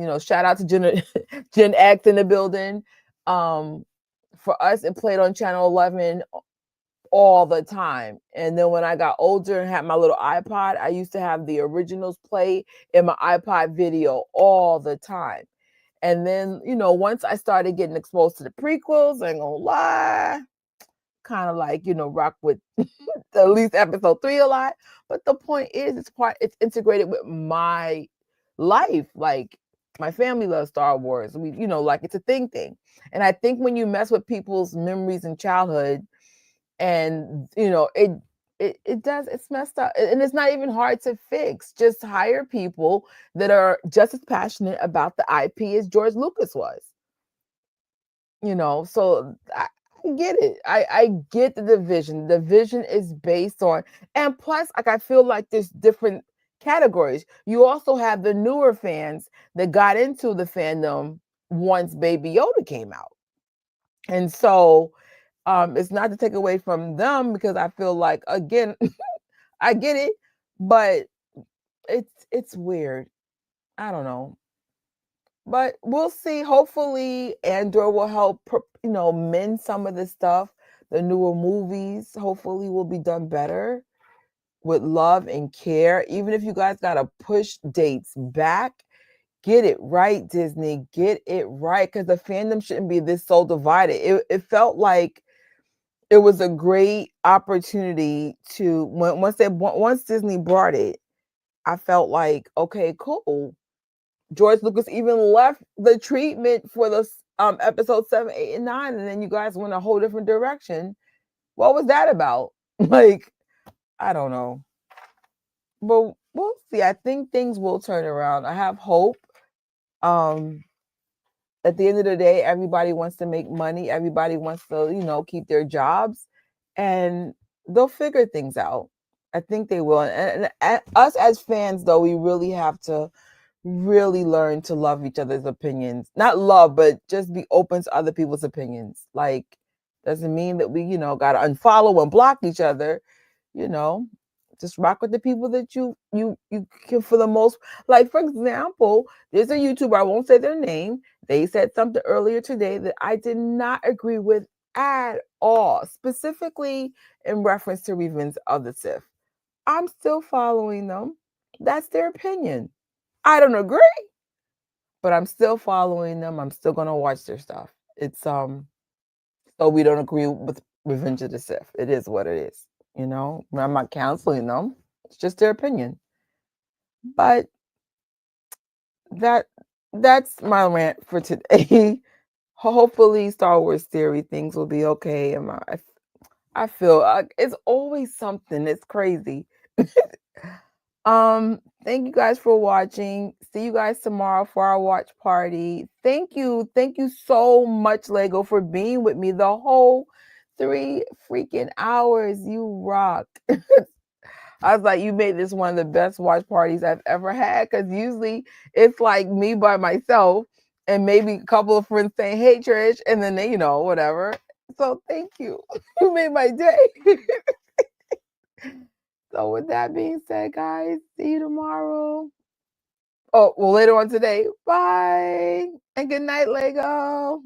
out to Gen X in the building. For us, it played on Channel 11 all the time. And then when I got older and had my little iPod, I used to have the originals play in my iPod video all the time. And then, once I started getting exposed to the prequels, I ain't gonna lie, kind of like, rock with at least episode 3 a lot. But the point is, it's integrated with my life. Like, my family loves Star Wars. We, like, it's a thing. And I think when you mess with people's memories and childhood, and it's messed up, and it's not even hard to fix. Just hire people that are just as passionate about the IP as George Lucas was. So I get it. I get the division. The vision is based on, and plus, like, I feel like there's different categories. You also have the newer fans that got into the fandom once Baby Yoda came out, and so it's not to take away from them, because I feel like, again, I get it, but it's weird. I don't know. But we'll see. Hopefully Andor will help, mend some of this stuff. The newer movies hopefully will be done better with love and care. Even if you guys gotta push dates back, get it right, Disney. Get it right, because the fandom shouldn't be this so divided. It felt like it was a great opportunity to, once Disney brought it, I felt like, okay, cool. George Lucas even left the treatment for the episode 7, 8, and 9, and then you guys went a whole different direction. What was that about? Like, I don't know. But we'll see. I think things will turn around. I have hope. At the end of the day, everybody wants to make money. Everybody wants to, keep their jobs, and they'll figure things out. I think they will. And us as fans, though, we really have to really learn to love each other's opinions. Not love, but just be open to other people's opinions. Like, doesn't mean that we, got to unfollow and block each other. Just rock with the people that you can, for the most. Like, for example, there's a YouTuber, I won't say their name. They said something earlier today that I did not agree with at all, specifically in reference to Revenge of the Sith. I'm still following them. That's their opinion. I don't agree, but I'm still following them. I'm still gonna watch their stuff. It's so we don't agree with Revenge of the Sith. It is what it is. I'm not canceling them. It's just their opinion. But that's my rant for today. Hopefully, Star Wars theory things will be okay. And I feel it's always something. It's crazy. Thank you guys for watching. See you guys tomorrow for our watch party. Thank you so much, Lego, for being with me the whole 3 freaking hours. You rock. I was like, you made this one of the best watch parties I've ever had, because usually it's like me by myself and maybe a couple of friends saying, hey, Trish, and then they, whatever. So thank you. You made my day. So with that being said, guys, see you tomorrow. Oh, well, later on today. Bye. And good night, Lego.